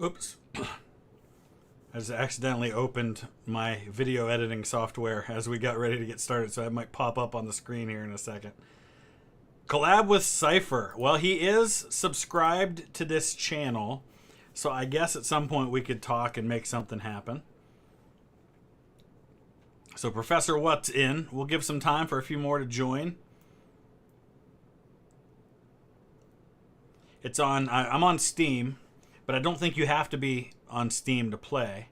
Oops. I just accidentally opened my video editing software as we got ready to get started, so it might pop up on the screen here in a second. Collab with Cypher. Well, he is subscribed to this channel, so I guess at some point we could talk and make something happen. So Professor What's in. We'll give some time for a few more to join. It's on. I'm on Steam, but I don't think you have to be on Steam to play.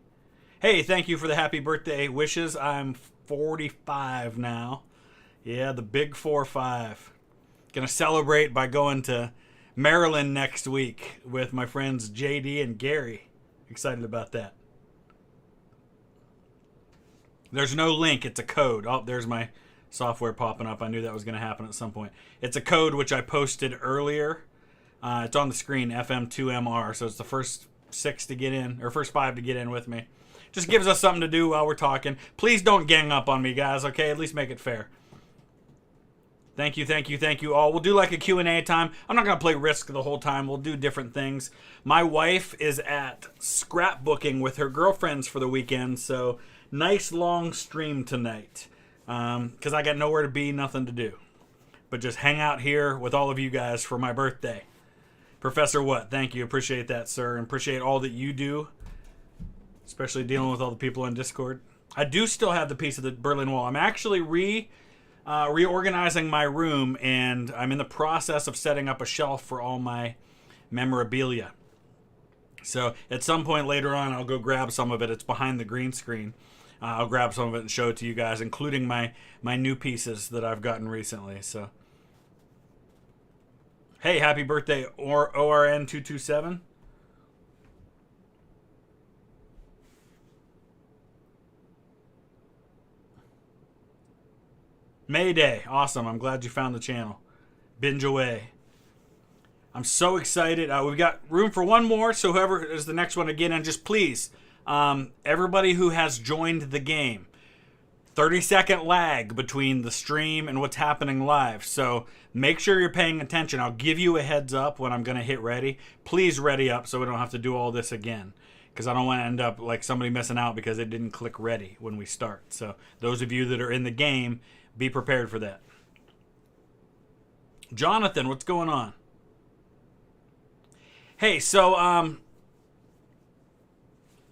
Hey, thank you for the happy birthday wishes. I'm 45 now. Yeah, the big 4-5. Gonna celebrate by going to Maryland next week with my friends JD and Gary. Excited about that. There's no link. It's a code. Oh, there's my software popping up. I knew that was going to happen at some point. It's a code which I posted earlier. It's on the screen, FM2MR. So it's the first 6 to get in, or first 5 to get in with me. Just gives us something to do while we're talking. Please don't gang up on me, guys, okay? At least make it fair. Thank you all. We'll do like a Q&A time. I'm not going to play Risk the whole time. We'll do different things. My wife is at scrapbooking with her girlfriends for the weekend, so nice long stream tonight. Because I got nowhere to be, nothing to do. But just hang out here with all of you guys for my birthday. Professor What, thank you. Appreciate that, sir. And appreciate all that you do. Especially dealing with all the people on Discord. I do still have the piece of the Berlin Wall. I'm actually reorganizing my room, and I'm in the process of setting up a shelf for all my memorabilia. So at some point later on, I'll go grab some of it. It's behind the green screen. I'll grab some of it and show it to you guys, including my new pieces that I've gotten recently. So, hey, happy birthday, ORN227. Mayday. Awesome. I'm glad you found the channel. Binge away. I'm so excited. We've got room for one more, so whoever is the next one to get in, just please, everybody who has joined the game, 30-second lag between the stream and what's happening live. So make sure you're paying attention. I'll give you a heads up when I'm going to hit ready. Please ready up so we don't have to do all this again, because I don't want to end up like somebody missing out because they didn't click ready when we start. So those of you that are in the game, be prepared for that. Jonathan, what's going on? Hey, so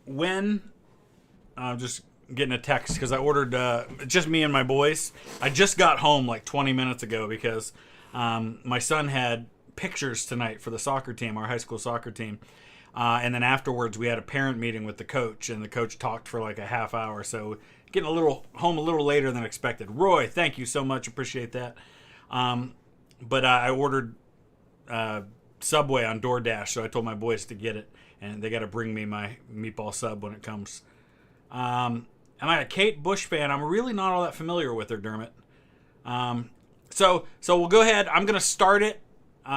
when I'm just getting a text because I ordered just me and my boys. I just got home like 20 minutes ago because my son had pictures tonight for the soccer team, our high school soccer team. And then afterwards we had a parent meeting with the coach, and the coach talked for like a half hour. So getting home a little later than expected. Roy, thank you so much. Appreciate that. But I ordered Subway on DoorDash, so I told my boys to get it, and they got to bring me my meatball sub when it comes. Am I a Kate Bush fan? I'm really not all that familiar with her, Dermot. So we'll go ahead. I'm going to start it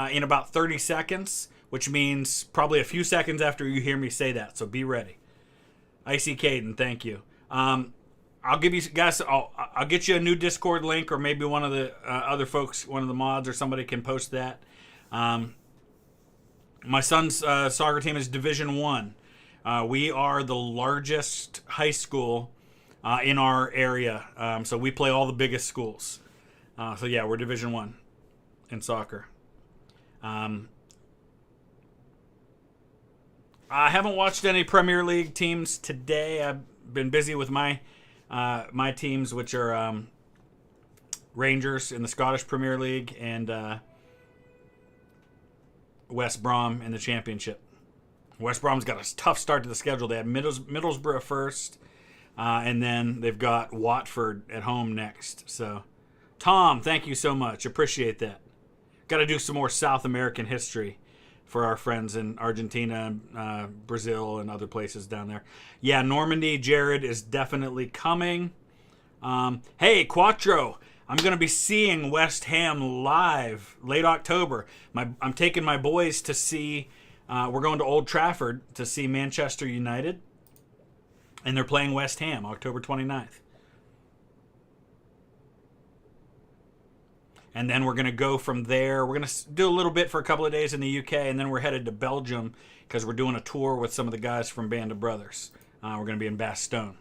in about 30 seconds, which means probably a few seconds after you hear me say that, so be ready. Icy Caden, thank you. I'll give you guys. I'll get you a new Discord link, or maybe one of the other folks, one of the mods, or somebody can post that. My son's soccer team is Division 1. We are the largest high school in our area, so we play all the biggest schools. So yeah, we're Division 1 in soccer. I haven't watched any Premier League teams today. I've been busy with my teams, which are Rangers in the Scottish Premier League and West Brom in the Championship. West Brom's got a tough start to the schedule. They have Middlesbrough first, and then they've got Watford at home next. So, Tom, thank you so much. Appreciate that. Got to do some more South American history for our friends in Argentina, Brazil, and other places down there. Yeah, Normandy, Jared, is definitely coming. Hey, Quattro, I'm going to be seeing West Ham live late October. I'm taking my boys to see, we're going to Old Trafford to see Manchester United, and they're playing West Ham October 29th. And then we're going to go from there. We're going to do a little bit for a couple of days in the UK, and then we're headed to Belgium because we're doing a tour with some of the guys from Band of Brothers. We're going to be in Bastogne.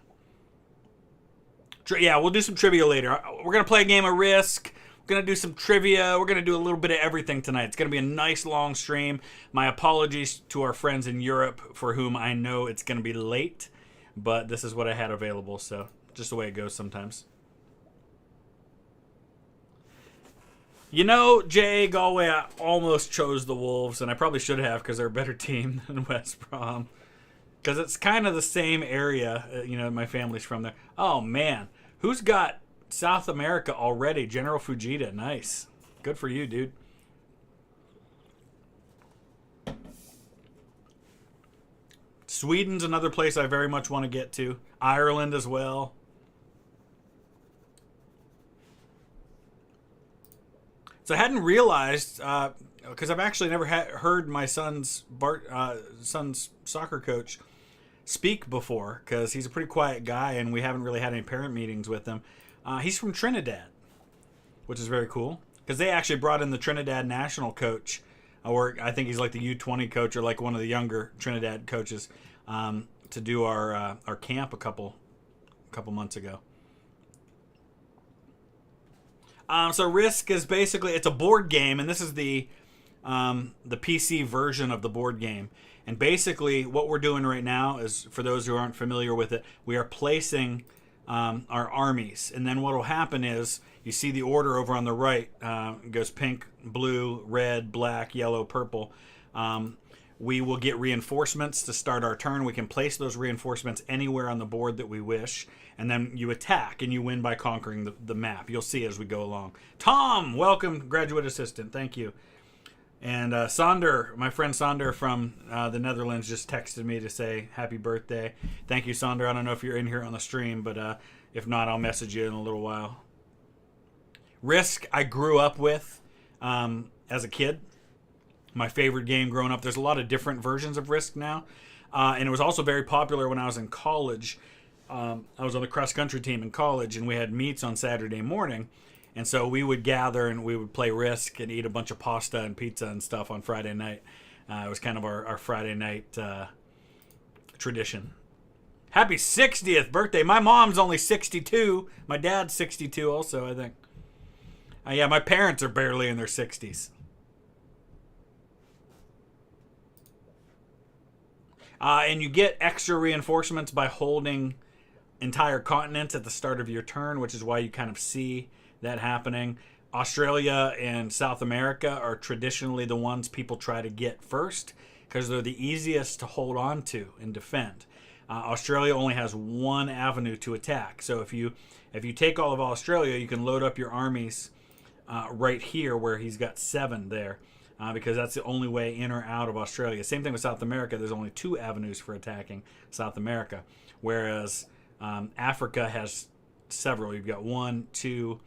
Yeah, we'll do some trivia later. We're going to play a game of Risk. We're going to do some trivia. We're going to do a little bit of everything tonight. It's going to be a nice long stream. My apologies to our friends in Europe for whom I know it's going to be late, but this is what I had available, so just the way it goes sometimes. You know, Jay Galway, I almost chose the Wolves, and I probably should have because they're a better team than West Brom. Because it's kind of the same area, my family's from there. Oh, man. Who's got South America already? General Fujita. Nice. Good for you, dude. Sweden's another place I very much want to get to. Ireland as well. So I hadn't realized, because I've actually never heard my son's soccer coach speak before, because he's a pretty quiet guy and we haven't really had any parent meetings with him. He's from Trinidad, which is very cool, because they actually brought in the Trinidad national coach, or I think he's like the U20 coach or like one of the younger Trinidad coaches, to do our camp a couple months ago. So Risk is basically, it's a board game, and this is the PC version of the board game. And basically what we're doing right now is, for those who aren't familiar with it, we are placing our armies. And then what will happen is, you see the order over on the right. It goes pink, blue, red, black, yellow, purple. We will get reinforcements to start our turn. We can place those reinforcements anywhere on the board that we wish. And then you attack, and you win by conquering the map. You'll see as we go along. Tom, welcome, graduate assistant. Thank you. And Sander, my friend Sander from the Netherlands, just texted me to say happy birthday. Thank you, Sander. I don't know if you're in here on the stream, but if not, I'll message you in a little while. Risk, I grew up with as a kid. My favorite game growing up. There's a lot of different versions of Risk now. And it was also very popular when I was in college. I was on the cross-country team in college, and we had meets on Saturday morning. And so we would gather, and we would play Risk and eat a bunch of pasta and pizza and stuff on Friday night. It was kind of our Friday night tradition. Happy 60th birthday. My mom's only 62. My dad's 62 also, I think. Yeah, my parents are barely in their 60s. And you get extra reinforcements by holding entire continents at the start of your turn, which is why you kind of see that happening. Australia and South America are traditionally the ones people try to get first because they're the easiest to hold on to and defend. Australia only has one avenue to attack. So if you take all of Australia, you can load up your armies right here where he's got 7 there. Because that's the only way in or out of Australia. Same thing with South America. There's only 2 avenues for attacking South America, whereas Africa has several. You've got 1, 2,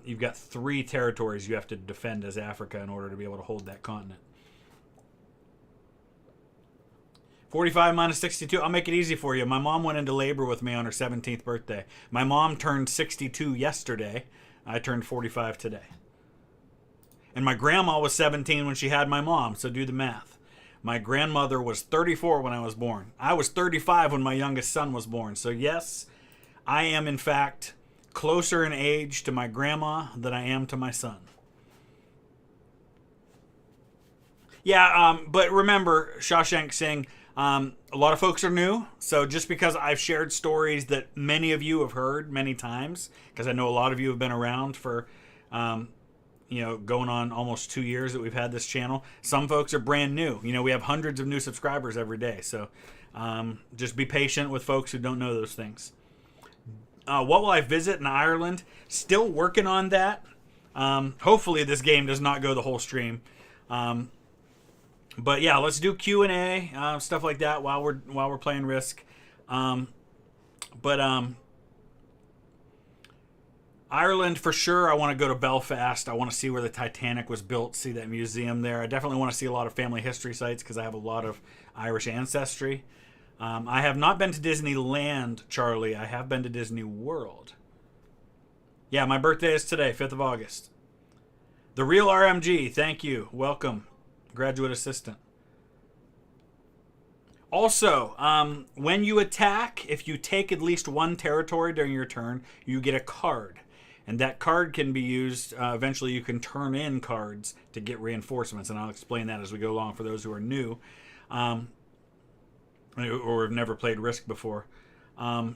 you've got 3 territories you have to defend as Africa in order to be able to hold that continent. 45 minus 62. I'll make it easy for you. My mom went into labor with me on her 17th birthday. My mom turned 62 yesterday. I turned 45 today. And my grandma was 17 when she had my mom, so do the math. My grandmother was 34 when I was born. I was 35 when my youngest son was born. So yes, I am in fact closer in age to my grandma than I am to my son. Yeah, but remember, Shawshank Singh, a lot of folks are new. So just because I've shared stories that many of you have heard many times, because I know a lot of you have been around for going on almost 2 years that we've had this channel. Some folks are brand new. We have hundreds of new subscribers every day. So just be patient with folks who don't know those things. What will I visit in Ireland? Still working on that. Hopefully this game does not go the whole stream. But yeah, let's do Q&A, stuff like that while we're playing Risk. Ireland, for sure, I want to go to Belfast. I want to see where the Titanic was built, see that museum there. I definitely want to see a lot of family history sites because I have a lot of Irish ancestry. I have not been to Disneyland, Charlie. I have been to Disney World. Yeah, my birthday is today, 5th of August. The Real RMG, thank you. Welcome, graduate assistant. Also, when you attack, if you take at least one territory during your turn, you get a card. And that card can be used, eventually you can turn in cards to get reinforcements. And I'll explain that as we go along for those who are new or have never played Risk before. I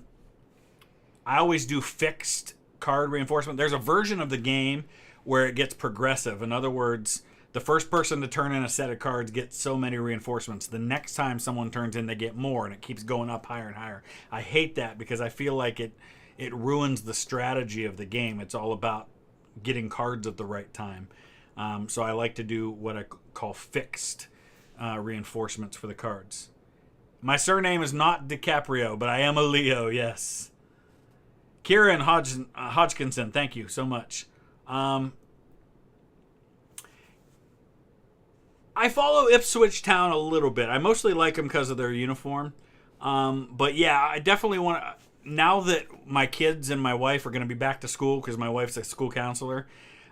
always do fixed card reinforcement. There's a version of the game where it gets progressive. In other words, the first person to turn in a set of cards gets so many reinforcements. The next time someone turns in, they get more, and it keeps going up higher and higher. I hate that because I feel like it ruins the strategy of the game. It's all about getting cards at the right time. So I like to do what I call fixed reinforcements for the cards. My surname is not DiCaprio, but I am a Leo, yes. Kieran Hodgkinson, thank you so much. I follow Ipswich Town a little bit. I mostly like them because of their uniform. But yeah, I definitely want to... Now that my kids and my wife are going to be back to school, because my wife's a school counselor,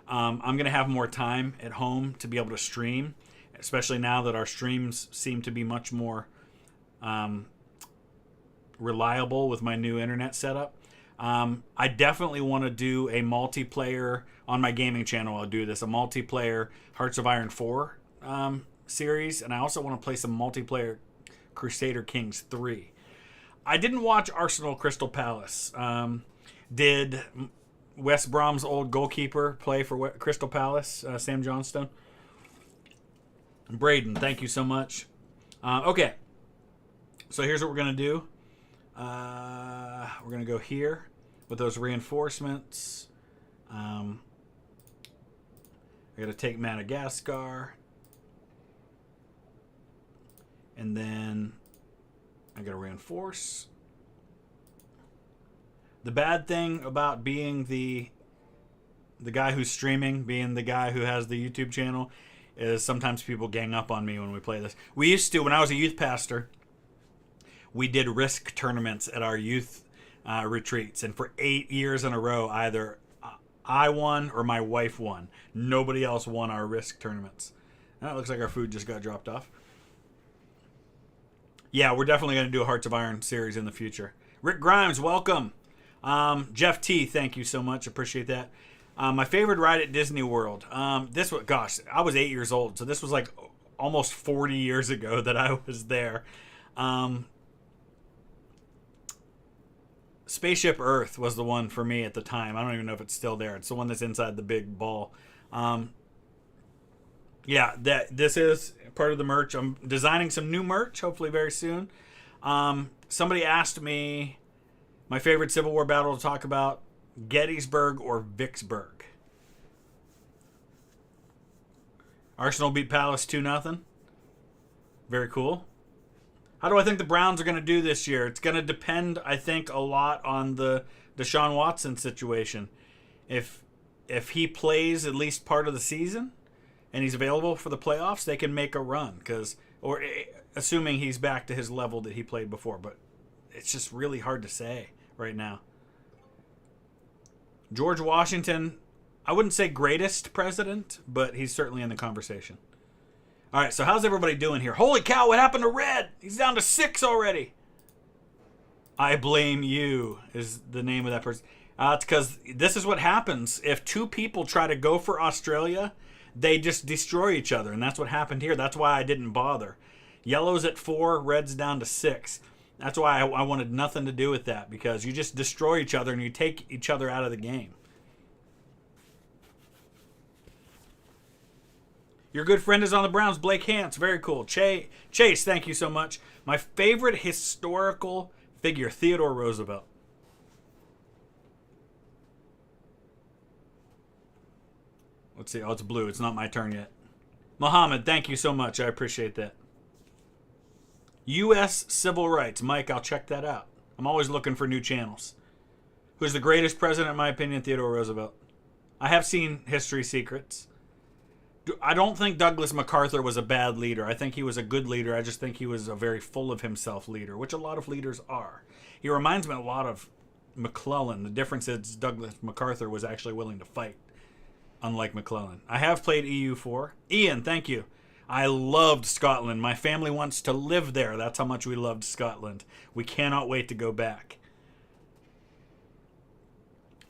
I'm going to have more time at home to be able to stream, especially now that our streams seem to be much more reliable with my new internet setup. I definitely want to do a multiplayer on my gaming channel. I'll do this, a multiplayer Hearts of Iron 4 series, and I also want to play some multiplayer Crusader Kings 3. I didn't watch Arsenal Crystal Palace. Did West Brom's old goalkeeper play for Crystal Palace, Sam Johnstone? Braden, thank you so much. Okay, so here's what we're going to do. We're going to go here with those reinforcements. I got to take Madagascar. And then I got to reinforce. The bad thing about being the guy who's streaming, being the guy who has the YouTube channel, is sometimes people gang up on me when we play this. We used to, when I was a youth pastor, we did Risk tournaments at our youth retreats. And for 8 years in a row, either I won or my wife won. Nobody else won our Risk tournaments. That looks like our food just got dropped off. Yeah, we're definitely going to do a Hearts of Iron series in the future. Rick Grimes, welcome. Jeff T, thank you so much. Appreciate that. My favorite ride at Disney World. This was, gosh, I was 8 years old, so this was like almost 40 years ago that I was there. Spaceship Earth was the one for me at the time. I don't even know if it's still there. It's the one that's inside the big ball. Yeah, this is part of the merch. I'm designing some new merch, hopefully very soon. Somebody asked me my favorite Civil War battle to talk about, Gettysburg or Vicksburg. Arsenal beat Palace 2-0. Very cool. How do I think the Browns are going to do this year? It's going to depend, I think, a lot on the Deshaun Watson situation. If he plays at least part of the season and he's available for the playoffs, they can make a run. Or assuming he's back to his level that he played before. But it's just really hard to say right now. George Washington, I wouldn't say greatest president, but he's certainly in the conversation. All right, so how's everybody doing here? Holy cow, what happened to Red? He's down to 6 already. I blame you is the name of that person. It's because this is what happens. If two people try to go for Australia, they just destroy each other, and that's what happened here. That's why I didn't bother. Yellow's at 4, Red's down to 6. That's why I wanted nothing to do with that, because you just destroy each other and you take each other out of the game. Your good friend is on the Browns, Blake Hance. Very cool. Chase, thank you so much. My favorite historical figure, Theodore Roosevelt. Let's see. Oh, it's blue. It's not my turn yet. Mohammed, thank you so much. I appreciate that. U.S. Civil Rights. Mike, I'll check that out. I'm always looking for new channels. Who's the greatest president, in my opinion? Theodore Roosevelt. I have seen History Secrets. I don't think Douglas MacArthur was a bad leader. I think he was a good leader. I just think he was a very full of himself leader, which a lot of leaders are. He reminds me a lot of McClellan. The difference is Douglas MacArthur was actually willing to fight. unlike McClellan. I have played EU4. Ian, thank you. I loved Scotland. My family wants to live there. That's how much we loved Scotland. We cannot wait to go back.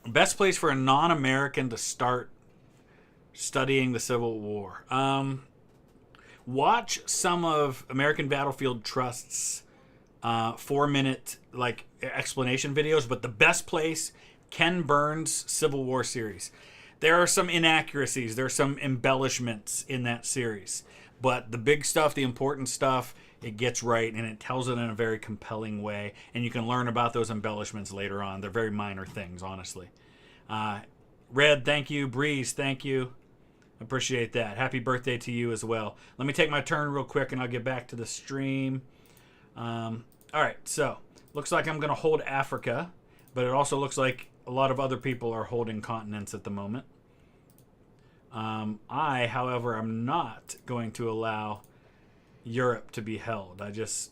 Best place for a non-American to start studying the Civil War. Watch some of American Battlefield Trust's 4-minute explanation videos, but the best place, Ken Burns' Civil War series. There are some inaccuracies, there are some embellishments in that series, but the big stuff, the important stuff, it gets right and it tells it in a very compelling way, and you can learn about those embellishments later on. They're very minor things, honestly. Red, thank you. Breeze, thank you. Appreciate that. Happy birthday to you as well. Let me take my turn real quick and I'll get back to the stream. All right, so looks like I'm going to hold Africa, but it also looks like a lot of other people are holding continents at the moment. I, however, am not going to allow Europe to be held. I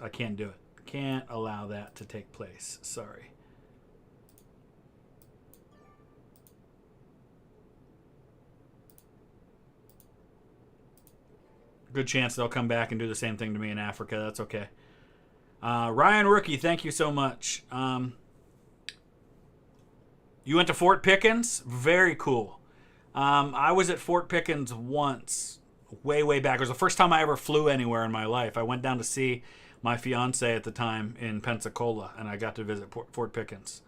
can't do it. Can't allow that to take place. Sorry. Good chance they'll come back and do the same thing to me in Africa. That's okay. Ryan Rookie, thank you so much. You went to Fort Pickens? Very cool. I was at Fort Pickens once, way back. It was the first time I ever flew anywhere in my life. I went down to see my fiance at the time in Pensacola, and I got to visit Fort Pickens.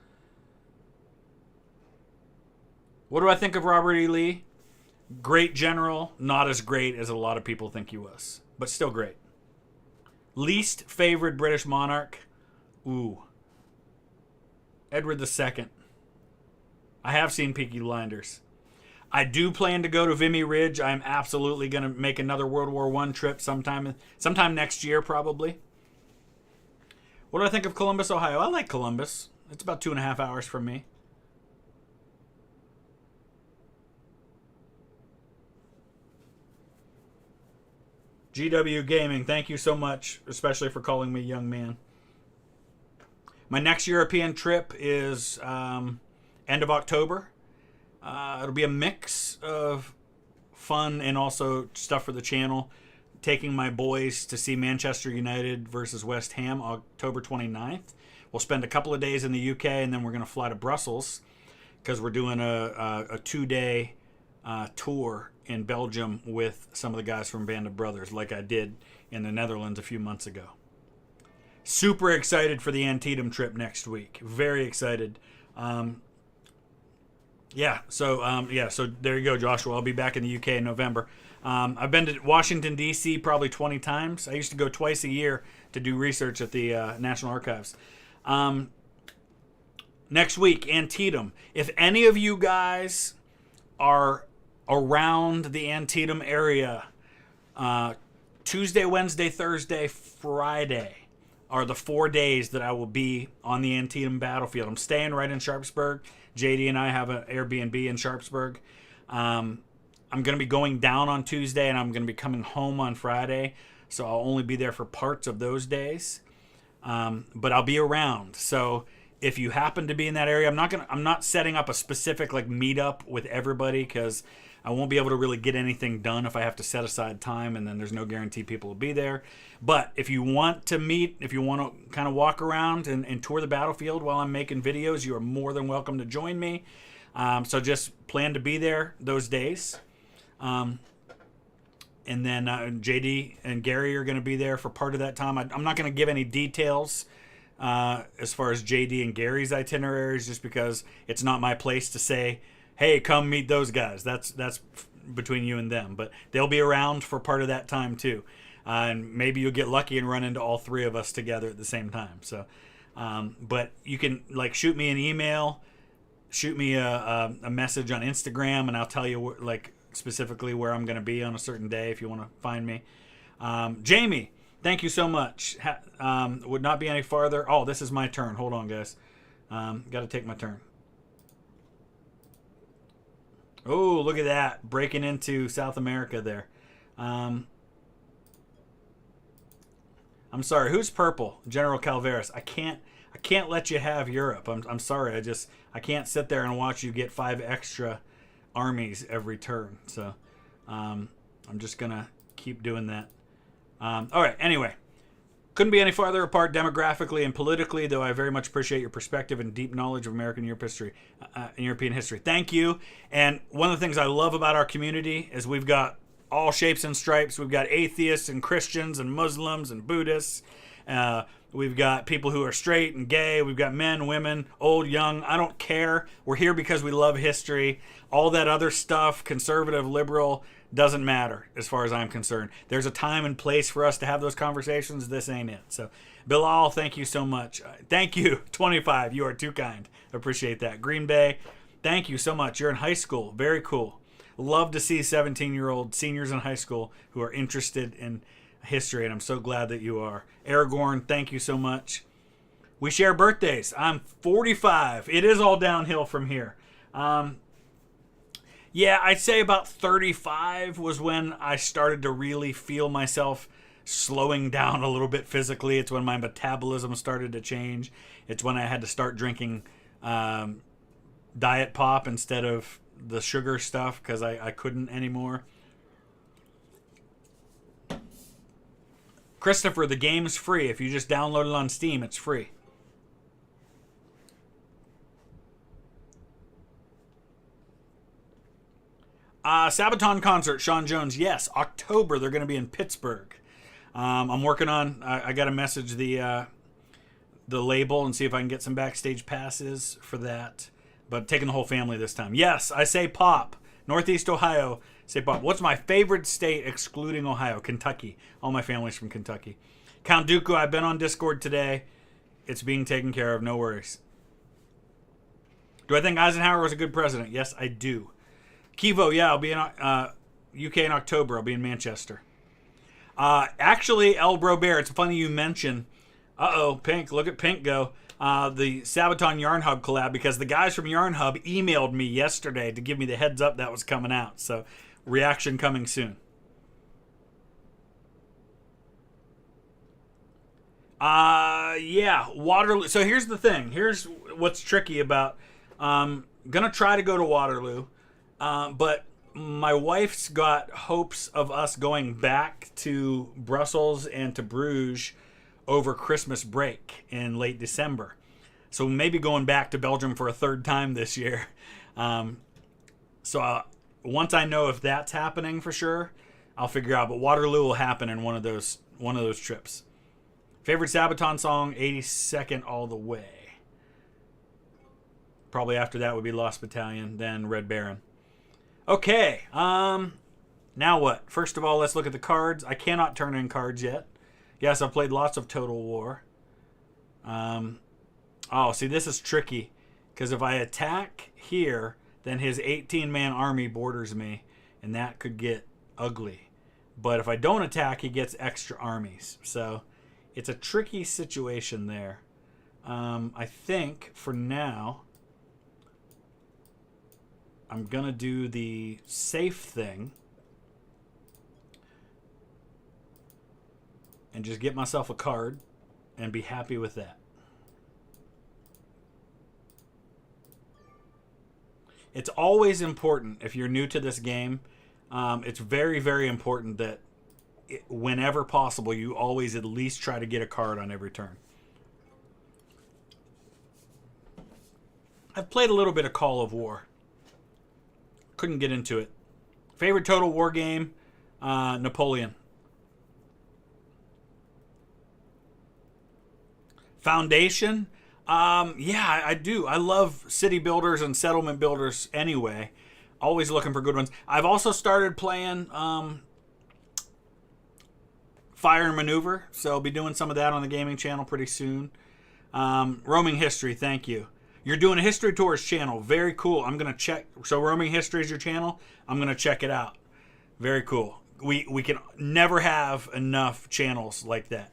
What do I think of Robert E. Lee? Great general, not as great as a lot of people think he was, but still great. Least favorite British monarch? Ooh. Edward II. I have seen Peaky Blinders. I do plan to go to Vimy Ridge. I'm absolutely going to make another World War I trip sometime next year, probably. What do I think of Columbus, Ohio? I like Columbus. It's about 2.5 hours from me. GW Gaming, thank you so much, especially for calling me young man. My next European trip is end of October. It'll be a mix of fun and also stuff for the channel. Taking my boys to see Manchester United versus West Ham October 29th. We'll spend a couple of days in the UK and then we're going to fly to Brussels because we're doing a 2-day tour in Belgium with some of the guys from Band of Brothers, like I did in the Netherlands a few months ago. Super excited for the Antietam trip next week. Very excited. So there you go, Joshua. I'll be back in the UK in November. I've been to Washington, D.C. probably 20 times. I used to go twice a year to do research at the National Archives. Next week, Antietam. If any of you guys are around the Antietam area, Tuesday, Wednesday, Thursday, Friday are the 4 days that I will be on the Antietam battlefield. I'm staying right in Sharpsburg. JD and I have an Airbnb in Sharpsburg. I'm going to be going down on Tuesday and I'm going to be coming home on Friday. So I'll only be there for parts of those days. But I'll be around. So if you happen to be in that area, I'm not setting up a specific meetup with everybody because I won't be able to really get anything done if I have to set aside time, and then there's no guarantee people will be there. But if you want to meet, if you want to kind of walk around and tour the battlefild while I'm making videos, you are more than welcome to join me. So just plan to be there those days. And then JD and Gary are going to be there for part of that time. I'm not going to give any details as far as JD and Gary's itineraries, just because it's not my place to say, hey, come meet those guys. That's between you and them. But they'll be around for part of that time too. And maybe you'll get lucky and run into all three of us together at the same time. So, but you can shoot me an email, shoot me a message on Instagram, and I'll tell you specifically where I'm going to be on a certain day if you want to find me. Jamie, thank you so much. Would not be any farther. Oh, this is my turn. Hold on, guys. Got to take my turn. Oh, look at that. Breaking into South America there. I'm sorry. Who's purple? General Calveras. I can't let you have Europe. I'm sorry. I can't sit there and watch you get 5 extra armies every turn. So I'm just going to keep doing that. All right, anyway. Couldn't be any farther apart demographically and politically, though I very much appreciate your perspective and deep knowledge of American European history. Thank you. And one of the things I love about our community is we've got all shapes and stripes. We've got atheists and Christians and Muslims and Buddhists. We've got people who are straight and gay. We've got men, women, old, young. I don't care. We're here because we love history. All that other stuff, conservative, liberal, doesn't matter as far as I'm concerned. There's a time and place for us to have those conversations. This ain't it. So, Bilal, thank you so much. Thank you, 25. You are too kind. Appreciate that. Green Bay, thank you so much. You're in high school. Very cool. Love to see 17-year-old seniors in high school who are interested in history, and I'm so glad that you are. Aragorn, thank you so much. We share birthdays. I'm 45. It is all downhill from here. Yeah, I'd say about 35 was when I started to really feel myself slowing down a little bit physically. It's when my metabolism started to change. It's when I had to start drinking diet pop instead of the sugar stuff because I couldn't anymore. Christopher, the game's free. If you just download it on Steam, it's free. Sabaton concert, Sean Jones. Yes, October. They're going to be in Pittsburgh. I'm working on. I got to message the label and see if I can get some backstage passes for that. But taking the whole family this time. Yes, I say pop. Northeast Ohio. Say pop. What's my favorite state excluding Ohio? Kentucky. All my family's from Kentucky. Count Dooku. I've been on Discord today. It's being taken care of. No worries. Do I think Eisenhower was a good president? Yes, I do. Kivo, yeah, I'll be in UK in October. I'll be in Manchester. Actually, El Bro Bear, it's funny you mention. Pink, look at Pink go. The Sabaton Yarn Hub collab, because the guys from Yarn Hub emailed me yesterday to give me the heads up that was coming out. So, reaction coming soon. Yeah, Waterloo. So here's the thing. Here's what's tricky about. Gonna try to go to Waterloo. But my wife's got hopes of us going back to Brussels and to Bruges over Christmas break in late December. So maybe going back to Belgium for a third time this year. So once I know if that's happening for sure, I'll figure out. But Waterloo will happen in one of those trips. Favorite Sabaton song, 82nd All the Way. Probably after that would be Lost Battalion, then Red Baron. Okay, now what? First of all, let's look at the cards. I cannot turn in cards yet. Yes, I've played lots of Total War. See, this is tricky. Because if I attack here, then his 18-man army borders me, and that could get ugly. But if I don't attack, he gets extra armies. So, it's a tricky situation there. I think, for now, I'm going to do the safe thing and just get myself a card and be happy with that. It's always important, if you're new to this game, it's very, very important that whenever possible, you always at least try to get a card on every turn. I've played a little bit of Call of War. Couldn't get into it. Favorite Total War game? Napoleon. Foundation? Yeah, I do. I love city builders and settlement builders anyway. Always looking for good ones. I've also started playing Fire and Maneuver, so I'll be doing some of that on the gaming channel pretty soon. Roaming History, thank you. You're doing a History Tours channel. Very cool. I'm going to check. So Roaming History is your channel. I'm going to check it out. Very cool. We can never have enough channels like that.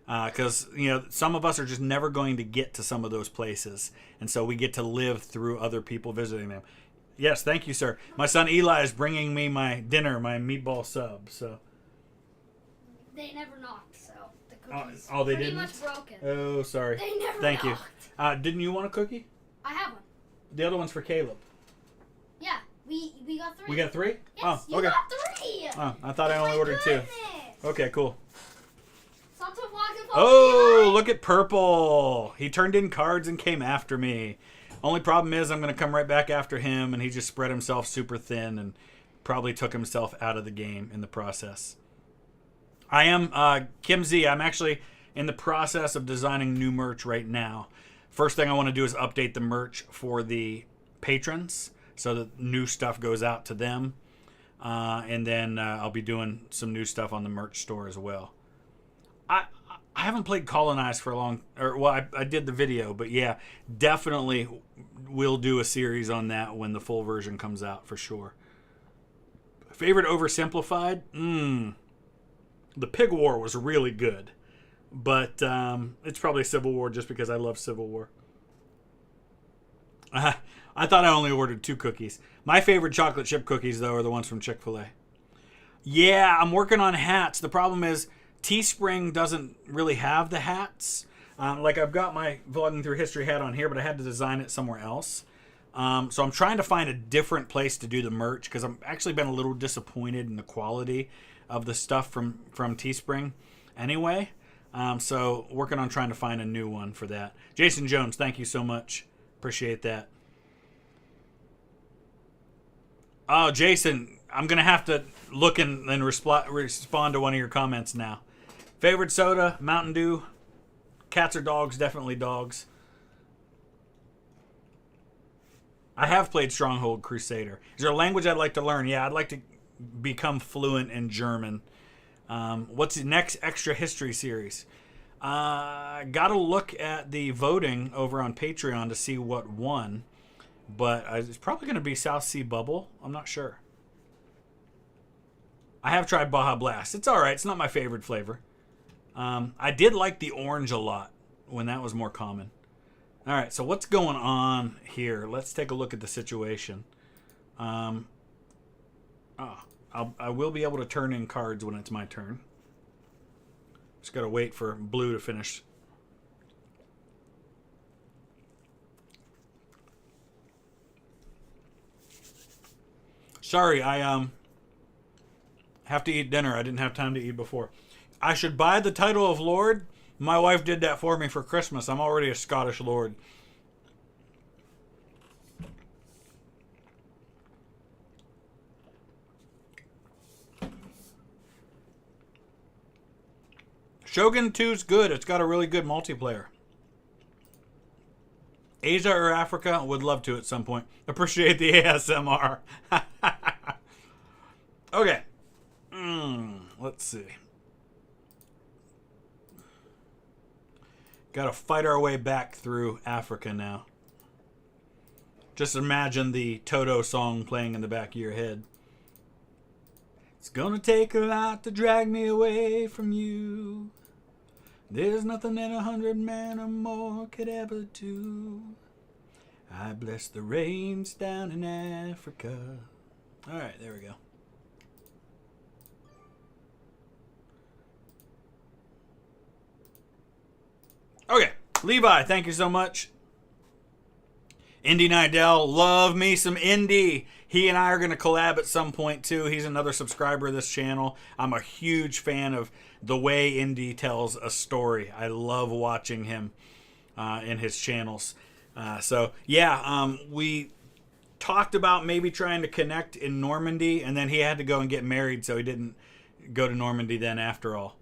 Because, some of us are just never going to get to some of those places. And so we get to live through other people visiting them. Yes, thank you, sir. My son Eli is bringing me my dinner, my meatball sub. So they never knocked, so the cookies they pretty didn't? much broken. Oh, sorry. They never Thank knocked. you. Didn't you want a cookie? I have one. The other one's for Caleb. Yeah, we We got 3. We got 3? Yes, you okay. got 3. Oh, I thought I only ordered 2. Okay, cool. Oh, look at Purple. He turned in cards and came after me. Only problem is I'm going to come right back after him, and he just spread himself super thin and probably took himself out of the game in the process. I am Kim Z. I'm actually in the process of designing new merch right now. First thing I want to do is update the merch for the patrons so that new stuff goes out to them. And then I'll be doing some new stuff on the merch store as well. I haven't played Colonize for a long... I did the video, but yeah, definitely we'll do a series on that when the full version comes out for sure. Favorite oversimplified? The Pig War was really good. But it's probably Civil War just because I love Civil War. I thought I only ordered 2 cookies. My favorite chocolate chip cookies, though, are the ones from Chick-fil-A. Yeah, I'm working on hats. The problem is Teespring doesn't really have the hats. Like I've got my Vlogging Through History hat on here, but I had to design it somewhere else. So I'm trying to find a different place to do the merch because I've actually been a little disappointed in the quality of the stuff from Teespring anyway. So working on trying to find a new one for that. Jason Jones, thank you so much. Appreciate that. Oh, Jason, I'm going to have to look and respond to one of your comments now. Favorite soda, Mountain Dew. Cats or dogs? Definitely dogs. I have played Stronghold Crusader. Is there a language I'd like to learn? Yeah, I'd like to become fluent in German. What's the next extra history series? Got to look at the voting over on Patreon to see what won. But it's probably going to be South Sea Bubble. I'm not sure. I have tried Baja Blast. It's all right. It's not my favorite flavor. I did like the orange a lot when that was more common. All right, so what's going on here? Let's take a look at the situation. I will be able to turn in cards when it's my turn. Just got to wait for blue to finish. Sorry, I have to eat dinner. I didn't have time to eat before. I should buy the title of Lord. My wife did that for me for Christmas. I'm already a Scottish Lord. Shogun 2's good. It's got a really good multiplayer. Asia or Africa? Would love to at some point. Appreciate the ASMR. Okay. Let's see. Got to fight our way back through Africa now. Just imagine the Toto song playing in the back of your head. It's gonna take a lot to drag me away from you. There's nothing that 100 men or more could ever do. I bless the rains down in Africa. All right, there we go. Okay, Levi, thank you so much. Indy Nidell, love me some Indy. He and I are going to collab at some point too. He's another subscriber of this channel. I'm a huge fan of the way Indy tells a story. I love watching him in his channels. So yeah, we talked about maybe trying to connect in Normandy, and then he had to go and get married, so he didn't go to Normandy then after all.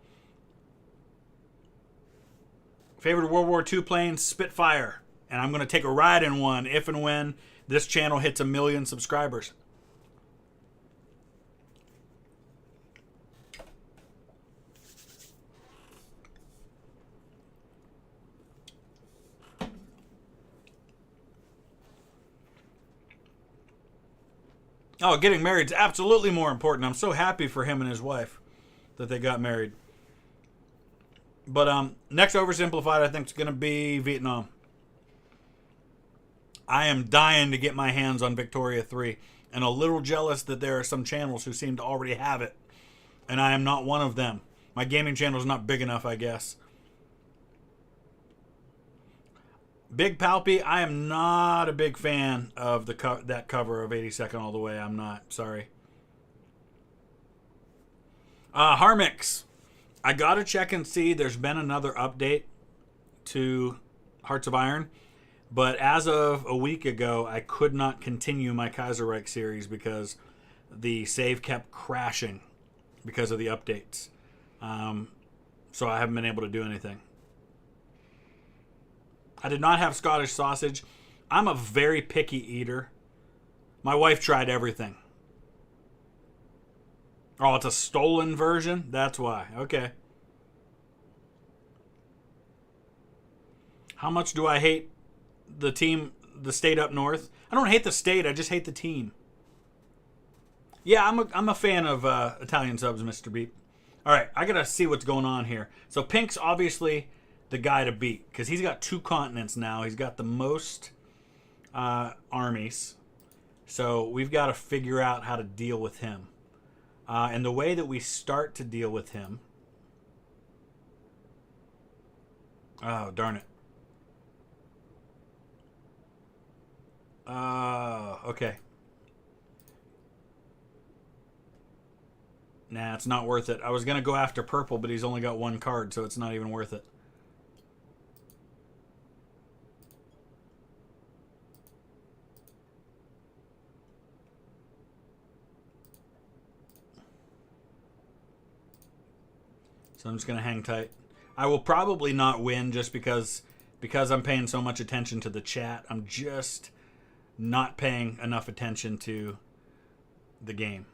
Favorite World War II plane? Spitfire. And I'm going to take a ride in one if and when this channel hits 1 million subscribers. Oh, getting married is absolutely more important. I'm so happy for him and his wife that they got married. But next oversimplified, I think, is going to be Vietnam. I am dying to get my hands on Victoria 3, and a little jealous that there are some channels who seem to already have it, and I am not one of them. My gaming channel is not big enough, I guess. Big Palpy, I am not a big fan of that cover of 82nd All the Way. I'm not. Sorry. Harmix. I got to check and see. There's been another update to Hearts of Iron. But as of a week ago, I could not continue my Kaiserreich series because the save kept crashing because of the updates. So I haven't been able to do anything. I did not have Scottish sausage. I'm a very picky eater. My wife tried everything. Oh, it's a stolen version? That's why. Okay. How much do I hate the team, the state up north? I don't hate the state. I just hate the team. Yeah, I'm a fan of Italian subs, Mr. Beep. All right, I got to see what's going on here. So Pink's obviously the guy to beat because he's got 2 continents now. He's got the most armies. So we've got to figure out how to deal with him. And the way that we start to deal with him... Oh, darn it. Okay. Nah, it's not worth it. I was going to go after purple, but he's only got 1 card, so it's not even worth it. So I'm just going to hang tight. I will probably not win just because I'm paying so much attention to the chat. I'm just not paying enough attention to the game.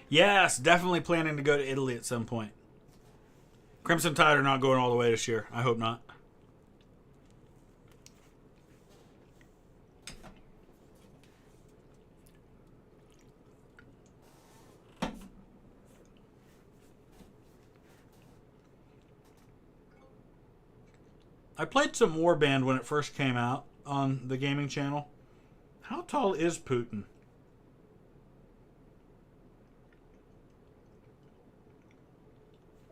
Yes, definitely planning to go to Italy at some point. Crimson Tide are not going all the way this year. I hope not. I played some Warband when it first came out on the gaming channel. How tall is Putin?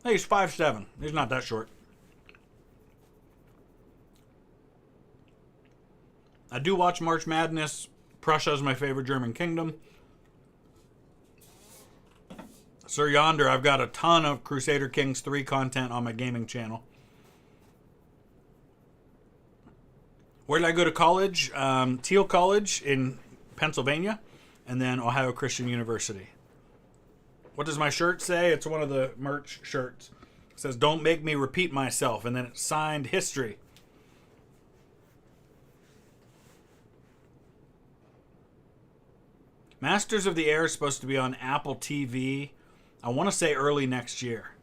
Hey, he's 5'7". He's not that short. I do watch March Madness. Prussia is my favorite German kingdom. Sir Yonder, I've got a ton of Crusader Kings 3 content on my gaming channel. Where did I go to college? Thiel College in Pennsylvania, and then Ohio Christian University. What does my shirt say? It's one of the merch shirts. It says, "Don't make me repeat myself," and then it's signed history. Masters of the Air is supposed to be on Apple TV. I want to say early next year.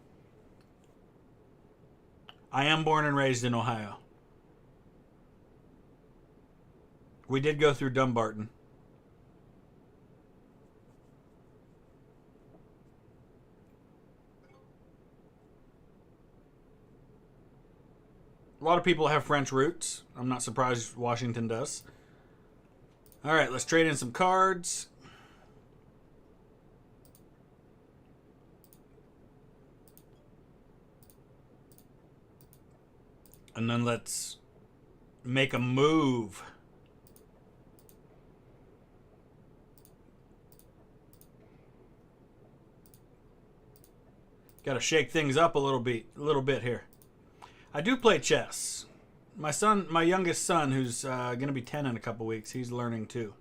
I am born and raised in Ohio. We did go through Dumbarton. A lot of people have French roots. I'm not surprised Washington does. All right, let's trade in some cards. And then let's make a move. Got to shake things up a little bit here. I do play chess. My youngest son, who's going to be 10 in a couple weeks, he's learning too.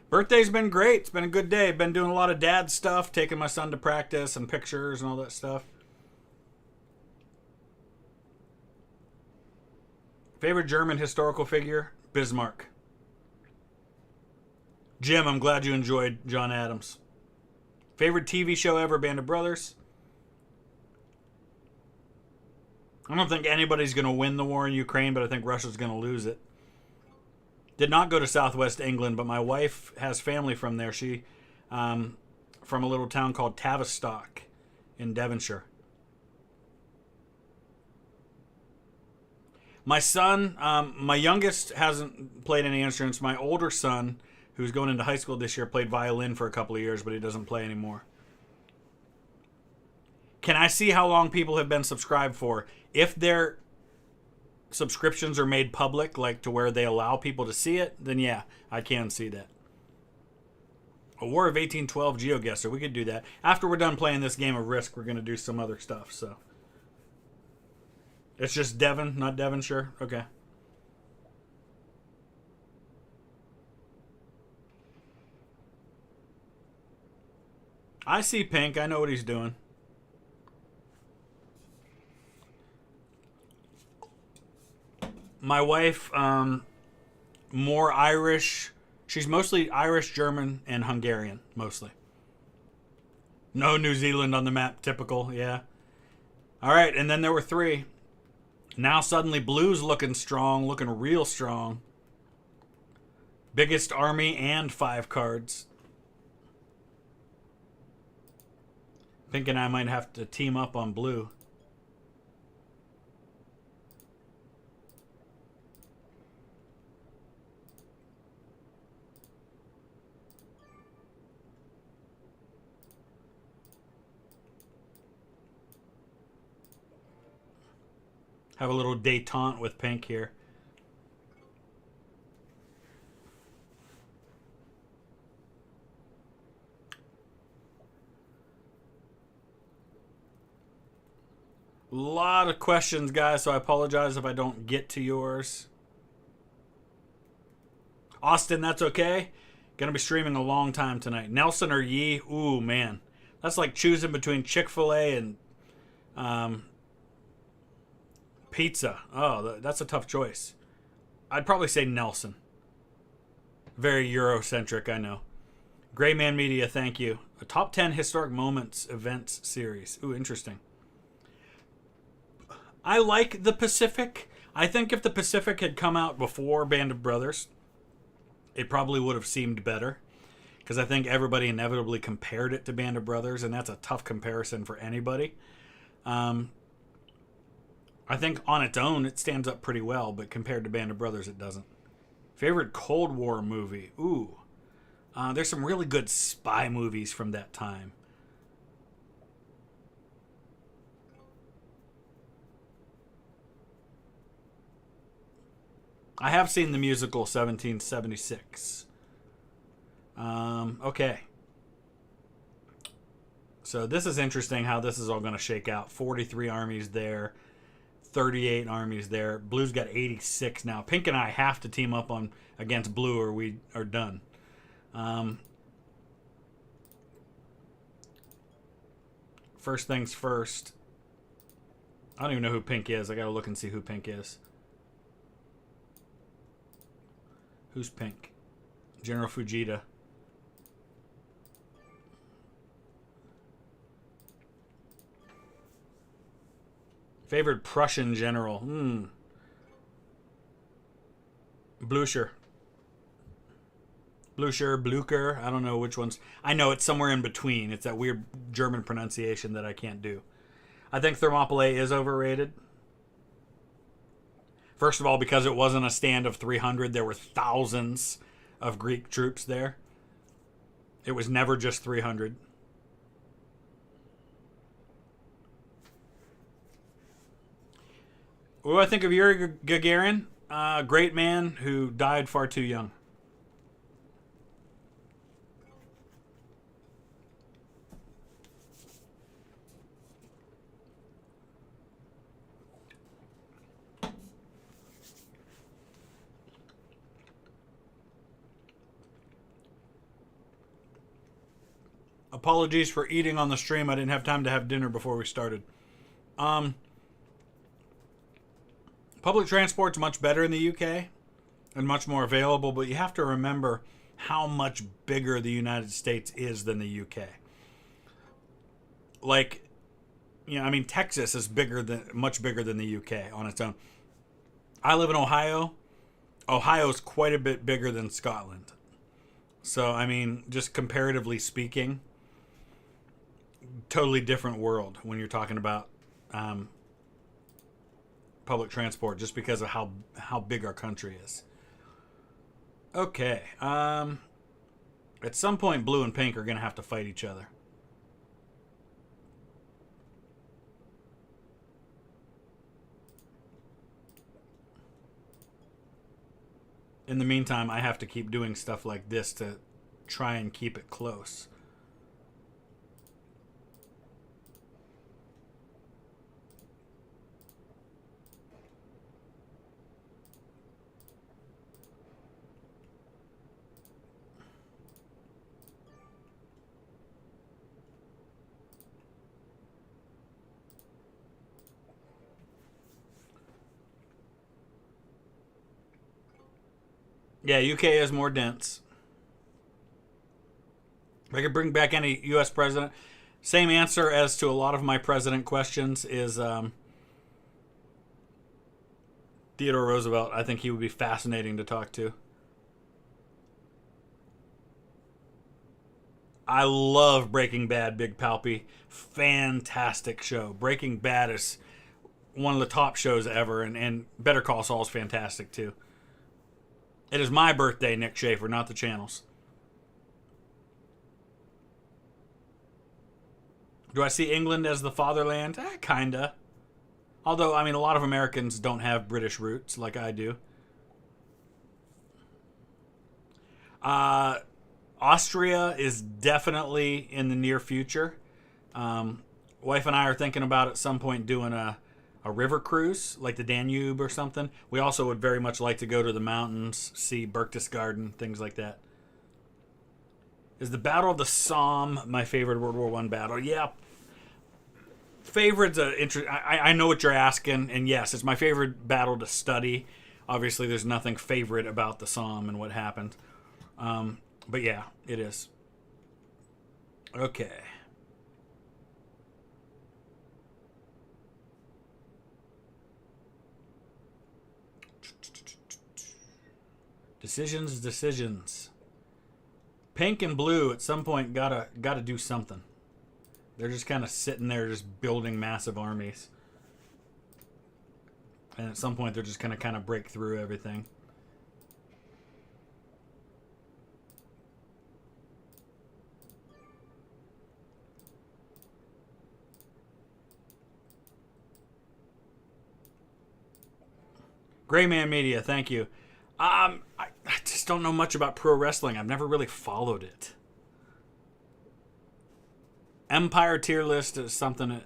Birthday's been great. It's been a good day. Been doing a lot of dad stuff, taking my son to practice and pictures and all that stuff. Favorite German historical figure? Bismarck. Jim, I'm glad you enjoyed John Adams. Favorite TV show ever? Band of Brothers. I don't think anybody's going to win the war in Ukraine, but I think Russia's going to lose it. Did not go to Southwest England, but my wife has family from there. She, from a little town called Tavistock in Devonshire. My son, my youngest hasn't played any instruments. My older son, who's going into high school this year, played violin for a couple of years, but he doesn't play anymore. Can I see how long people have been subscribed for? If their subscriptions are made public, like to where they allow people to see it, then yeah, I can see that. A War of 1812 GeoGuessr, we could do that. After we're done playing this game of Risk, we're going to do some other stuff, so. It's just Devon, not Devonshire? Okay. I see Pink. I know what he's doing. My wife, more Irish. She's mostly Irish, German, and Hungarian, mostly. No New Zealand on the map, typical, yeah. All right, and then there were 3. Now suddenly Blue's looking strong, looking real strong. Biggest army and 5 cards. Thinking I might have to team up on Blue. Have a little détente with Pink here. A lot of questions, guys, so I apologize if I don't get to yours. Austin, that's okay. Gonna be streaming a long time tonight. Nelson or Yee? Ooh, man. That's like choosing between Chick-fil-A and pizza. Oh, that's a tough choice. I'd probably say Nelson. Very Eurocentric, I know. Greyman Media, thank you. A top 10 historic moments events series. Ooh, interesting. I like the Pacific. I think if the Pacific had come out before Band of Brothers, it probably would have seemed better. Because I think everybody inevitably compared it to Band of Brothers, and that's a tough comparison for anybody. I think on its own, it stands up pretty well, but compared to Band of Brothers, it doesn't. Favorite Cold War movie? Ooh. There's some really good spy movies from that time. I have seen the musical 1776. Okay. So this is interesting how this is all going to shake out. 43 armies there. 38 armies there. Blue's got 86 now. Pink and I have to team up on against Blue or we are done. First things first. I don't even know who Pink is. I got to look and see who Pink is. Who's Pink? General Fujita. Favorite Prussian general? Blucher. Blucher. I don't know which ones. I know it's somewhere in between. It's that weird German pronunciation that I can't do. I think Thermopylae is overrated. First of all, because it wasn't a stand of 300, there were thousands of Greek troops there. It was never just 300. What do I think of Yuri Gagarin? Great man who died far too young. Apologies for eating on the stream. I didn't have time to have dinner before we started. Public transport's much better in the UK and much more available, but you have to remember how much bigger the United States is than the UK. Like, you know, I mean, Texas is much bigger than the UK on its own. I live in Ohio. Ohio's quite a bit bigger than Scotland. So, I mean, just comparatively speaking, totally different world when you're talking about public transport just because of how big our country is. Okay. At some point, blue and pink are going to have to fight each other. In the meantime, I have to keep doing stuff like this to try and keep it close. Yeah, UK is more dense. If I could bring back any U.S. president, same answer as to a lot of my president questions is Theodore Roosevelt. I think he would be fascinating to talk to. I love Breaking Bad, Big Palpy. Fantastic show. Breaking Bad is one of the top shows ever, and Better Call Saul is fantastic too. It is my birthday, Nick Schaefer, not the channel's. Do I see England as the fatherland? Kinda. Although, I mean, a lot of Americans don't have British roots like I do. Austria is definitely in the near future. Wife and I are thinking about at some point doing a river cruise, like the Danube or something. We also would very much like to go to the mountains, see Berchtesgaden, things like that. Is the Battle of the Somme my favorite World War I battle? Yeah. Favorite's I know what you're asking, and yes, it's my favorite battle to study. Obviously, there's nothing favorite about the Somme and what happened. But yeah, it is. Okay. Decisions. Pink and blue at some point gotta do something. They're just kind of sitting there, just building massive armies. And at some point, they're just gonna kind of break through everything. Grayman Media, thank you. I just don't know much about pro wrestling. I've never really followed it. Empire tier list is something that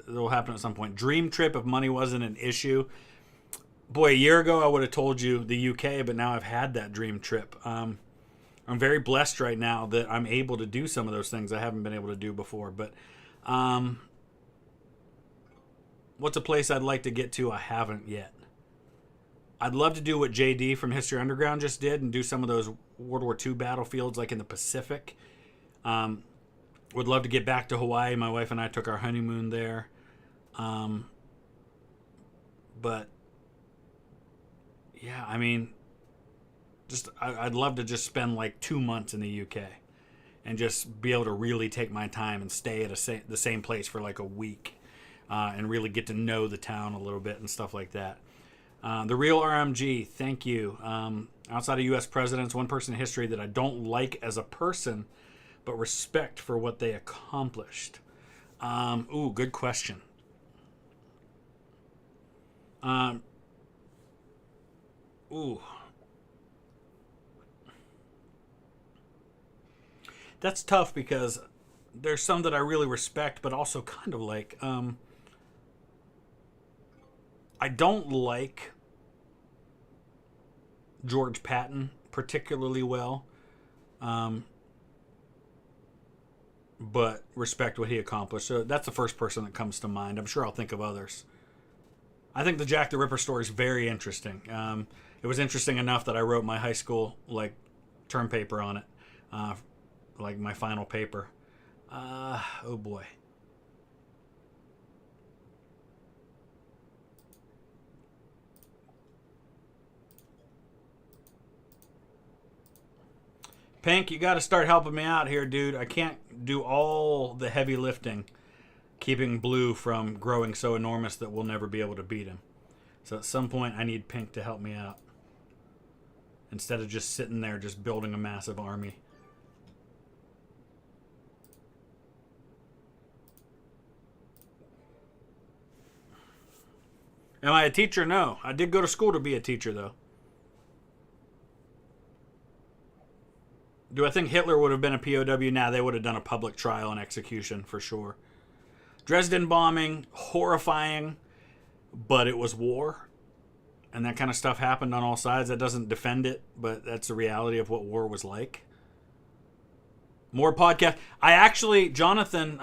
will happen at some point. Dream trip if money wasn't an issue. Boy, a year ago I would have told you the UK, but now I've had that dream trip. I'm very blessed right now that I'm able to do some of those things I haven't been able to do before. But what's a place I'd like to get to I haven't yet? I'd love to do what JD from History Underground just did and do some of those World War II battlefields like in the Pacific. Would love to get back to Hawaii. My wife and I took our honeymoon there. But, yeah, I mean, I'd love to just spend like 2 months in the UK and just be able to really take my time and stay at the same place for like a week and really get to know the town a little bit and stuff like that. The Real RMG, thank you. Outside of U.S. presidents, one person in history that I don't like as a person, but respect for what they accomplished. Good question. That's tough because there's some that I really respect, but also kind of like. I don't like George Patton particularly well, but respect what he accomplished. So that's the first person that comes to mind. I'm sure I'll think of others. I think the Jack the Ripper story is very interesting. It was interesting enough that I wrote my high school term paper on it, like my final paper. Oh boy. Pink, you got to start helping me out here, dude. I can't do all the heavy lifting, keeping Blue from growing so enormous that we'll never be able to beat him. So at some point, I need Pink to help me out. Instead of just sitting there, just building a massive army. Am I a teacher? No. I did go to school to be a teacher, though. Do I think Hitler would have been a POW? Nah, they would have done a public trial and execution for sure. Dresden bombing, horrifying, but it was war. And that kind of stuff happened on all sides. That doesn't defend it, but that's the reality of what war was like. More podcast. I actually, Jonathan,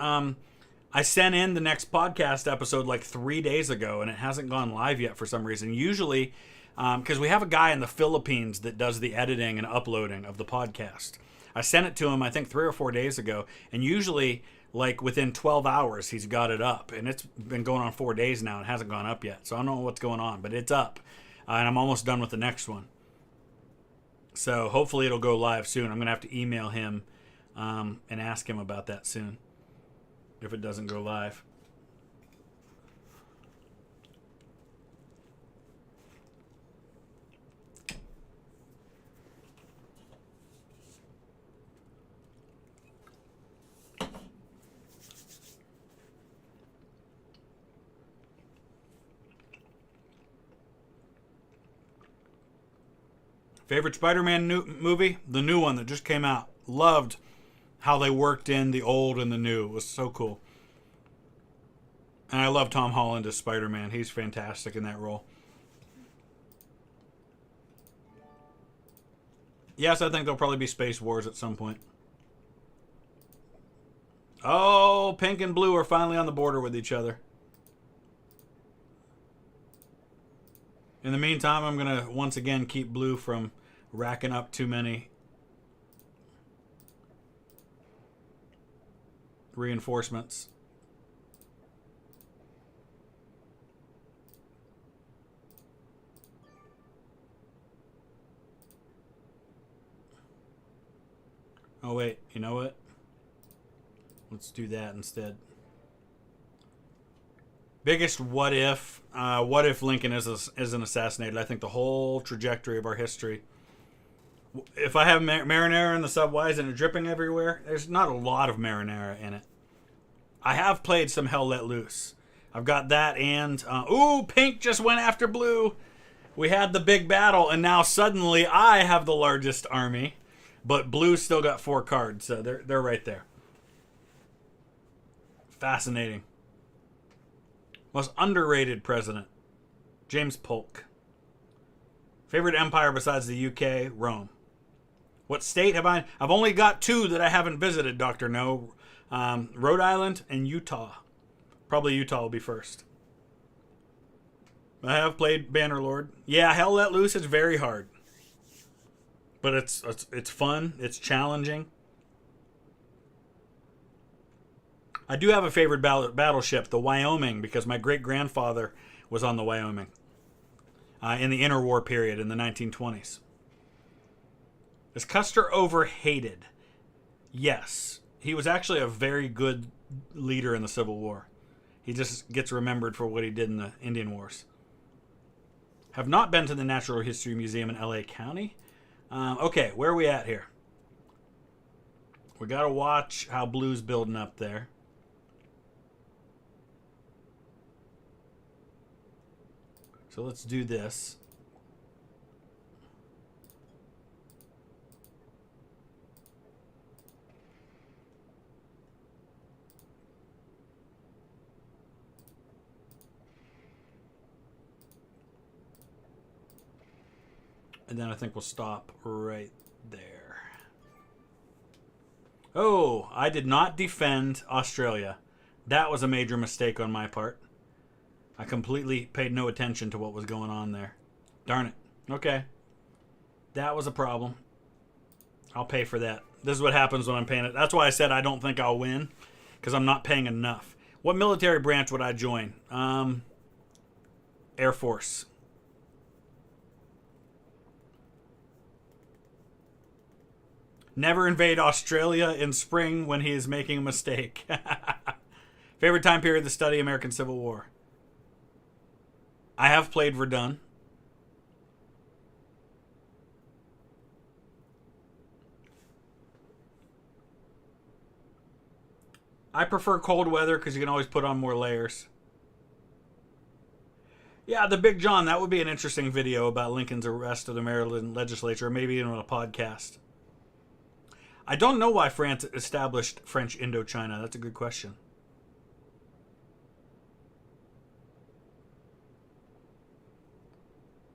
I sent in the next podcast episode like 3 days ago, and it hasn't gone live yet for some reason. Usually, because we have a guy in the Philippines that does the editing and uploading of the podcast. I sent it to him, I think 3 or 4 days ago, and usually, like within 12 hours, he's got it up. And it's been going on 4 days now. It hasn't gone up yet, so I don't know what's going on, but it's up. And I'm almost done with the next one. So hopefully it'll go live soon. I'm going to have to email him and ask him about that soon, if it doesn't go live. Favorite Spider-Man movie? The new one that just came out. Loved how they worked in the old and the new. It was so cool. And I love Tom Holland as Spider-Man. He's fantastic in that role. Yes, I think there'll probably be Space Wars at some point. Oh, Pink and Blue are finally on the border with each other. In the meantime, I'm going to once again keep Blue from racking up too many reinforcements. Oh wait, you know what? Let's do that instead. Biggest what if? What if Lincoln isn't assassinated? I think the whole trajectory of our history. If I have marinara in the Subwise and it's dripping everywhere, there's not a lot of marinara in it. I have played some Hell Let Loose. I've got that and... ooh, Pink just went after Blue. We had the big battle, and now suddenly I have the largest army. But Blue still got 4 cards, so they're right there. Fascinating. Most underrated president, James Polk. Favorite empire besides the UK, Rome. What state have I... I've only got 2 that I haven't visited, Dr. No. Rhode Island and Utah. Probably Utah will be first. I have played Bannerlord. Yeah, Hell Let Loose is very hard. But it's fun. It's challenging. I do have a favorite battleship, the Wyoming, because my great-grandfather was on the Wyoming in the interwar period in the 1920s. Is Custer overhated? Yes. He was actually a very good leader in the Civil War. He just gets remembered for what he did in the Indian Wars. Have not been to the Natural History Museum in LA County. Okay, where are we at here? We got to watch how Blue's building up there. So let's do this. And then I think we'll stop right there. Oh, I did not defend Australia. That was a major mistake on my part. I completely paid no attention to what was going on there. Darn it. Okay. That was a problem. I'll pay for that. This is what happens when I'm paying it. That's why I said I don't think I'll win, because I'm not paying enough. What military branch would I join? Air Force. Never invade Australia in spring when he is making a mistake. Favorite time period to study American Civil War? I have played Verdun. I prefer cold weather because you can always put on more layers. Yeah, the Big John, that would be an interesting video about Lincoln's arrest of the Maryland legislature, or maybe even a podcast. I don't know why France established French Indochina. That's a good question.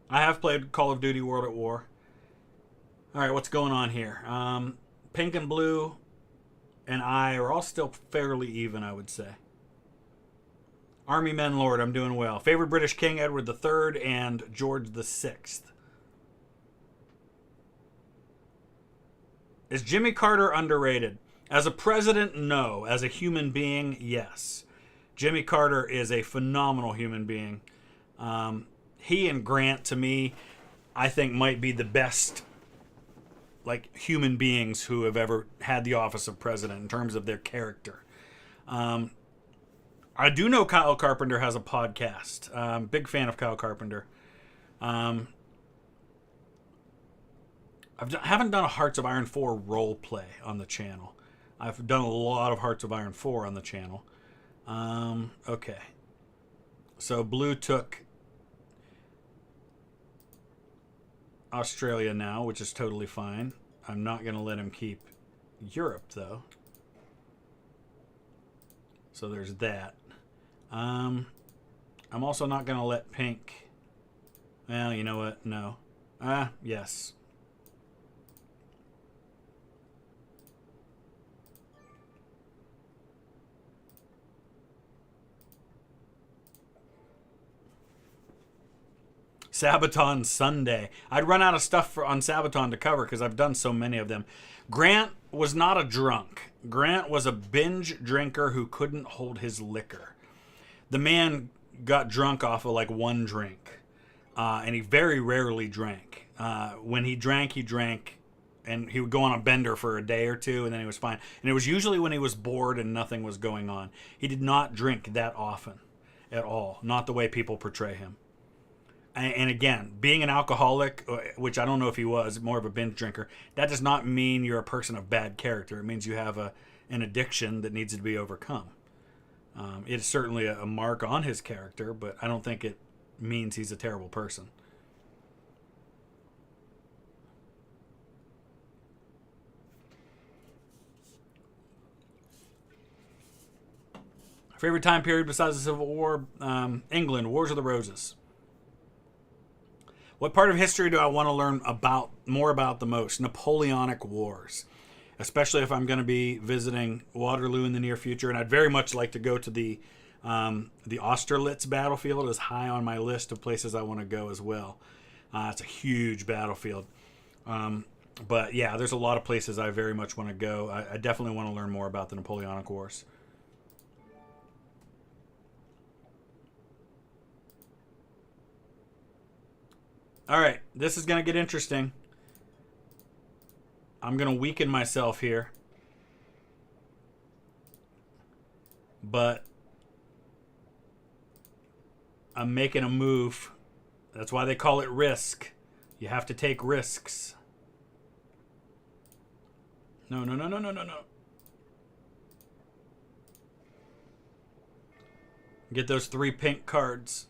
I have played Call of Duty World at War. All right, what's going on here? Pink and blue and I are all still fairly even, I would say. Army Men Lord, I'm doing well. Favorite British King, Edward III and George VI. Is Jimmy Carter underrated? As a president, no. As a human being, yes. Jimmy Carter is a phenomenal human being. He and Grant, to me, I think might be the best human beings who have ever had the office of president in terms of their character. I do know Kyle Carpenter has a podcast. Big fan of Kyle Carpenter. I haven't done a Hearts of Iron 4 role play on the channel. I've done a lot of Hearts of Iron 4 on the channel. Okay. So Blue took Australia now, which is totally fine. I'm not going to let him keep Europe, though. So there's that. I'm also not going to let Pink... Well, you know what? No. Yes. Sabaton Sunday. I'd run out of stuff on Sabaton to cover because I've done so many of them. Grant was not a drunk. Grant was a binge drinker who couldn't hold his liquor. The man got drunk off of one drink, and he very rarely drank. When he drank, and he would go on a bender for a day or two, and then he was fine. And it was usually when he was bored and nothing was going on. He did not drink that often at all, not the way people portray him. And again, being an alcoholic, which I don't know if he was, more of a binge drinker, that does not mean you're a person of bad character. It means you have an addiction that needs to be overcome. It's certainly a mark on his character, but I don't think it means he's a terrible person. Favorite time period besides the Civil War? England, Wars of the Roses. What part of history do I want to learn more about the most? Napoleonic Wars. Especially if I'm going to be visiting Waterloo in the near future. And I'd very much like to go to the Austerlitz battlefield. Is high on my list of places I want to go as well. It's a huge battlefield. But yeah, there's a lot of places I very much want to go. I definitely want to learn more about the Napoleonic Wars. All right, this is going to get interesting. I'm going to weaken myself here. But I'm making a move. That's why they call it risk. You have to take risks. No. Get those 3 pink cards.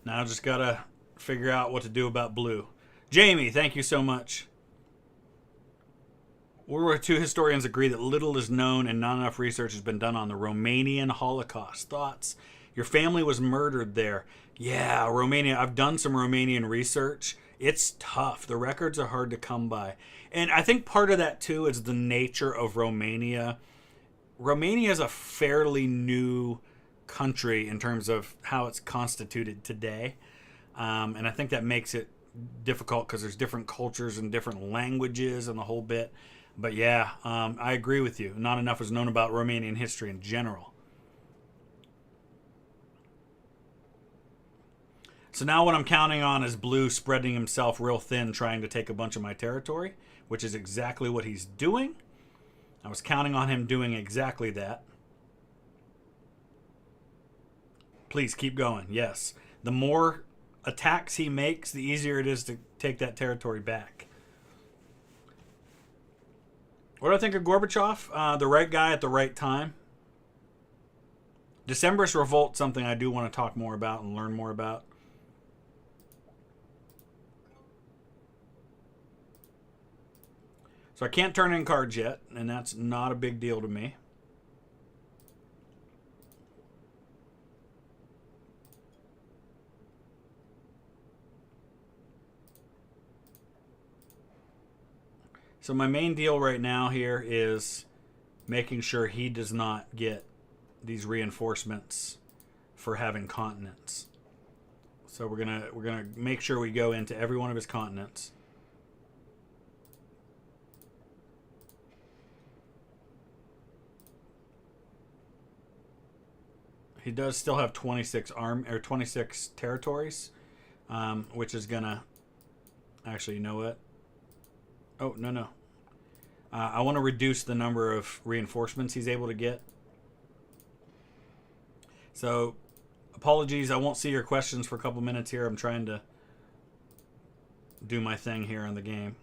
Now I just gotta figure out what to do about blue. Jamie, thank you so much. World War II historians agree that little is known and not enough research has been done on the Romanian Holocaust. Thoughts? Your family was murdered there. Yeah, Romania. I've done some Romanian research. It's tough. The records are hard to come by. And I think part of that, too, is the nature of Romania. Romania is a fairly new country in terms of how it's constituted today, and I think that makes it difficult because there's different cultures and different languages and the whole bit. But yeah, I agree with you. Not enough is known about Romanian history in general. So now what I'm counting on is Blue spreading himself real thin, trying to take a bunch of my territory, which is exactly what he's doing. I was counting on him doing exactly that. Please keep going. Yes. The more attacks he makes, the easier it is to take that territory back. What do I think of Gorbachev? The right guy at the right time. Decemberist Revolt, something I do want to talk more about and learn more about. So I can't turn in cards yet, and that's not a big deal to me. So my main deal right now here is making sure he does not get these reinforcements for having continents. So we're gonna make sure we go into every one of his continents. He does still have 26 territories, which is gonna actually, you know what? Oh, no. I want to reduce the number of reinforcements he's able to get. So, apologies, I won't see your questions for a couple minutes here. I'm trying to do my thing here on the game.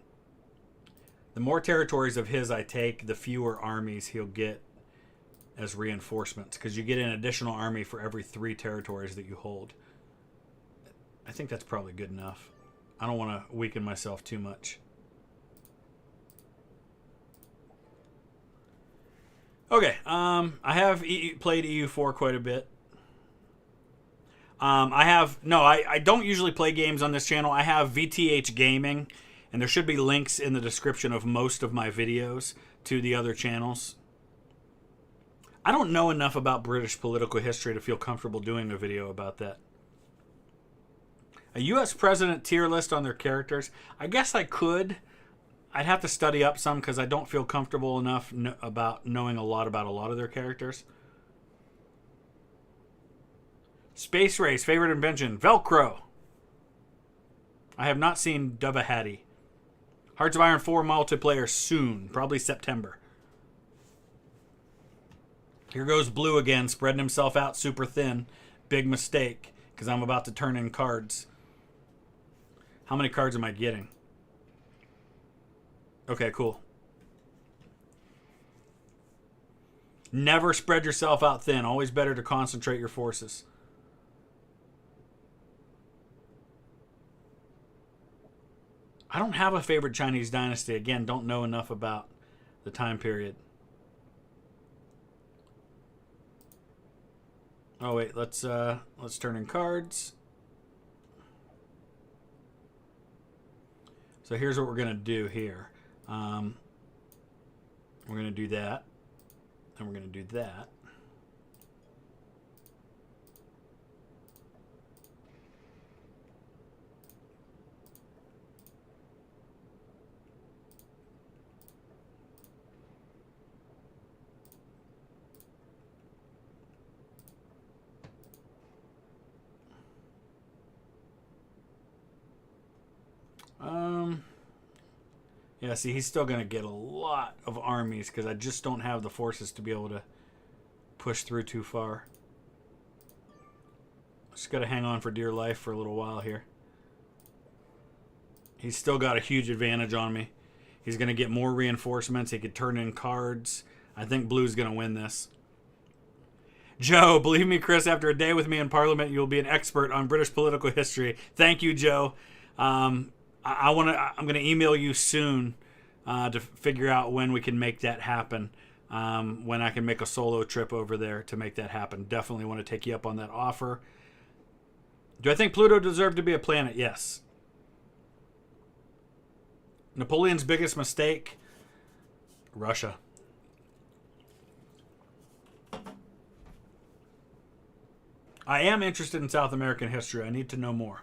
The more territories of his I take, the fewer armies he'll get as reinforcements, because you get an additional army for every 3 territories that you hold. I think that's probably good enough. I don't want to weaken myself too much. Okay, I have played EU4 quite a bit. I don't usually play games on this channel. I have VTH Gaming, and there should be links in the description of most of my videos to the other channels. I don't know enough about British political history to feel comfortable doing a video about that. A U.S. president tier list on their characters. I guess I could. I'd have to study up some because I don't feel comfortable enough about knowing a lot of their characters. Space race, favorite invention, Velcro. I have not seen Dubahati. Hearts of Iron 4 multiplayer soon, probably September. Here goes Blue again, spreading himself out super thin. Big mistake, because I'm about to turn in cards. How many cards am I getting? Okay, cool. Never spread yourself out thin. Always better to concentrate your forces. I don't have a favorite Chinese dynasty. Again, don't know enough about the time period. Oh wait, let's turn in cards. So here's what we're gonna do here. We're going to do that, and we're going to do that. Yeah, see, he's still going to get a lot of armies because I just don't have the forces to be able to push through too far. Just got to hang on for dear life for a little while here. He's still got a huge advantage on me. He's going to get more reinforcements. He could turn in cards. I think Blue's going to win this. Joe, believe me, Chris, after a day with me in Parliament, you'll be an expert on British political history. Thank you, Joe. I'm going to email you soon to figure out when we can make that happen. When I can make a solo trip over there to make that happen. Definitely want to take you up on that offer. Do I think Pluto deserved to be a planet? Yes. Napoleon's biggest mistake? Russia. I am interested in South American history. I need to know more.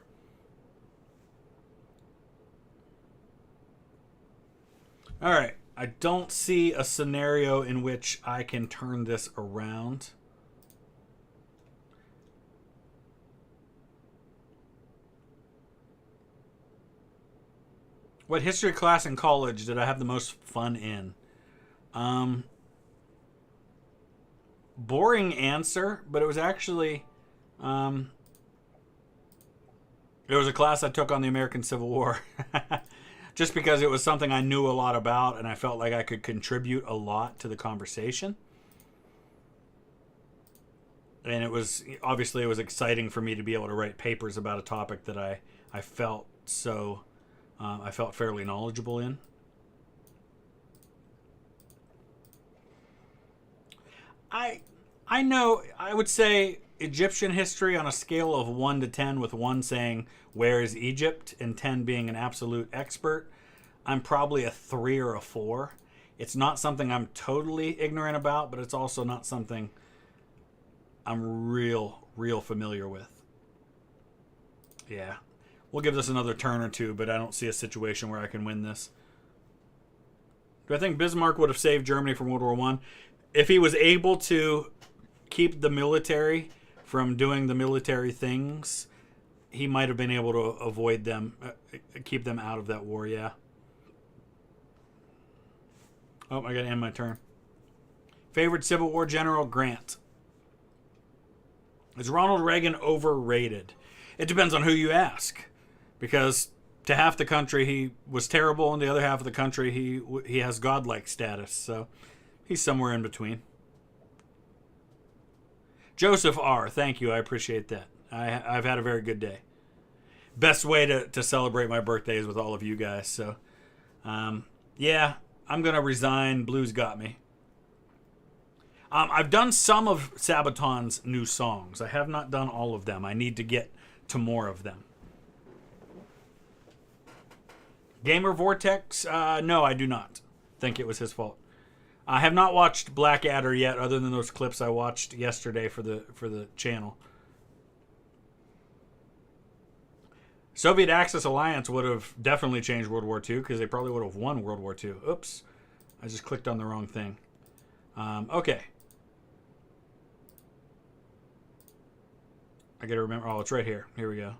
All right. I don't see a scenario in which I can turn this around. What history class in college did I have the most fun in? Boring answer, but it was actually... it was a class I took on the American Civil War. Just because it was something I knew a lot about and I felt like I could contribute a lot to the conversation. And it was exciting for me to be able to write papers about a topic that I felt fairly knowledgeable in. I know, I would say Egyptian history on a scale of 1 to 10, with 1 saying, where is Egypt, and 10 being an absolute expert, I'm probably a 3 or a 4. It's not something I'm totally ignorant about, but it's also not something I'm real familiar with. Yeah. We'll give this another turn or two, but I don't see a situation where I can win this. Do I think Bismarck would have saved Germany from World War I? If he was able to keep the military from doing the military things, he might have been able to avoid them, keep them out of that war, yeah. Oh, I gotta end my turn. Favorite Civil War general? Grant. Is Ronald Reagan overrated? It depends on who you ask. Because to half the country he was terrible, and the other half of the country he has godlike status. So he's somewhere in between. Joseph R., thank you. I appreciate that. I've had a very good day. Best way to celebrate my birthday is with all of you guys. So, yeah, I'm going to resign. Blues got me. I've done some of Sabaton's new songs. I have not done all of them. I need to get to more of them. Gamer Vortex? No, I do not think it was his fault. I have not watched Blackadder yet, other than those clips I watched yesterday for the channel. Soviet Axis alliance would have definitely changed World War II, because they probably would have won World War II. Oops. I just clicked on the wrong thing. Okay. I gotta remember. Oh, it's right here. Here we go.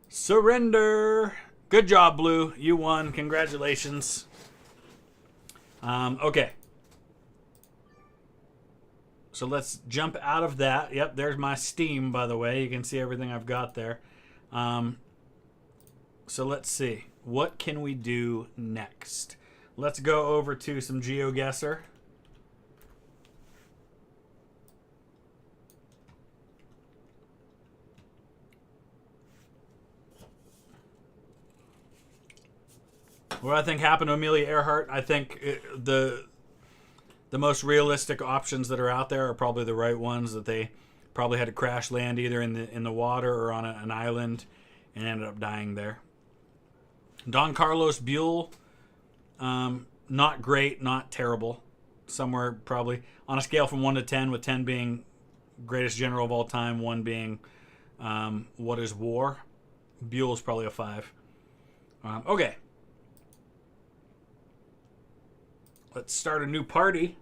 Surrender. Good job, Blue. You won. Congratulations. Okay. So let's jump out of that. Yep, there's my Steam, by the way. You can see everything I've got there. So let's see. What can we do next? Let's go over to some GeoGuessr. What I think happened to Amelia Earhart, I think the most realistic options that are out there are probably the right ones, that they probably had to crash land either in the water or on an island and ended up dying there. Don Carlos Buell, not great, not terrible. Somewhere probably on a scale from 1 to 10, with 10 being greatest general of all time, 1 being what is war. Buell's probably a 5. Okay. Let's start a new party.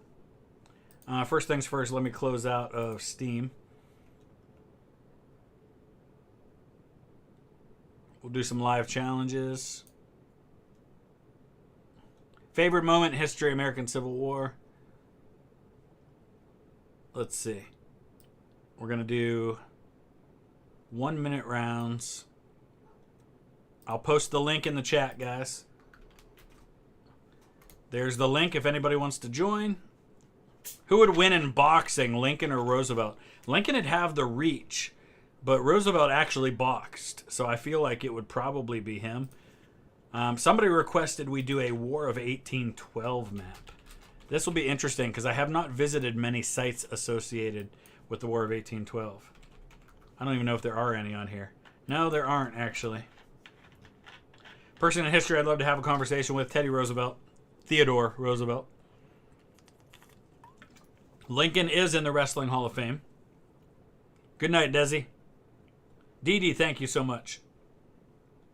First things first, let me close out of Steam. We'll do some live challenges. Favorite moment in history, American Civil War. Let's see. We're going to do 1-minute rounds. I'll post the link in the chat, guys. There's the link if anybody wants to join. Who would win in boxing, Lincoln or Roosevelt? Lincoln would have the reach, but Roosevelt actually boxed, so I feel like it would probably be him. Somebody requested we do a War of 1812 map. This will be interesting because I have not visited many sites associated with the War of 1812. I don't even know if there are any on here. No, there aren't, actually. Person in history I'd love to have a conversation with, Teddy Roosevelt. Theodore Roosevelt. Lincoln is in the Wrestling Hall of Fame. Good night, Desi. Dee Dee, thank you so much.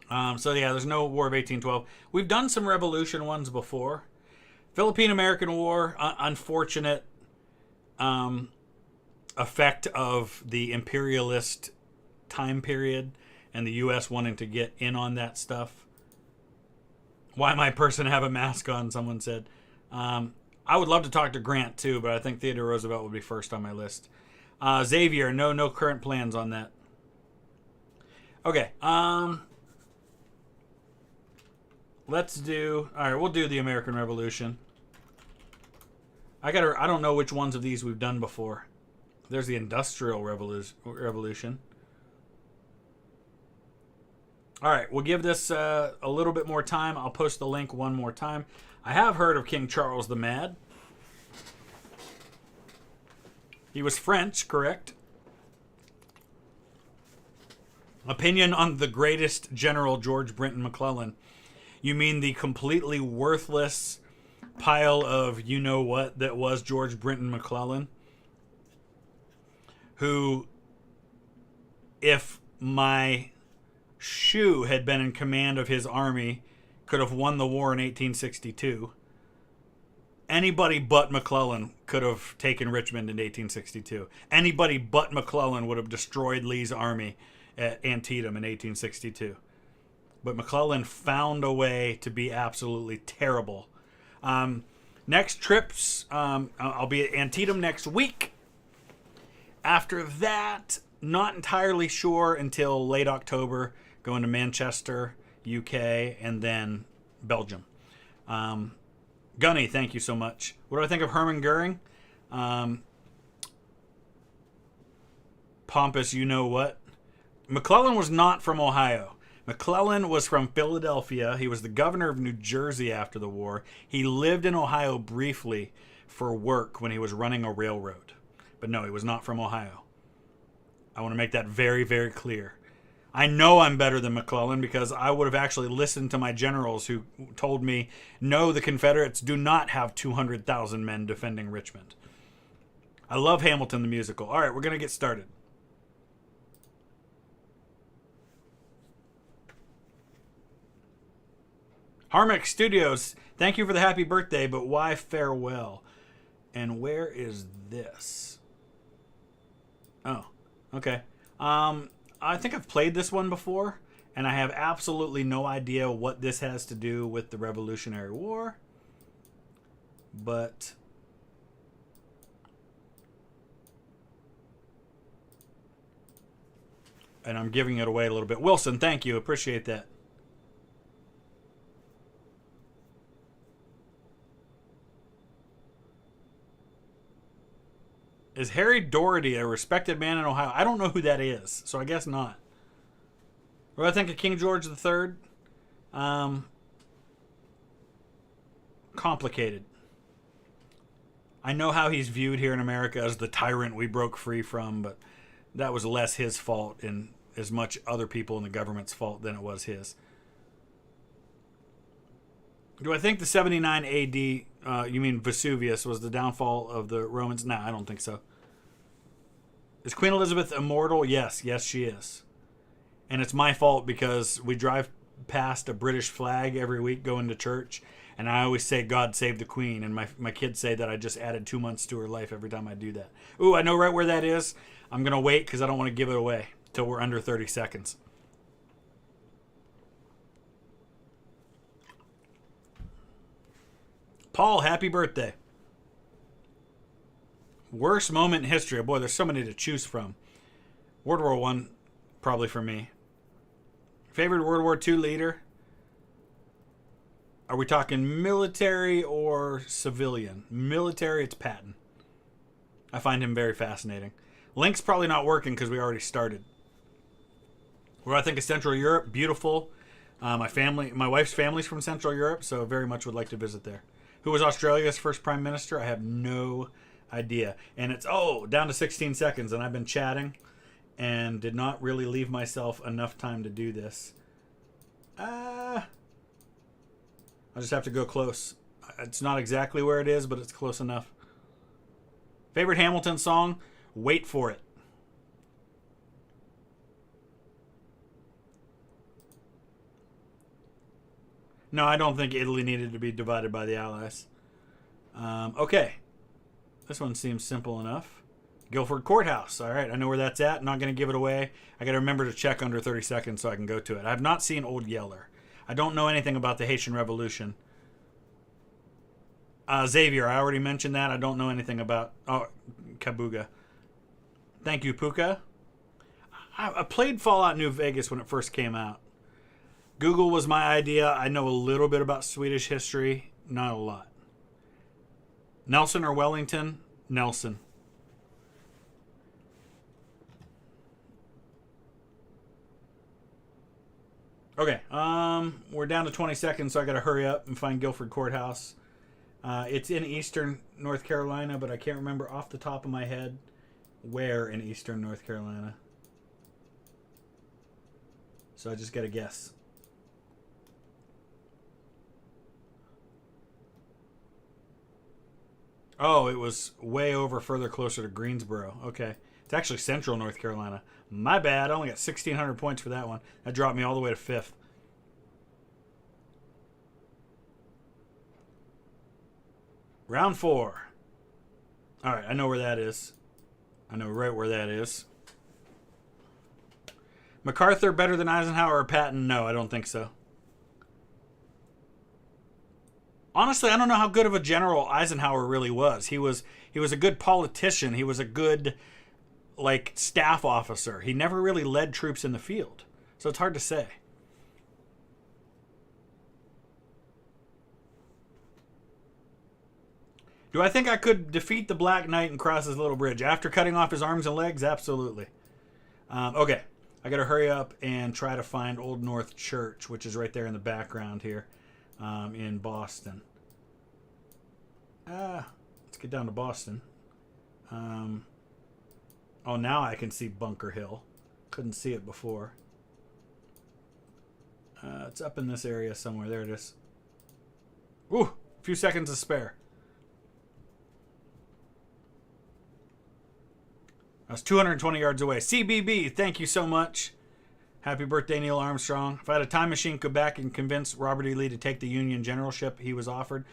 So yeah, there's no War of 1812. We've done some Revolution ones before. Philippine-American War, unfortunate effect of the imperialist time period and the U.S. wanting to get in on that stuff. Why my person have a mask on, someone said. I would love to talk to Grant, too, but I think Theodore Roosevelt would be first on my list. Xavier, no current plans on that. Okay, let's do... Alright, we'll do the American Revolution. I don't know which ones of these we've done before. There's the Industrial Revolution. Alright, we'll give this a little bit more time. I'll post the link one more time. I have heard of King Charles the Mad. He was French, correct? Opinion on the greatest general, George Brinton McClellan. You mean the completely worthless pile of you-know-what that was George Brinton McClellan? Who, if my shoe had been in command of his army, could have won the war in 1862. Anybody but McClellan could have taken Richmond in 1862. Anybody but McClellan would have destroyed Lee's army at Antietam in 1862. But McClellan found a way to be absolutely terrible. Next trips, I'll be at Antietam next week. After that, not entirely sure until late October, going to Manchester, UK, and then Belgium. Gunny, thank you so much. What do I think of Hermann Goering? Pompous, you know what? McClellan was not from Ohio. McClellan was from Philadelphia. He was the governor of New Jersey after the war. He lived in Ohio briefly for work when he was running a railroad. But no, he was not from Ohio. I want to make that very, very clear. I know I'm better than McClellan because I would have actually listened to my generals who told me, no, the Confederates do not have 200,000 men defending Richmond. I love Hamilton the musical. All right, we're going to get started. Harmonic Studios, thank you for the happy birthday, but why farewell? And where is this? Oh, okay. I think I've played this one before, and I have absolutely no idea what this has to do with the Revolutionary War. But and I'm giving it away a little bit. Wilson, thank you. Appreciate that. Is Harry Doherty a respected man in Ohio? I don't know who that is, so I guess not. What do I think of King George III? Complicated. I know how he's viewed here in America as the tyrant we broke free from, but that was less his fault and as much other people in the government's fault than it was his. Do I think the 79 AD, you mean Vesuvius, was the downfall of the Romans? No, I don't think so. Is Queen Elizabeth immortal? Yes, she is. And it's my fault because we drive past a British flag every week going to church, and I always say, God save the Queen, and my kids say that I just added 2 months to her life every time I do that. Ooh, I know right where that is. I'm going to wait because I don't want to give it away till we're under 30 seconds. Paul, happy birthday. Worst moment in history. Boy, there's so many to choose from. World War I, probably for me. Favorite World War II leader? Are we talking military or civilian? Military, it's Patton. I find him very fascinating. Link's probably not working because we already started. What do I think of Central Europe? Beautiful. My wife's family's from Central Europe, so very much would like to visit there. Who was Australia's first prime minister? I have no idea. And it's, down to 16 seconds, and I've been chatting and did not really leave myself enough time to do this. I'll just have to go close. It's not exactly where it is, but it's close enough. Favorite Hamilton song? Wait for It. No, I don't think Italy needed to be divided by the Allies. Okay. This one seems simple enough. Guilford Courthouse. All right, I know where that's at. Not going to give it away. I got to remember to check under 30 seconds so I can go to it. I have not seen Old Yeller. I don't know anything about the Haitian Revolution. Xavier, I already mentioned that. I don't know anything about Kabuga. Thank you, Puka. I played Fallout New Vegas when it first came out. Google was my idea. I know a little bit about Swedish history, not a lot. Nelson or Wellington? Nelson. Okay, we're down to 20 seconds, so I got to hurry up and find Guilford Courthouse. It's in eastern North Carolina, but I can't remember off the top of my head where in eastern North Carolina. So I just got to guess. Oh, it was way over further closer to Greensboro. Okay. It's actually central North Carolina. My bad. I only got 1,600 points for that one. That dropped me all the way to 5th. Round 4. All right, I know where that is. I know right where that is. MacArthur better than Eisenhower or Patton? No, I don't think so. Honestly, I don't know how good of a general Eisenhower really was. He was a good politician. He was a good staff officer. He never really led troops in the field. So it's hard to say. Do I think I could defeat the Black Knight and cross his little bridge after cutting off his arms and legs? Absolutely. Okay. I got to hurry up and try to find Old North Church, which is right there in the background here in Boston. Let's get down to Boston. Oh, now I can see Bunker Hill. Couldn't see it before. It's up in this area somewhere. There it is. Ooh, a few seconds to spare. I was 220 yards away. CBB, thank you so much. Happy birthday, Neil Armstrong. If I had a time machine, go back and convince Robert E. Lee to take the Union generalship he was offered.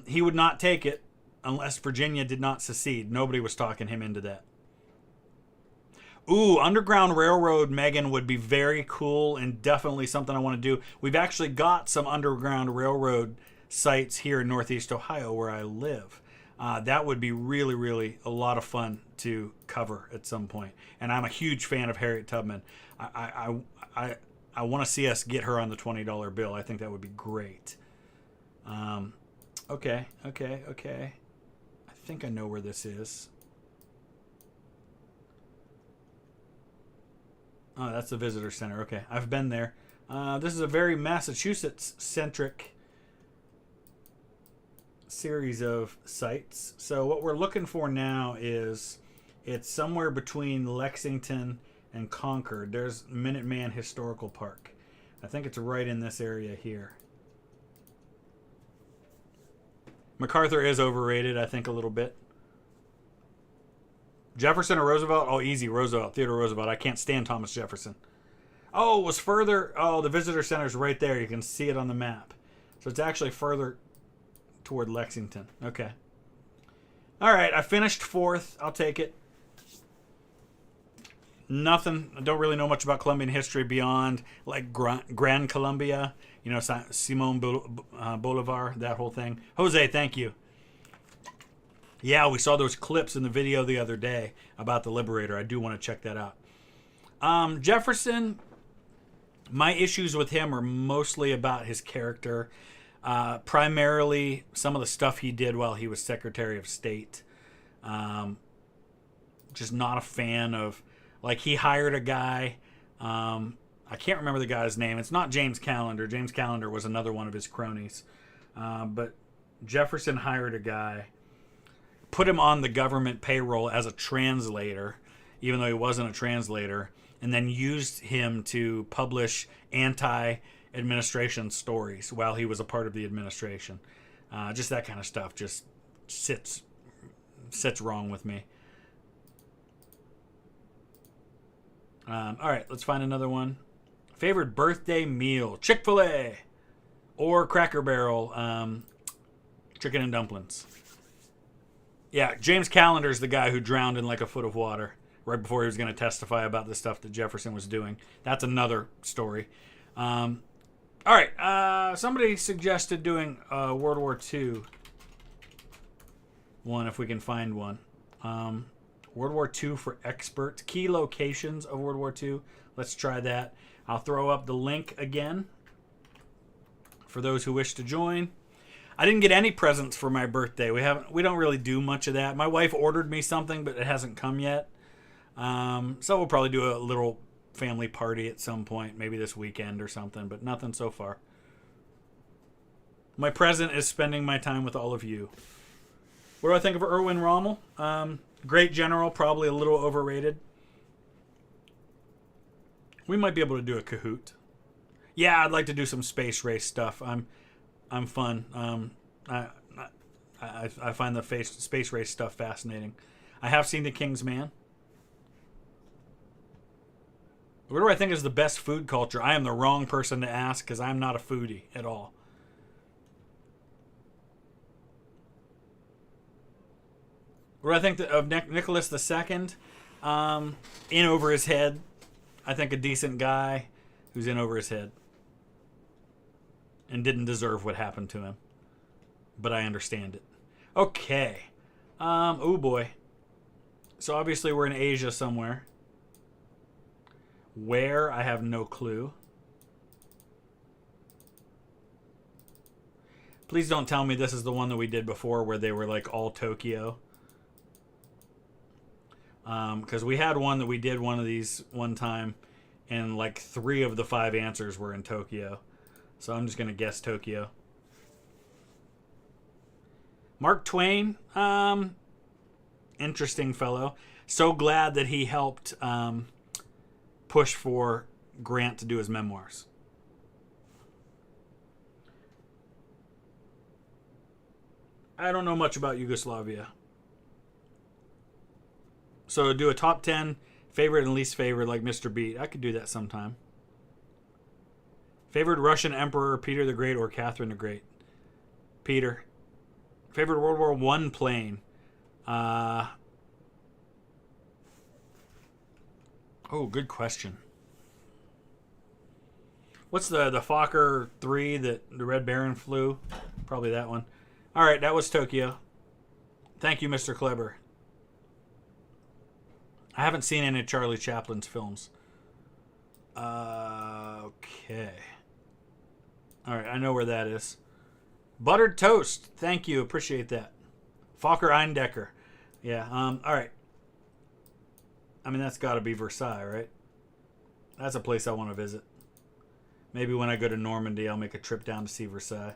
He would not take it unless Virginia did not secede. Nobody was talking him into that. Ooh, Underground Railroad, Megan, would be very cool and definitely something I want to do. We've actually got some Underground Railroad sites here in Northeast Ohio where I live. That would be really, really a lot of fun to cover at some point. And I'm a huge fan of Harriet Tubman. I want to see us get her on the $20 bill. I think that would be great. Okay. I think I know where this is. Oh, that's the visitor center. Okay, I've been there. This is a very Massachusetts-centric series of sites. So what we're looking for now is it's somewhere between Lexington and Concord. There's Minuteman Historical Park. I think it's right in this area here. MacArthur is overrated, I think, a little bit. Jefferson or Roosevelt? Oh, easy, Roosevelt. Theodore Roosevelt. I can't stand Thomas Jefferson. Oh, it was further. Oh, the visitor center's right there. You can see it on the map. So it's actually further toward Lexington. Okay. All right, I finished 4th. I'll take it. Nothing. I don't really know much about Colombian history beyond Gran Colombia. You know, Simon Bolivar, that whole thing. Jose, thank you. Yeah, we saw those clips in the video the other day about the Liberator. I do want to check that out. Jefferson, my issues with him are mostly about his character. Primarily some of the stuff he did while he was Secretary of State. Just not a fan of, he hired a guy. I can't remember the guy's name. It's not James Callender. James Callender was another one of his cronies. But Jefferson hired a guy, put him on the government payroll as a translator, even though he wasn't a translator, and then used him to publish anti-administration stories while he was a part of the administration. Just that kind of stuff just sits wrong with me. All right, let's find another one. Favorite birthday meal: Chick-fil-A or Cracker Barrel chicken and dumplings. Yeah, James Callender's the guy who drowned in a foot of water right before he was going to testify about the stuff that Jefferson was doing. That's another story. All right. Somebody suggested doing World War II one if we can find one. World War II for experts. Key locations of World War II. Let's try that. I'll throw up the link again for those who wish to join. I didn't get any presents for my birthday. We don't really do much of that. My wife ordered me something, but it hasn't come yet. So we'll probably do a little family party at some point, maybe this weekend or something, but nothing so far. My present is spending my time with all of you. What do I think of Erwin Rommel? Great general, probably a little overrated. We might be able to do a Kahoot. Yeah, I'd like to do some space race stuff. I'm fun. I find the space race stuff fascinating. I have seen The King's Man. What do I think is the best food culture? I am the wrong person to ask because I'm not a foodie at all. What do I think of Nicholas II? In over his head. I think a decent guy who's in over his head. And didn't deserve what happened to him. But I understand it. Okay. Oh boy. So obviously we're in Asia somewhere. Where? I have no clue. Please don't tell me this is the one that we did before where they were like all Tokyo. Because we had one that we did one of these one time and like 3 of the 5 answers were in Tokyo. So I'm just going to guess Tokyo. Mark Twain. Interesting fellow. So glad that he helped push for Grant to do his memoirs. I don't know much about Yugoslavia. So do a top 10 favorite and least favorite like Mr. Beat. I could do that sometime. Favorite Russian emperor, Peter the Great or Catherine the Great? Peter. Favorite World War I plane? Oh, good question. What's the Fokker 3 that the Red Baron flew? Probably that one. All right, that was Tokyo. Thank you, Mr. Kleber. I haven't seen any of Charlie Chaplin's films. Okay. All right, I know where that is. Buttered toast. Thank you. Appreciate that. Fokker Eindecker. Yeah. All right. I mean, that's got to be Versailles, right? That's a place I want to visit. Maybe when I go to Normandy, I'll make a trip down to see Versailles.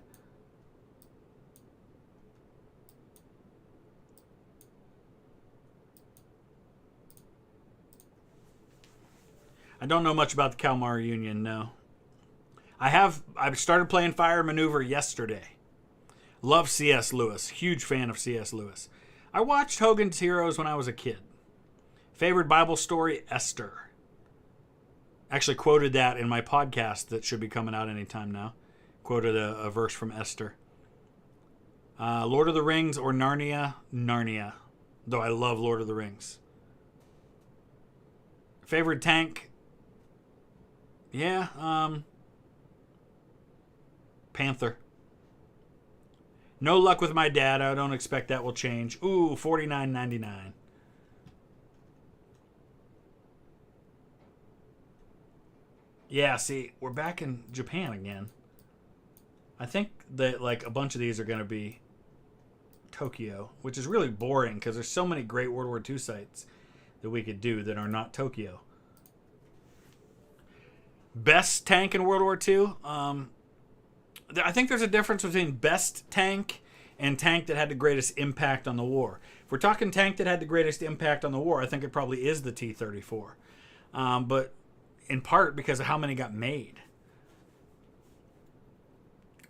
I don't know much about the Kalmar Union, no. I started playing Fire Maneuver yesterday. Love C.S. Lewis. Huge fan of C.S. Lewis. I watched Hogan's Heroes when I was a kid. Favorite Bible story, Esther. Actually quoted that in my podcast that should be coming out anytime now. Quoted a verse from Esther. Lord of the Rings or Narnia? Narnia. Though I love Lord of the Rings. Favorite tank? Yeah, Panther. No luck with my dad. I don't expect that will change. Ooh, $49.99. Yeah, see, we're back in Japan again. I think that like a bunch of these are going to be Tokyo, which is really boring because there's so many great World War II sites that we could do that are not Tokyo. Best tank in World War II? I think there's a difference between best tank and tank that had the greatest impact on the war. If we're talking tank that had the greatest impact on the war, I think it probably is the T-34. But in part because of how many got made.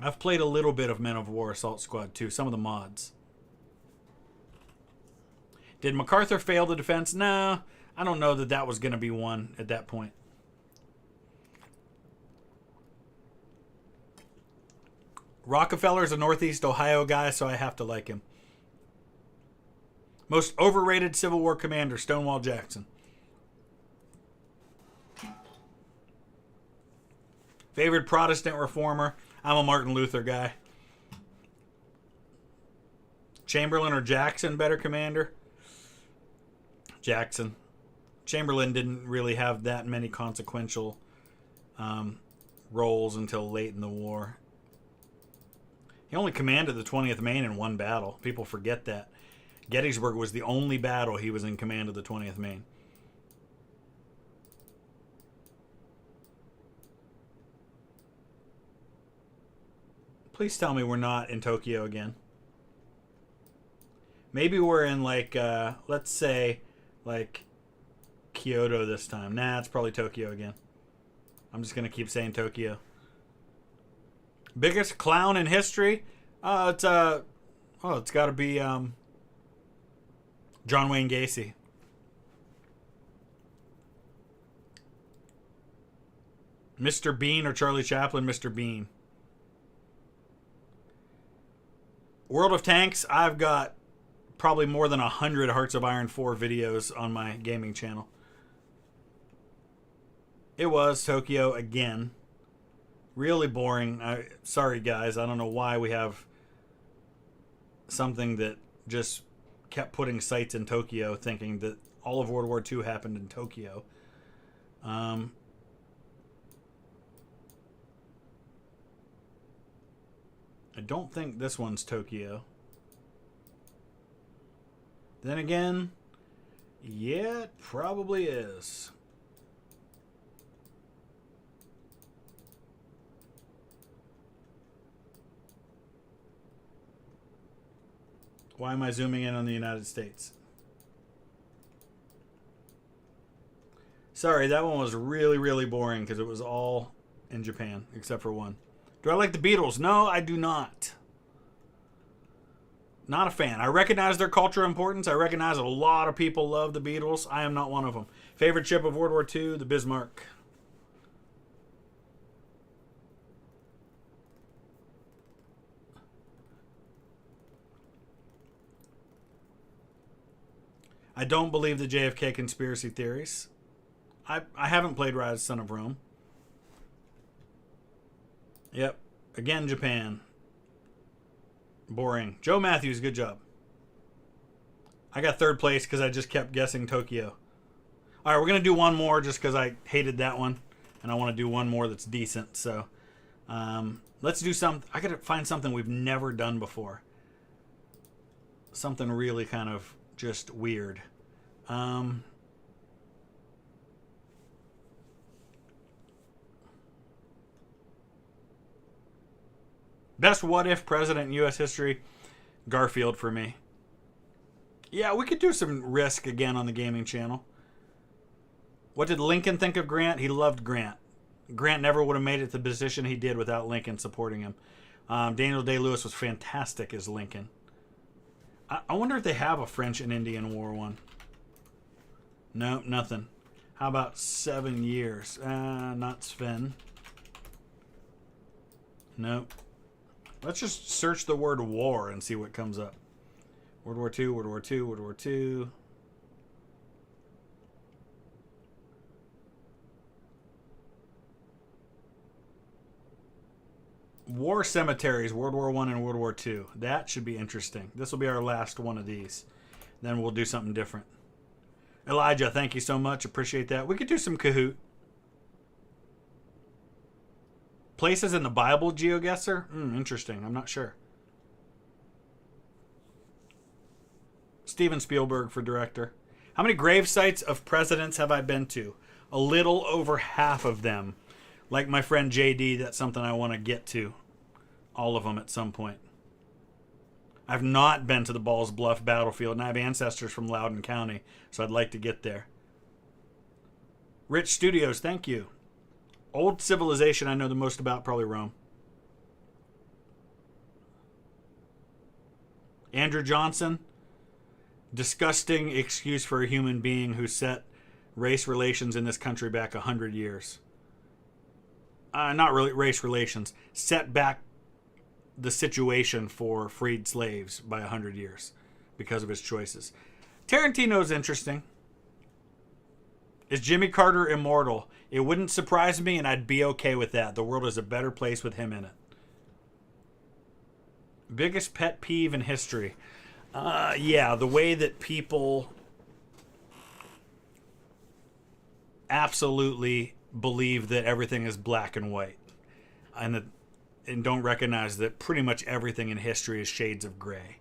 I've played a little bit of Men of War Assault Squad 2, some of the mods. Did MacArthur fail the defense? No, I don't know that that was going to be one at that point. Rockefeller's a Northeast Ohio guy, so I have to like him. Most overrated Civil War commander, Stonewall Jackson. Favorite Protestant reformer? I'm a Martin Luther guy. Chamberlain or Jackson better commander? Jackson. Chamberlain didn't really have that many consequential roles until late in the war. He only commanded the 20th Maine in one battle. People forget that. Gettysburg was the only battle he was in command of the 20th Maine. Please tell me we're not in Tokyo again. Maybe we're in like, let's say, like Kyoto this time. Nah, it's probably Tokyo again. I'm just going to keep saying Tokyo. Biggest clown in history? It's got to be John Wayne Gacy. Mr. Bean or Charlie Chaplin? Mr. Bean. World of Tanks, I've got probably more than 100 Hearts of Iron 4 videos on my gaming channel. It was Tokyo again. Really boring. Sorry, guys. I don't know why we have something that just kept putting sites in Tokyo, thinking that all of World War II happened in Tokyo. I don't think this one's Tokyo. Then again, yeah, it probably is. Why am I zooming in on the United States? Sorry, that one was really, really boring because it was all in Japan, except for one. Do I like the Beatles? No, I do not. Not a fan. I recognize their cultural importance. I recognize a lot of people love the Beatles. I am not one of them. Favorite ship of World War II? The Bismarck. I don't believe the JFK conspiracy theories. I haven't played Rise Son of Rome. Yep. Again, Japan. Boring. Joe Matthews, good job. I got third place because I just kept guessing Tokyo. All right, we're going to do one more just because I hated that one. And I want to do one more that's decent. So let's do something. I got to find something we've never done before. Something really kind of just weird. Best what if president in U.S. history? Garfield for me. Yeah, we could do some Risk again on the gaming channel. What did Lincoln think of Grant? He loved Grant. Grant never would have made it to the position he did without Lincoln supporting him. Daniel Day-Lewis was fantastic as Lincoln. I wonder if they have a French and Indian War one. No, nothing. How about 7 years? Not Sven. Nope. Let's just search the word war and see what comes up. World War II, World War II, World War II. War cemeteries, World War I and World War II. That should be interesting. This will be our last one of these. Then we'll do something different. Elijah, thank you so much. Appreciate that. We could do some Kahoot. Places in the Bible, GeoGuessr? Interesting. I'm not sure. Steven Spielberg for director. How many grave sites of presidents have I been to? A little over half of them. Like my friend JD, that's something I want to get to. All of them at some point. I've not been to the Balls Bluff battlefield, and I have ancestors from Loudoun County, so I'd like to get there. Rich Studios, thank you. Old civilization I know the most about, probably Rome. Andrew Johnson, disgusting excuse for a human being who set race relations in this country back 100 years. Not really race relations, set back the situation for freed slaves by 100 years because of his choices. Tarantino's interesting. Is Jimmy Carter immortal? It wouldn't surprise me, and I'd be okay with that. The world is a better place with him in it. Biggest pet peeve in history. Yeah, the way that people absolutely believe that everything is black and white, and don't recognize that pretty much everything in history is shades of gray.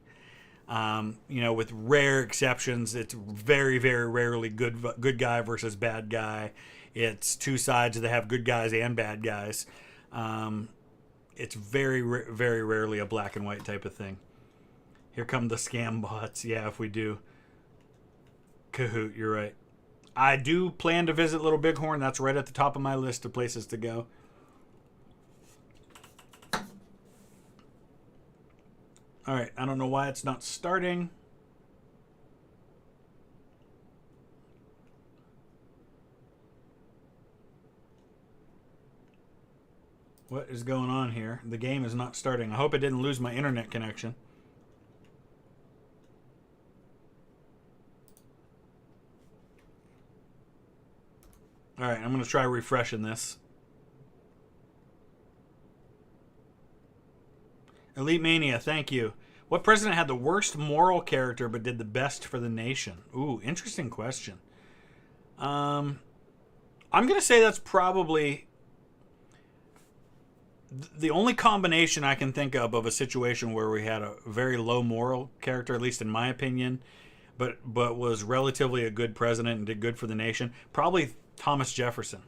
With rare exceptions, it's very, very rarely good guy versus bad guy. It's two sides that have good guys and bad guys. It's very, very rarely a black and white type of thing. Here come the scam bots. Yeah, if we do. Kahoot, you're right. I do plan to visit Little Bighorn. That's right at the top of my list of places to go. All right, I don't know why it's not starting. What is going on here? The game is not starting. I hope I didn't lose my internet connection. All right, I'm going to try refreshing this. Elite Mania, thank you. What president had the worst moral character but did the best for the nation? Ooh, interesting question. I'm going to say that's probably the only combination I can think of a situation where we had a very low moral character, at least in my opinion, but was relatively a good president and did good for the nation. Probably Thomas Jefferson.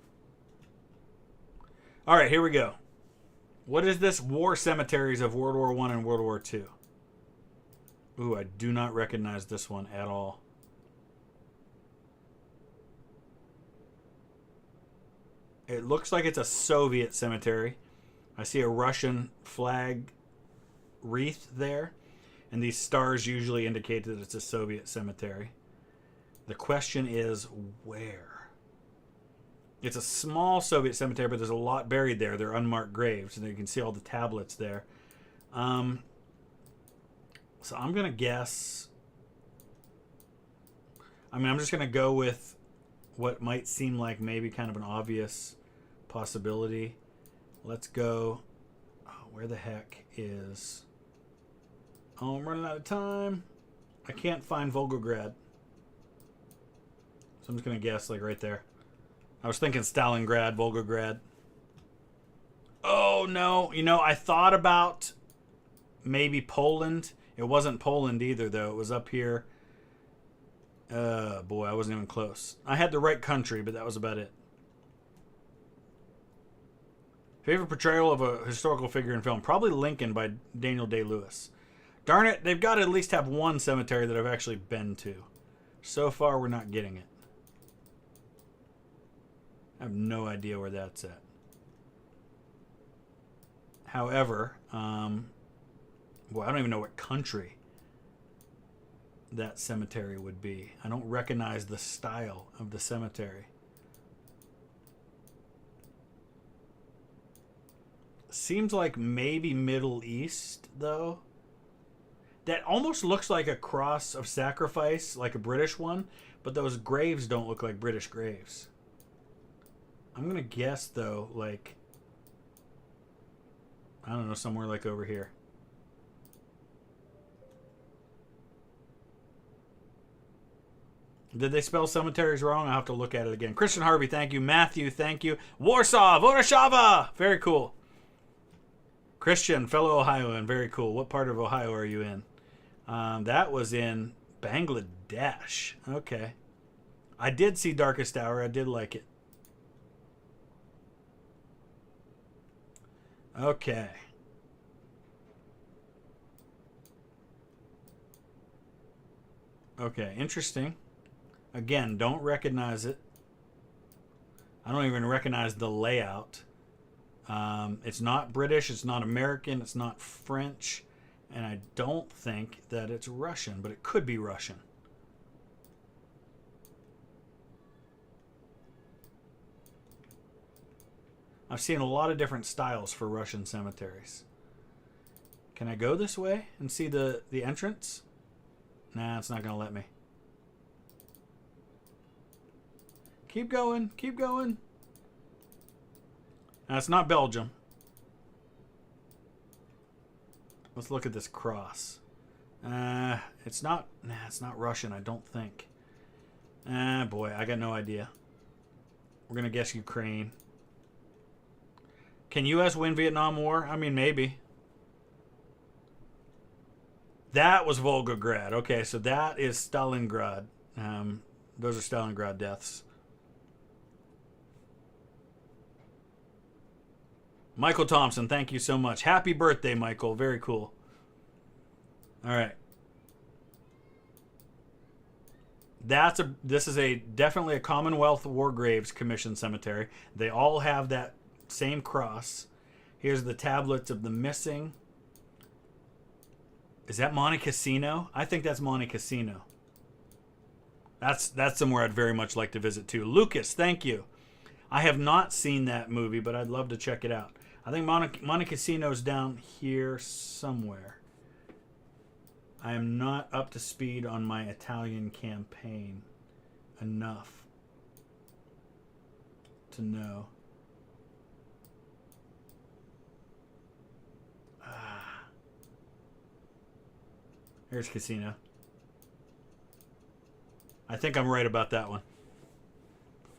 All right, here we go. What is this? War cemeteries of World War I and World War II. Ooh, I do not recognize this one at all. It looks like it's a Soviet cemetery. I see a Russian flag wreath there, and these stars usually indicate that it's a Soviet cemetery. The question is where? It's a small Soviet cemetery, but there's a lot buried there. They're unmarked graves, and you can see all the tablets there. So I'm going to guess... I'm just going to go with what might seem like maybe kind of an obvious possibility. Let's go... Oh, where the heck is... Oh, I'm running out of time. I can't find Volgograd. So I'm just going to guess, like, right there. I was thinking Stalingrad, Volgograd. Oh, no. I thought about maybe Poland. It wasn't Poland either, though. It was up here. Boy, I wasn't even close. I had the right country, but that was about it. Favorite portrayal of a historical figure in film? Probably Lincoln by Daniel Day-Lewis. Darn it, they've got to at least have one cemetery that I've actually been to. So far, we're not getting it. I have no idea where that's at. However, well, I don't even know what country that cemetery would be. I don't recognize the style of the cemetery. Seems like maybe Middle East, though. That almost looks like a cross of sacrifice, like a British one, but those graves don't look like British graves. I'm going to guess, though, like, I don't know, somewhere like over here. Did they spell cemeteries wrong? I'll have to look at it again. Christian Harvey, thank you. Matthew, thank you. Warsaw, Warsaw, very cool. Christian, fellow Ohioan, very cool. What part of Ohio are you in? That was in Bangladesh. Okay. I did see Darkest Hour. I did like it. Okay. Okay, interesting. Again, don't recognize it. I don't even recognize the layout. It's not British, it's not American, it's not French, and I don't think that it's Russian, but it could be Russian. I've seen a lot of different styles for Russian cemeteries. Can I go this way and see the entrance? Nah, it's not going to let me. Keep going. Keep going. It's not Belgium. Let's look at this cross. It's not Russian, I don't think. Boy, I got no idea. We're going to guess Ukraine. Can U.S. win Vietnam War? I mean, maybe. That was Volgograd. Okay, so that is Stalingrad. Those are Stalingrad deaths. Michael Thompson, thank you so much. Happy birthday, Michael. Very cool. All right. This is definitely a Commonwealth War Graves Commission cemetery. They all have that same cross. Here's the tablets of the missing. Is that Monte Cassino? I think that's Monte Cassino. That's somewhere I'd very much like to visit too. Lucas, thank you. I have not seen that movie, but I'd love to check it out. I think Monte Cassino's down here somewhere. I am not up to speed on my Italian campaign enough to know. Here's Casino. I think I'm right about that one.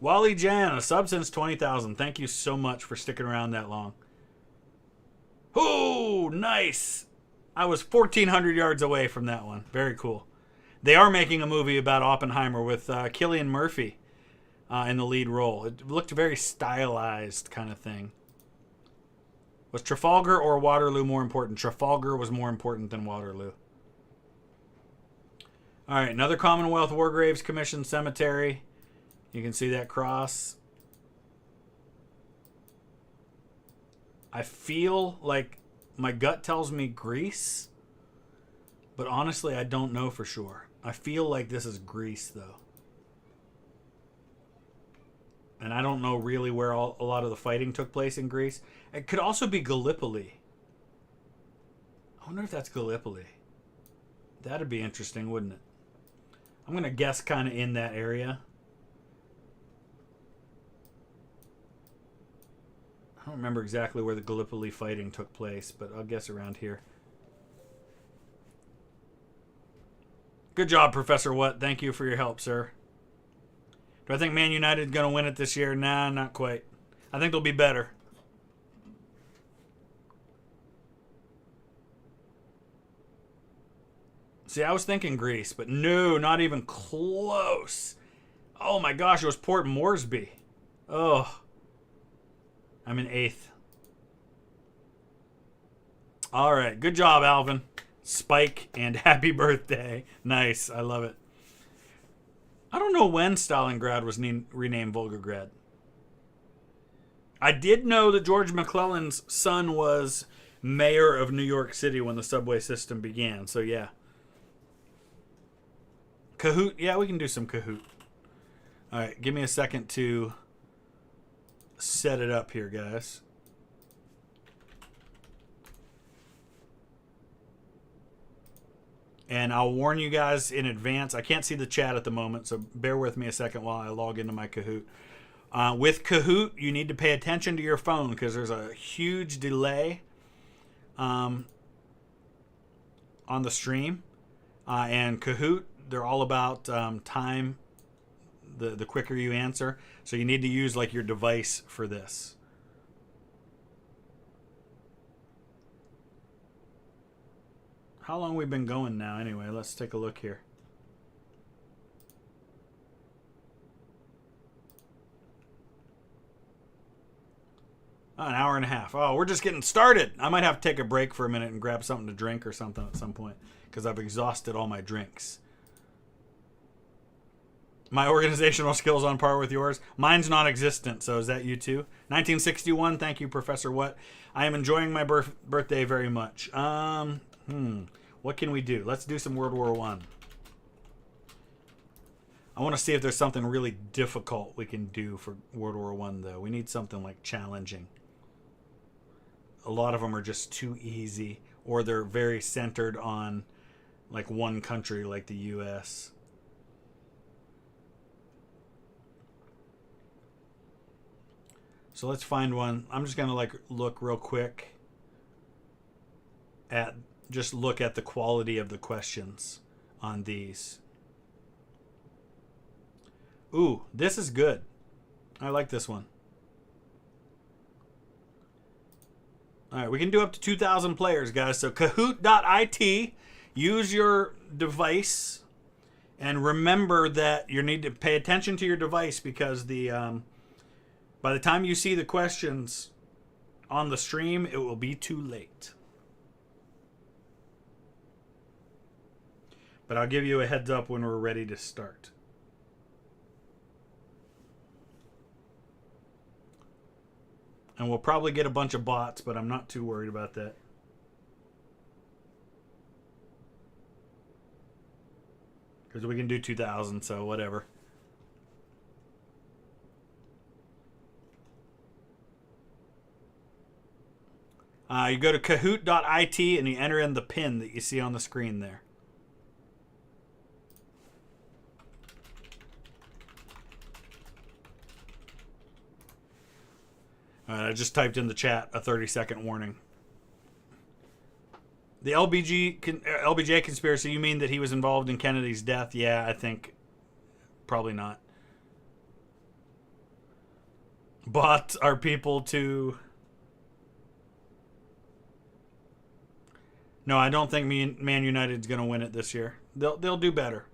Wally Jan, a sub since 20,000. Thank you so much for sticking around that long. Oh, nice. I was 1,400 yards away from that one. Very cool. They are making a movie about Oppenheimer with Cillian Murphy in the lead role. It looked very stylized kind of thing. Was Trafalgar or Waterloo more important? Trafalgar was more important than Waterloo. All right, another Commonwealth War Graves Commission cemetery. You can see that cross. I feel like my gut tells me Greece, but honestly, I don't know for sure. I feel like this is Greece, though. And I don't know really where a lot of the fighting took place in Greece. It could also be Gallipoli. I wonder if that's Gallipoli. That'd be interesting, wouldn't it? I'm going to guess kind of in that area. I don't remember exactly where the Gallipoli fighting took place, but I'll guess around here. Good job, Professor What. Thank you for your help, sir. Do I think Man United is going to win it this year? Nah, not quite. I think they'll be better. See, I was thinking Greece, but no, not even close. Oh my gosh, it was Port Moresby. Oh. I'm in 8th. All right, good job, Alvin. Spike, and happy birthday. Nice, I love it. I don't know when Stalingrad was renamed Volgograd. I did know that George McClellan's son was mayor of New York City when the subway system began, so yeah. Kahoot? Yeah, we can do some Kahoot. All right, give me a second to set it up here, guys. And I'll warn you guys in advance. I can't see the chat at the moment, so bear with me a second while I log into my Kahoot. With Kahoot, you need to pay attention to your phone because there's a huge delay on the stream. And Kahoot, they're all about time, the quicker you answer. So you need to use like your device for this. How long we been going now anyway? Let's take a look here. Oh, an hour and a half. Oh, we're just getting started. I might have to take a break for a minute and grab something to drink or something at some point because I've exhausted all my drinks. My organizational skills on par with yours. Mine's non-existent, so is that you too? 1961, thank you, Professor What. I am enjoying my birthday very much. What can we do? Let's do some World War I. I want to see if there's something really difficult we can do for World War I, though. We need something like challenging. A lot of them are just too easy, or they're very centered on like one country, like the U.S. So let's find one. I'm just going to look real quick at the quality of the questions on these. Ooh, this is good. I like this one. All right, we can do up to 2,000 players, guys. So Kahoot.it, use your device, and remember that you need to pay attention to your device because by the time you see the questions on the stream, it will be too late. But I'll give you a heads up when we're ready to start. And we'll probably get a bunch of bots, but I'm not too worried about that. Because we can do 2,000, so whatever. You go to Kahoot.it and you enter in the pin that you see on the screen there. I just typed in the chat a 30-second warning. The LBJ conspiracy, you mean that he was involved in Kennedy's death? Yeah, I think probably not. Bots are people to... No, I don't think Man United's going to win it this year. They'll do better.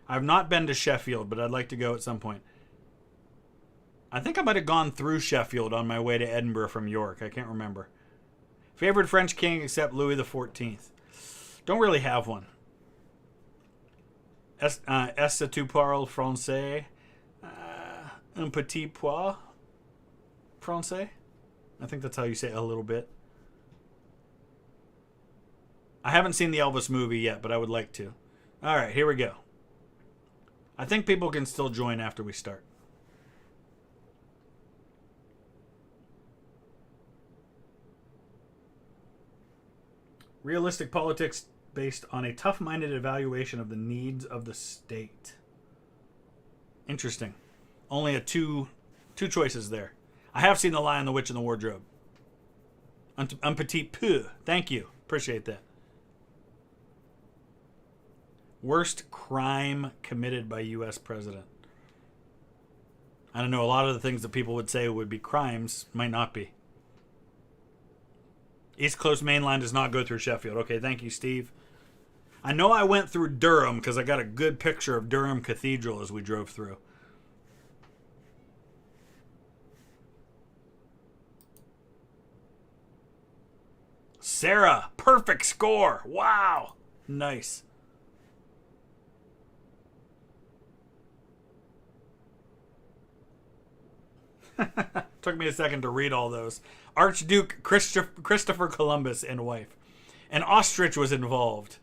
I've not been to Sheffield, but I'd like to go at some point. I think I might have gone through Sheffield on my way to Edinburgh from York. I can't remember. Favorite French king except Louis XIV? Don't really have one. Est-ce tu parles français? Un petit peu français? I think that's how you say it a little bit. I haven't seen the Elvis movie yet, but I would like to. All right, here we go. I think people can still join after we start. Realistic politics based on a tough-minded evaluation of the needs of the state. Interesting. Only a two choices there. I have seen The Lion, the Witch, and the Wardrobe. Un petit peu. Thank you. Appreciate that. Worst crime committed by U.S. president. I don't know. A lot of the things that people would say would be crimes might not be. East Coast Main Line does not go through Sheffield. Okay, thank you, Steve. I know I went through Durham because I got a good picture of Durham Cathedral as we drove through. Sarah, perfect score. Wow. Nice. Took me a second to read all those. Archduke Christopher Columbus and wife. An ostrich was involved.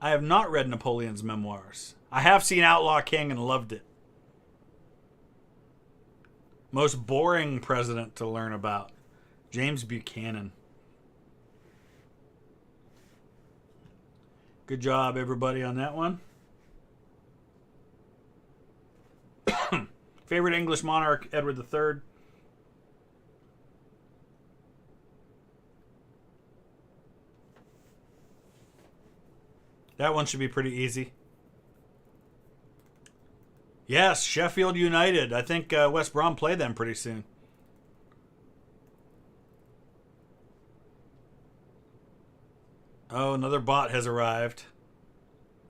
I have not read Napoleon's memoirs. I have seen Outlaw King and loved it. Most boring president to learn about. James Buchanan. Good job, everybody, on that one. Favorite English monarch, Edward III. That one should be pretty easy. Yes, Sheffield United. I think West Brom play them pretty soon. Oh, another bot has arrived.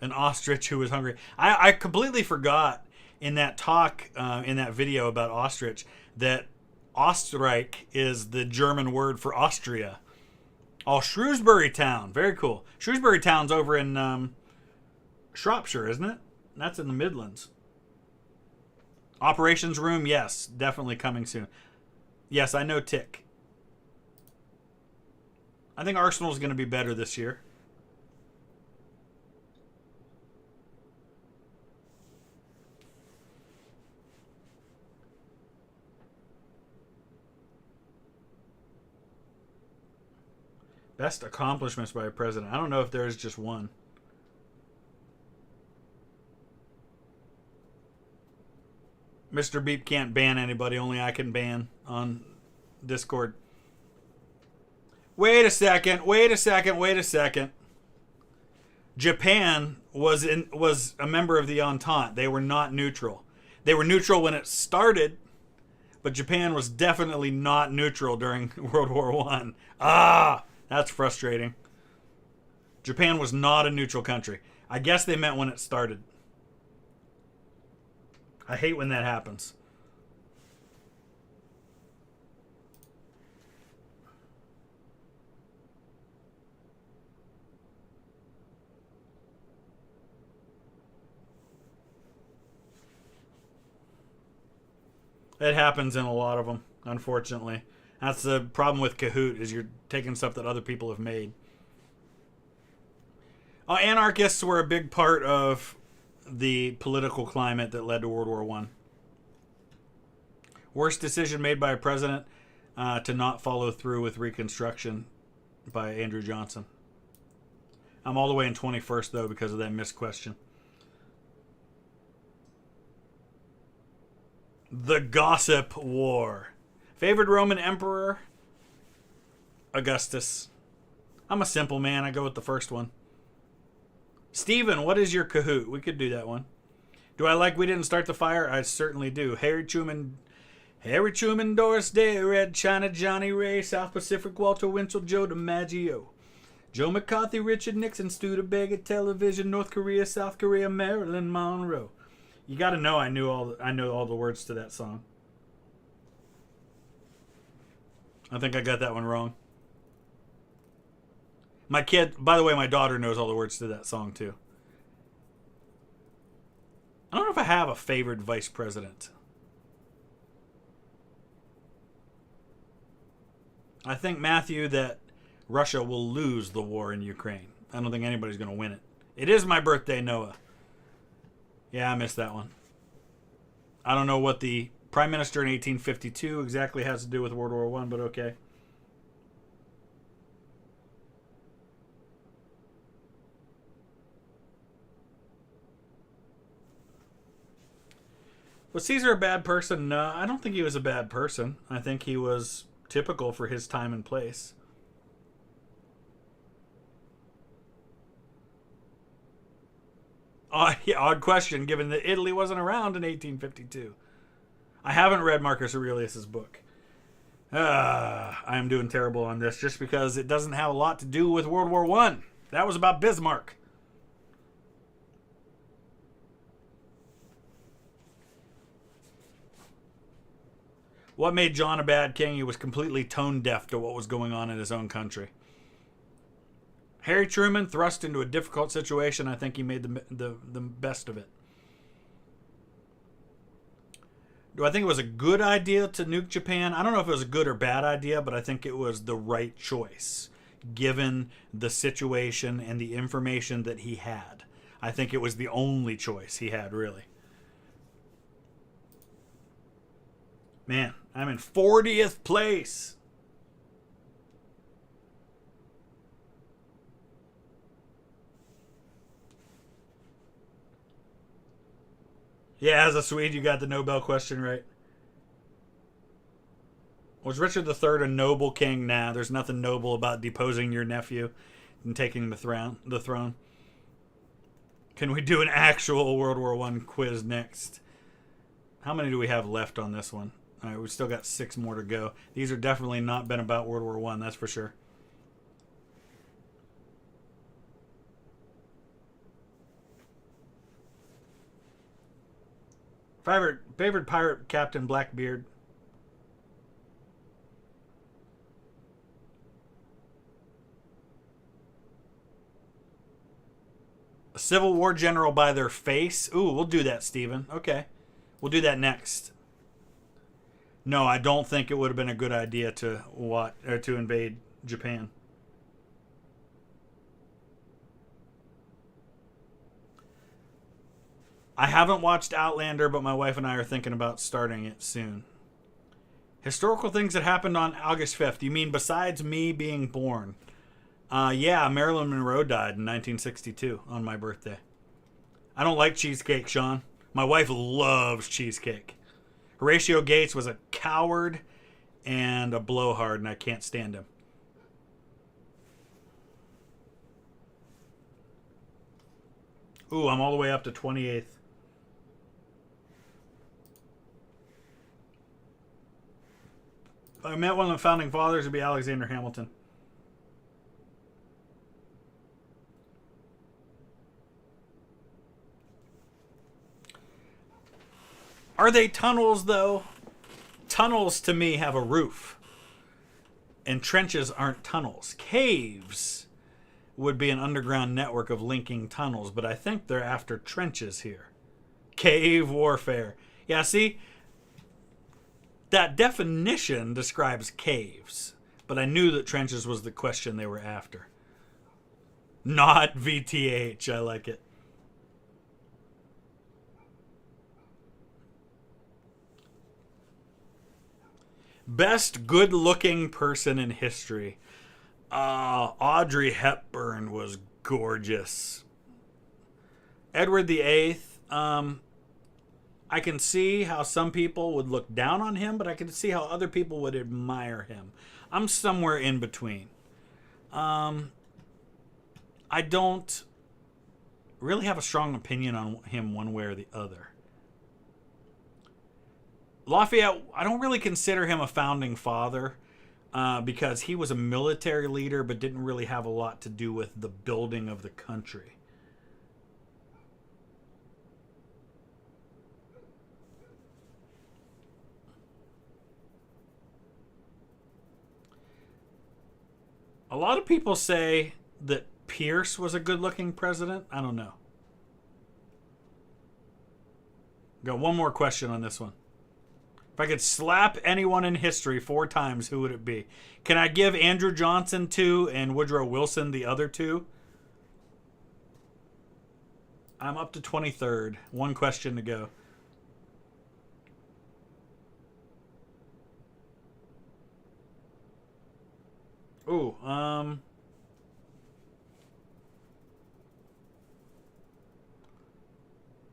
An ostrich who was hungry. I completely forgot in that talk, in that video about ostrich, that Österreich is the German word for Austria. Oh, Shrewsbury Town. Very cool. Shrewsbury Town's over in Shropshire, isn't it? That's in the Midlands. Operations room, yes. Definitely coming soon. Yes, I know Tick. I think Arsenal's going to be better this year. Best accomplishments by a president. I don't know if there is just one. Mr. Beep can't ban anybody. Only I can ban on Discord. Wait a second. Japan was a member of the Entente. They were not neutral. They were neutral when it started, but Japan was definitely not neutral during World War One. That's frustrating. Japan was not a neutral country. I guess they meant when it started. I hate when that happens. It happens in a lot of them, unfortunately. That's the problem with Kahoot, is you're taking stuff that other people have made. Anarchists were a big part of the political climate that led to World War One. Worst decision made by a president to not follow through with Reconstruction by Andrew Johnson. I'm all the way in 21st, though, because of that missed question. The Gossip War. Favorite Roman emperor? Augustus. I'm a simple man. I go with the first one. Steven, what is your Kahoot? We could do that one. Do I like We Didn't Start the Fire? I certainly do. Harry Truman, Doris Day, Red China, Johnny Ray, South Pacific, Walter Winchell, Joe DiMaggio, Joe McCarthy, Richard Nixon, Studebaker, Television, North Korea, South Korea, Marilyn Monroe. You got to know I know all the words to that song. I think I got that one wrong. My kid, by the way, my daughter knows all the words to that song too. I don't know if I have a favorite vice president. I think, Matthew, that Russia will lose the war in Ukraine. I don't think anybody's going to win it. It is my birthday, Noah. Yeah, I missed that one. I don't know what the Prime Minister in 1852 exactly has to do with World War One, but okay. Was Caesar a bad person? No, I don't think he was a bad person. I think he was typical for his time and place. Yeah, odd question, given that Italy wasn't around in 1852. I haven't read Marcus Aurelius' book. I am doing terrible on this just because it doesn't have a lot to do with World War One. That was about Bismarck. What made John a bad king? He was completely tone deaf to what was going on in his own country. Harry Truman, thrust into a difficult situation. I think he made the best of it. Do I think it was a good idea to nuke Japan? I don't know if it was a good or bad idea, but I think it was the right choice, given the situation and the information that he had. I think it was the only choice he had, really. Man, I'm in 40th place. Yeah, as a Swede, you got the Nobel question right. Was Richard III a noble king? Nah, there's nothing noble about deposing your nephew and taking the throne. Can we do an actual World War I quiz next? How many do we have left on this one? All right, we've still got 6 more to go. These are definitely not been about World War I, that's for sure. Favorite pirate captain, Blackbeard. A Civil War general by their face. Ooh, we'll do that, Steven. Okay. We'll do that next. No, I don't think it would have been a good idea to invade Japan. I haven't watched Outlander, but my wife and I are thinking about starting it soon. Historical things that happened on August 5th. You mean besides me being born? Yeah, Marilyn Monroe died in 1962 on my birthday. I don't like cheesecake, Sean. My wife loves cheesecake. Horatio Gates was a coward and a blowhard, and I can't stand him. Ooh, I'm all the way up to 28th. If I met one of the founding fathers, it would be Alexander Hamilton. Are they tunnels, though? Tunnels, to me, have a roof. And trenches aren't tunnels. Caves would be an underground network of linking tunnels, but I think they're after trenches here. Cave warfare. Yeah, see? That definition describes caves, but I knew that trenches was the question they were after. Not VTH. I like it. Best good-looking person in history. Audrey Hepburn was gorgeous. Edward VIII. I can see how some people would look down on him, but I can see how other people would admire him. I'm somewhere in between. I don't really have a strong opinion on him one way or the other. Lafayette, I don't really consider him a founding father because he was a military leader but didn't really have a lot to do with the building of the country. A lot of people say that Pierce was a good-looking president. I don't know. Got one more question on this one. If I could slap anyone in history 4 times, who would it be? Can I give Andrew Johnson 2 and Woodrow Wilson the other 2? I'm up to 23rd. One question to go. Ooh,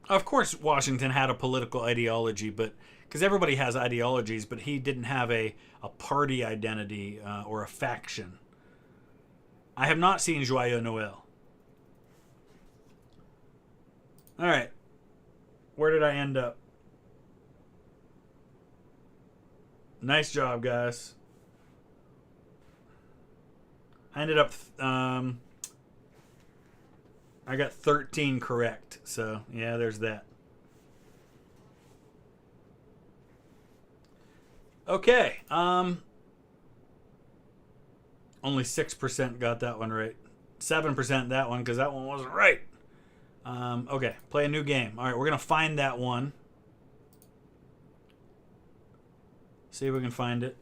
of course Washington had a political ideology, but because everybody has ideologies, but he didn't have a party identity or a faction. I have not seen Joyeux Noël. All right. Where did I end up? Nice job, guys. I ended up... I got 13 correct. So, yeah, there's that. Okay. Only 6% got that one right. 7% that one, because that one wasn't right. Okay, play a new game. All right, we're going to find that one. See if we can find it.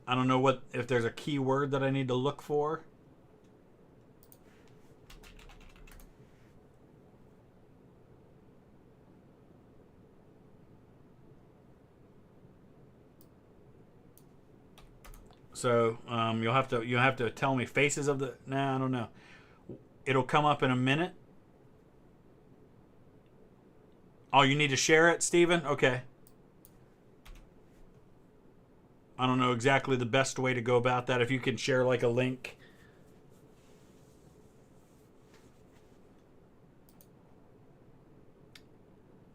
I don't know if there's a keyword that I need to look for. So you'll have to tell me faces of the. Nah, I don't know. It'll come up in a minute. Oh, you need to share it, Steven? Okay. I don't know exactly the best way to go about that. If you can share like a link.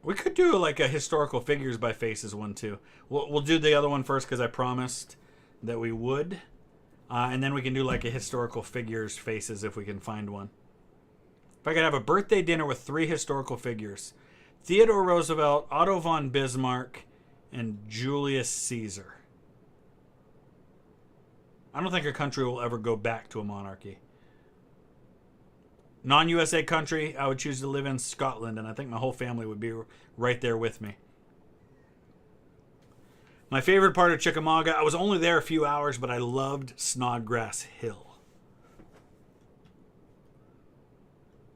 We could do like a historical figures by faces one too. We'll do the other one first because I promised that we would. And then we can do like a historical figures faces if we can find one. If I could have a birthday dinner with 3 historical figures. Theodore Roosevelt, Otto von Bismarck, and Julius Caesar. I don't think a country will ever go back to a monarchy. Non-USA country, I would choose to live in Scotland, and I think my whole family would be right there with me. My favorite part of Chickamauga, I was only there a few hours, but I loved Snodgrass Hill.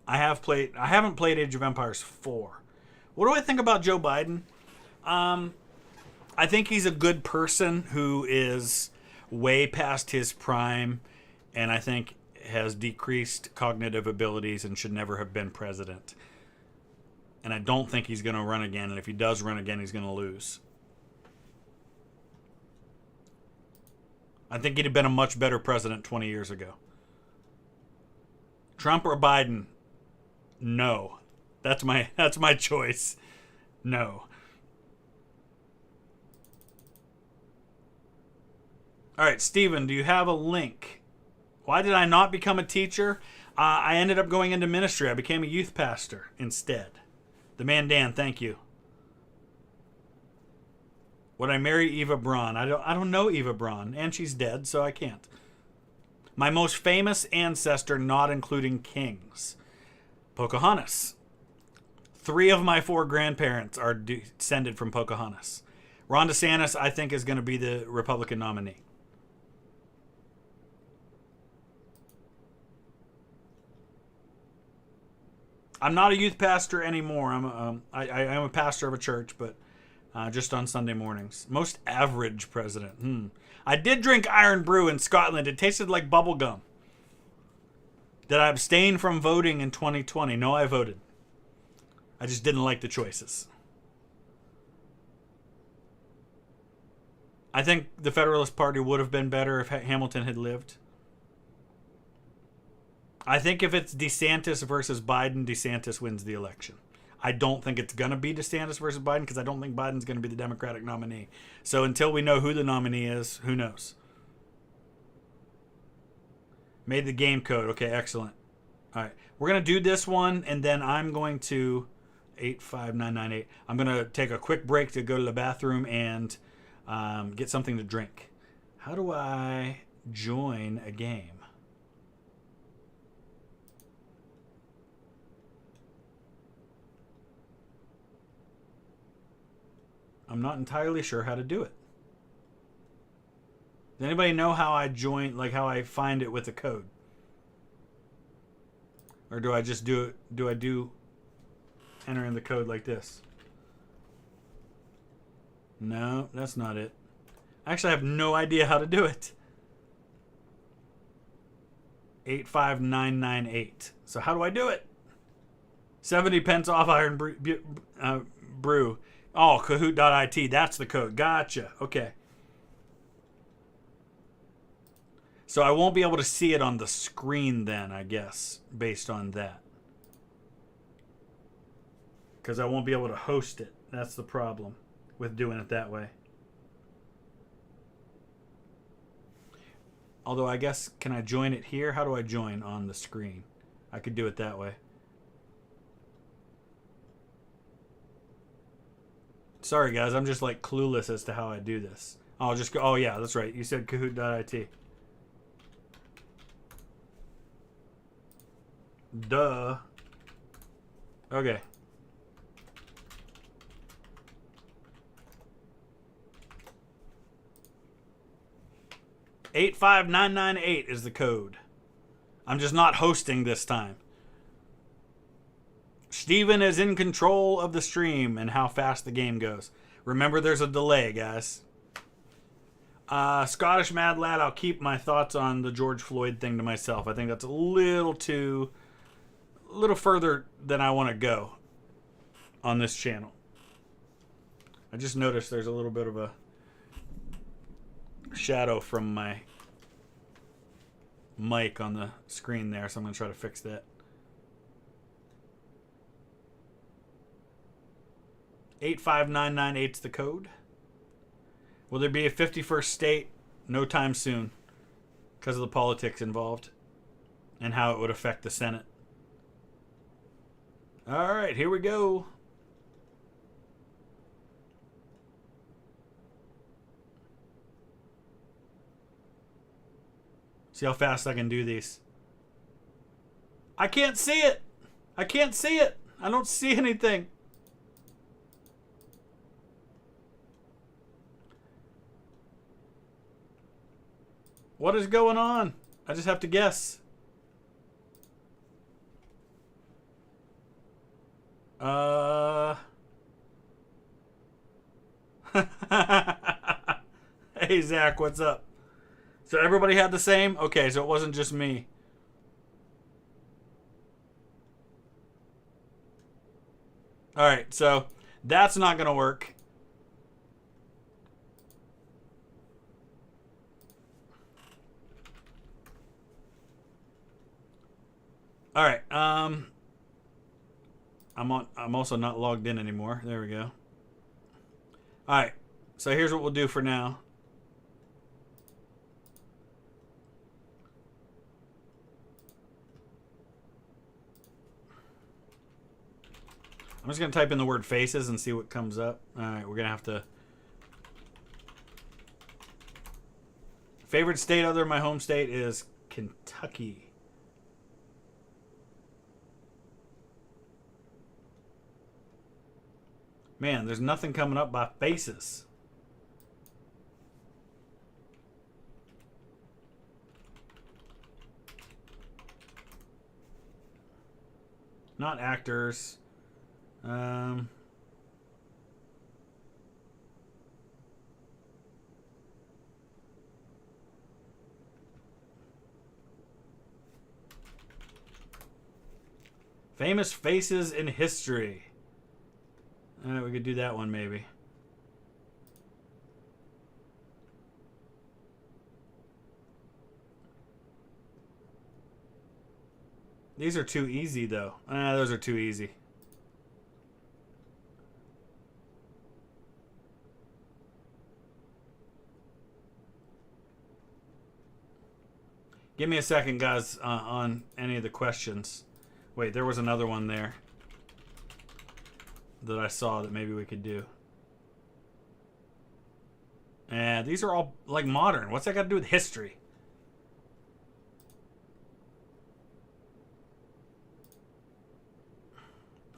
I haven't played Age of Empires 4. What do I think about Joe Biden? I think he's a good person who is way past his prime, and I think has decreased cognitive abilities and should never have been president. And I don't think he's going to run again. And if he does run again, he's going to lose. I think he'd have been a much better president 20 years ago. Trump or Biden? No. That's my choice. No. All right, Steven, do you have a link? Why did I not become a teacher? I ended up going into ministry. I became a youth pastor instead. The man Dan, thank you. Would I marry Eva Braun? I don't know Eva Braun, and she's dead, so I can't. My most famous ancestor, not including kings. Pocahontas. 3 of my 4 grandparents are descended from Pocahontas. Ron DeSantis, I think, is going to be the Republican nominee. I'm not a youth pastor anymore. I am a pastor of a church, but just on Sunday mornings. Most average president. I did drink Iron Brew in Scotland. It tasted like bubble gum. Did I abstain from voting in 2020? No, I voted. I just didn't like the choices. I think the Federalist Party would have been better if Hamilton had lived. I think if it's DeSantis versus Biden, DeSantis wins the election. I don't think it's going to be DeSantis versus Biden because I don't think Biden's going to be the Democratic nominee. So until we know who the nominee is, who knows? Made the game code. Okay, excellent. All right. We're going to do this one, and then I'm going to... 85998. I'm going to take a quick break to go to the bathroom and get something to drink. How do I join a game? I'm not entirely sure how to do it. Does anybody know how I join, like how I find it with a code? Or do I just do it? Do I do enter in the code like this? No, that's not it. Actually, I have no idea how to do it. 85998. So how do I do it? 70 pence off Iron Brew. Oh, Kahoot.it. That's the code. Gotcha. Okay. So I won't be able to see it on the screen then, I guess, based on that. Because I won't be able to host it. That's the problem with doing it that way. Although I guess, can I join it here? How do I join on the screen? I could do it that way. Sorry guys, I'm just like clueless as to how I do this. I'll just go, oh yeah, that's right. You said Kahoot.it. Duh. Okay. $85998 is the code. I'm just not hosting this time. Steven is in control of the stream and how fast the game goes. Remember, there's a delay, guys. Scottish Mad Lad, I'll keep my thoughts on the George Floyd thing to myself. I think that's a little further than I want to go on this channel. I just noticed there's a little bit of a shadow from my mic on the screen there, so I'm going to try to fix that. 85998's the code. Will there be a 51st state? No time soon, because of the politics involved and how it would affect the Senate. All right, here we go. See how fast I can do these. I can't see it. I can't see it. I don't see anything. What is going on? I just have to guess. Hey Zach, what's up? So everybody had the same? Okay, so it wasn't just me. All right, so that's not going to work. All right. I'm also not logged in anymore. There we go. All right. So here's what we'll do for now. I'm just going to type in the word faces and see what comes up. All right, we're going to have to... Favorite state other than my home state is Kentucky. Man, there's nothing coming up by faces. Not actors. Famous faces in history. We could do that one maybe. These are too easy though. Those are too easy. Give me a second, guys, on any of the questions. Wait, there was another one there that I saw that maybe we could do. And these are all like modern. What's that got to do with history?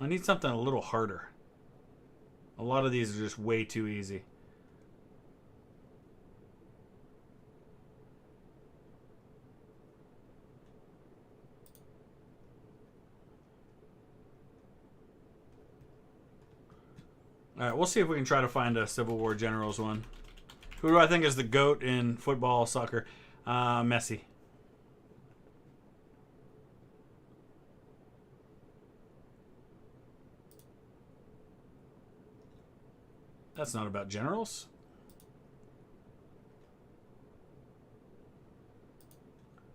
I need something a little harder. A lot of these are just way too easy. All right, we'll see if we can try to find a Civil War generals one. Who do I think is the GOAT in football, soccer? Messi. That's not about generals.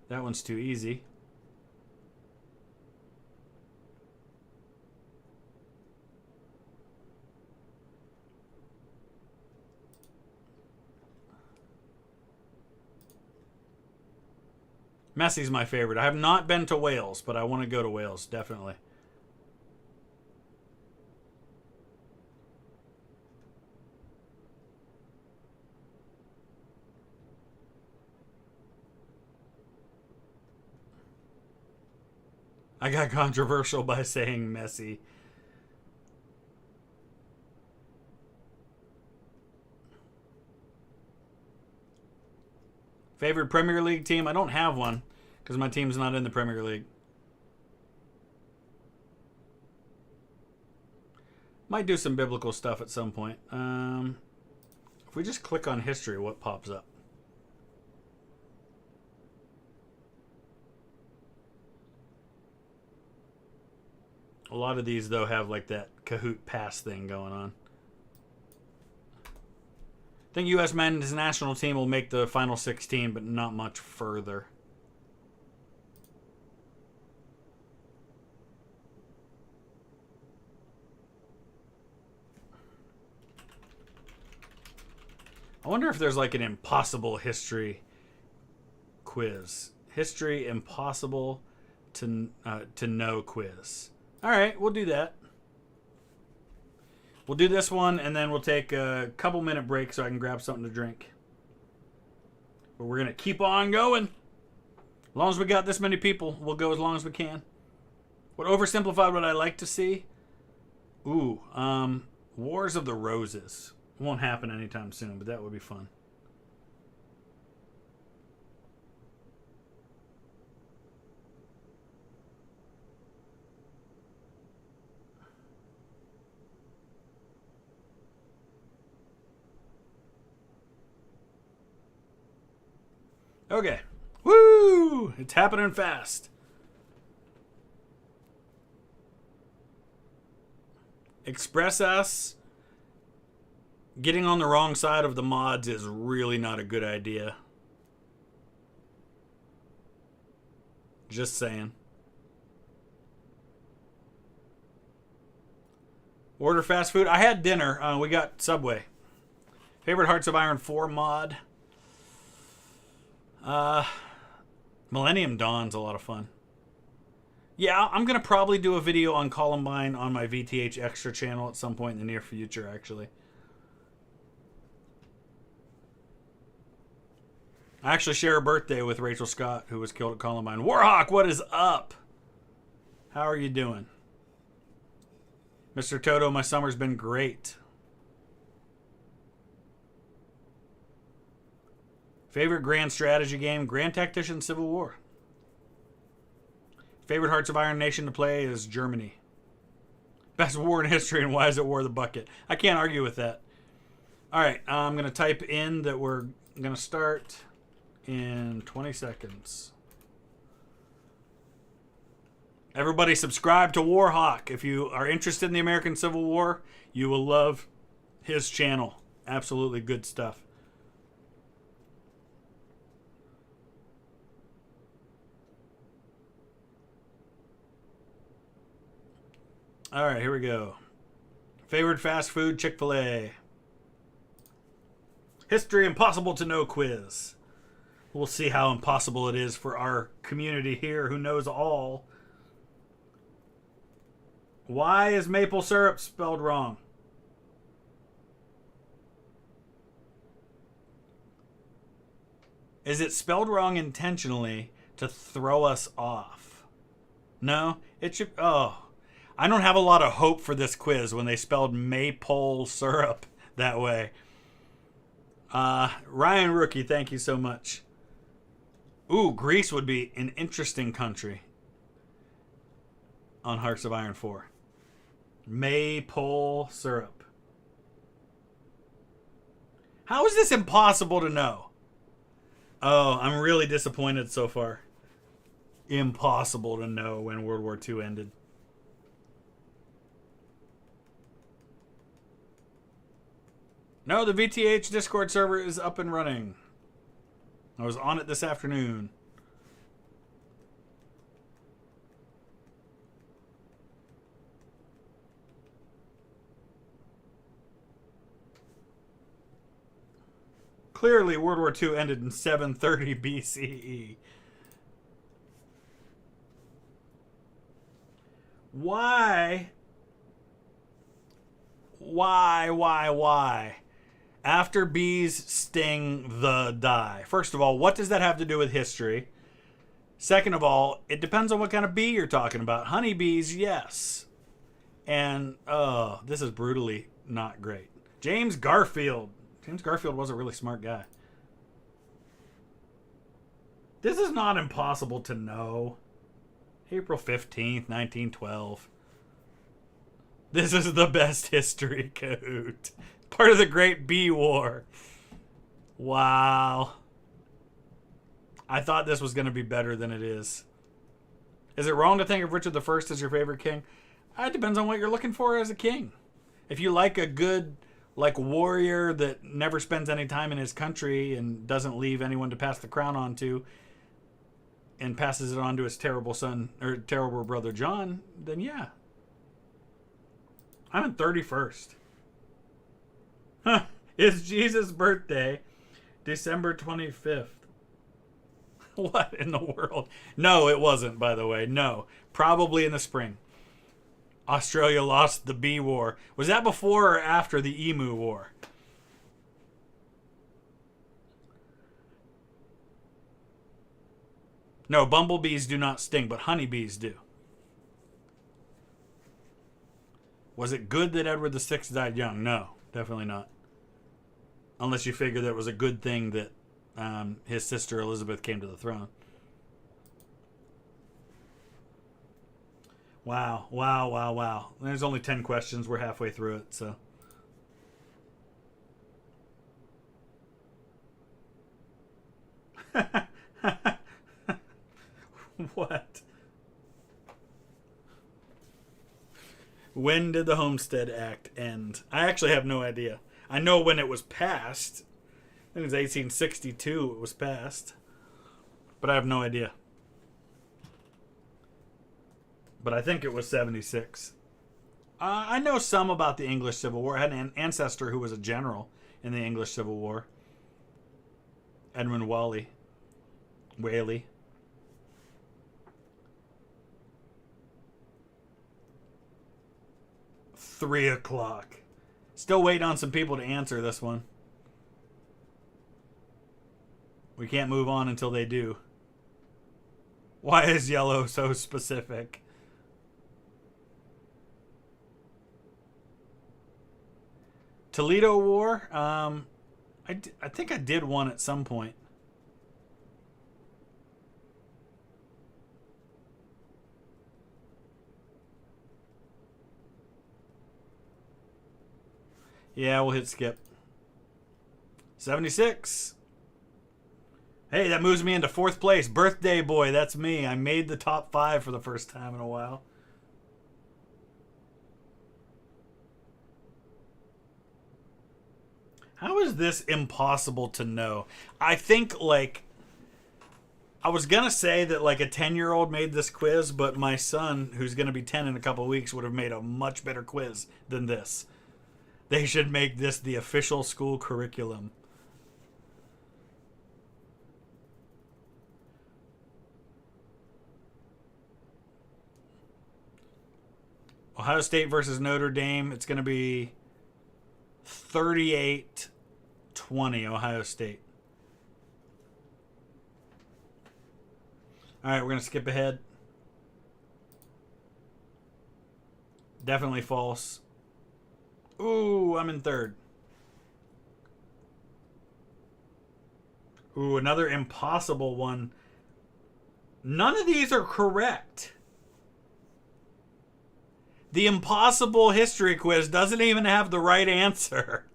That one's too easy. Messi's my favorite. I have not been to Wales, but I want to go to Wales, definitely. I got controversial by saying Messi. Favorite Premier League team? I don't have one because my team's not in the Premier League. Might do some biblical stuff at some point. If we just click on history, what pops up? A lot of these, though, have like that Kahoot pass thing going on. I think U.S. men's national team will make the final 16, but not much further. I wonder if there's like an impossible history quiz. History impossible to know quiz. All right, we'll do that. We'll do this one, and then we'll take a couple-minute break so I can grab something to drink. But we're going to keep on going. As long as we got this many people, we'll go as long as we can. What oversimplified would I like to see? Ooh, Wars of the Roses. Won't happen anytime soon, but that would be fun. Okay. Woo! It's happening fast. Express S getting on the wrong side of the mods is really not a good idea. Just saying. Order fast food. I had dinner. We got Subway. Favorite Hearts of Iron 4 mod. Millennium Dawn's a lot of fun. Yeah, I'm going to probably do a video on Columbine on my VTH Extra channel at some point in the near future, actually. I actually share a birthday with Rachel Scott, who was killed at Columbine. Warhawk, what is up? How are you doing? Mr. Toto, my summer's been great. Favorite grand strategy game? Grand Tactician Civil War. Favorite Hearts of Iron nation to play is Germany. Best war in history, and why is it War of the Bucket? I can't argue with that. Alright, I'm going to type in that we're going to start in 20 seconds. Everybody subscribe to Warhawk. If you are interested in the American Civil War, you will love his channel. Absolutely good stuff. All right, here we go. Favorite fast food, Chick-fil-A. History impossible to know quiz. We'll see how impossible it is for our community here who knows all. Why is maple syrup spelled wrong? Is it spelled wrong intentionally to throw us off? No, it should... Oh. I don't have a lot of hope for this quiz when they spelled maple syrup that way. Ryan Rookie, thank you so much. Ooh, Greece would be an interesting country on Hearts of Iron 4. Maple syrup. How is this impossible to know? Oh, I'm really disappointed so far. Impossible to know when World War II ended. No, the VTH Discord server is up and running. I was on it this afternoon. Clearly, World War II ended in 730 BCE. Why? After bees sting, the die. First of all, what does that have to do with history? Second of all, it depends on what kind of bee you're talking about. Honeybees, yes. And, this is brutally not great. James Garfield. James Garfield was a really smart guy. This is not impossible to know. April 15th, 1912. This is the best history code. Part of the Great Bee War. Wow. I thought this was going to be better than it is. Is it wrong to think of Richard I as your favorite king? It depends on what you're looking for as a king. If you like a good, warrior that never spends any time in his country and doesn't leave anyone to pass the crown on to, and passes it on to his terrible son, or terrible brother John, then yeah. I'm in 31st. Huh. It's Jesus' birthday, December 25th. What in the world? No, it wasn't, by the way. No. Probably in the spring. Australia lost the bee war. Was that before or after the emu war? No, bumblebees do not sting, but honeybees do. Was it good that Edward VI died young? No, definitely not. Unless you figure that it was a good thing that his sister Elizabeth came to the throne. Wow. There's only 10 questions. We're halfway through it, so. What? When did the Homestead Act end? I actually have no idea. I know when it was passed. I think it was 1862 it was passed. But I have no idea. But I think it was 76. I know some about the English Civil War. I had an ancestor who was a general in the English Civil War. Edmund Whaley. 3 o'clock. Still waiting on some people to answer this one. We can't move on until they do. Why is yellow so specific? Toledo War? I think I did one at some point. Yeah, we'll hit skip. 76. Hey, that moves me into 4th place. Birthday boy, that's me. I made the top 5 for the first time in a while. How is this impossible to know? I think, like, I was going to say that, like, a 10-year-old made this quiz, but my son, who's going to be 10 in a couple of weeks, would have made a much better quiz than this. They should make this the official school curriculum. Ohio State versus Notre Dame. It's going to be 38-20 Ohio State. All right, we're going to skip ahead. Definitely false. Ooh, I'm in 3rd. Ooh, another impossible one. None of these are correct. The impossible history quiz doesn't even have the right answer.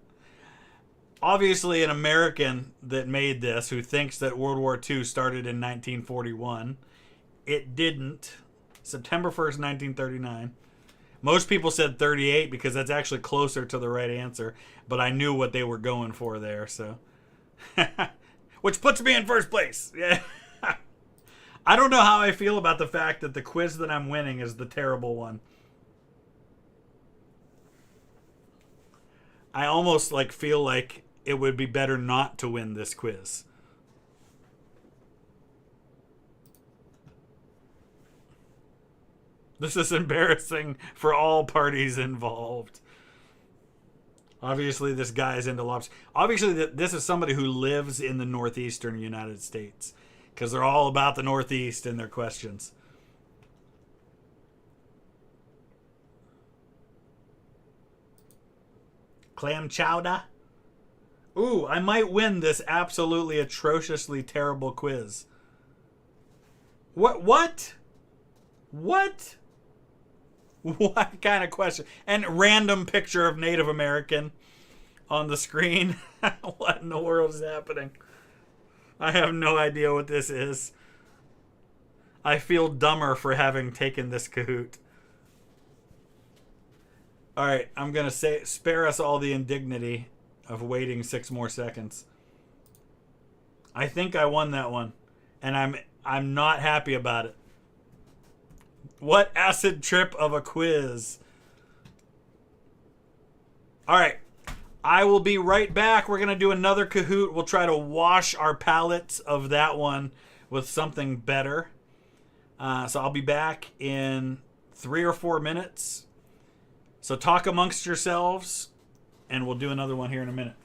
Obviously, an American that made this who thinks that World War II started in 1941. It didn't. September 1st, 1939. Most people said 38 because that's actually closer to the right answer. But I knew what they were going for there, so. Which puts me in 1st place. Yeah. I don't know how I feel about the fact that the quiz that I'm winning is the terrible one. I almost feel like it would be better not to win this quiz. This is embarrassing for all parties involved. Obviously, this guy is into lobsters. Obviously, this is somebody who lives in the northeastern United States. Because they're all about the Northeast in their questions. Clam chowder. Ooh, I might win this absolutely atrociously terrible quiz. What? What kind of question? And random picture of Native American on the screen. What in the world is happening? I have no idea what this is. I feel dumber for having taken this Kahoot. Alright, I'm going to spare us all the indignity of waiting 6 more seconds. I think I won that one. And I'm not happy about it. What acid trip of a quiz. Alright. I will be right back. We're going to do another Kahoot. We'll try to wash our palates of that one with something better. So I'll be back in 3 or 4 minutes. So talk amongst yourselves, and we'll do another one here in a minute.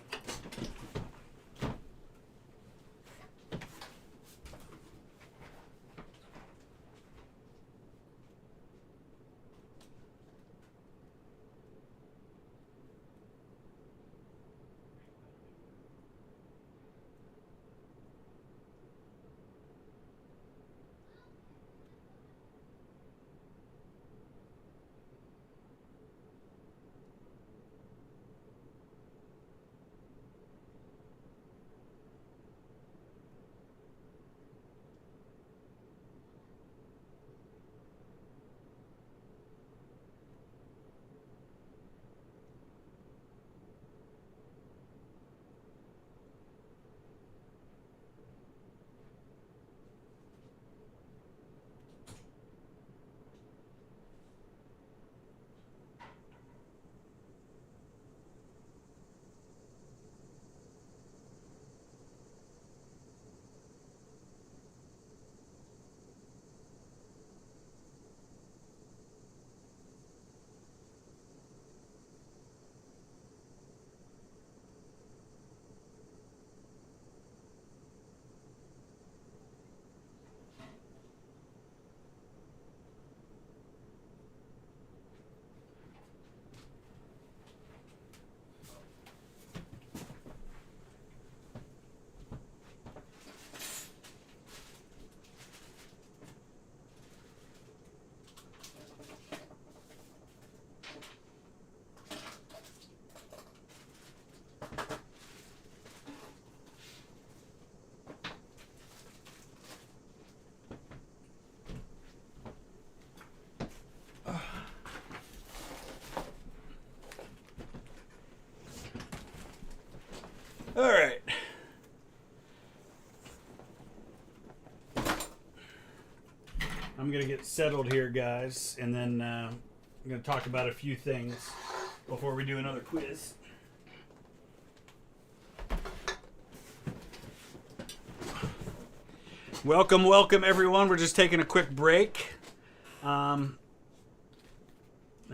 I'm going to get settled here, guys, and then I'm going to talk about a few things before we do another quiz. Welcome, everyone. We're just taking a quick break. I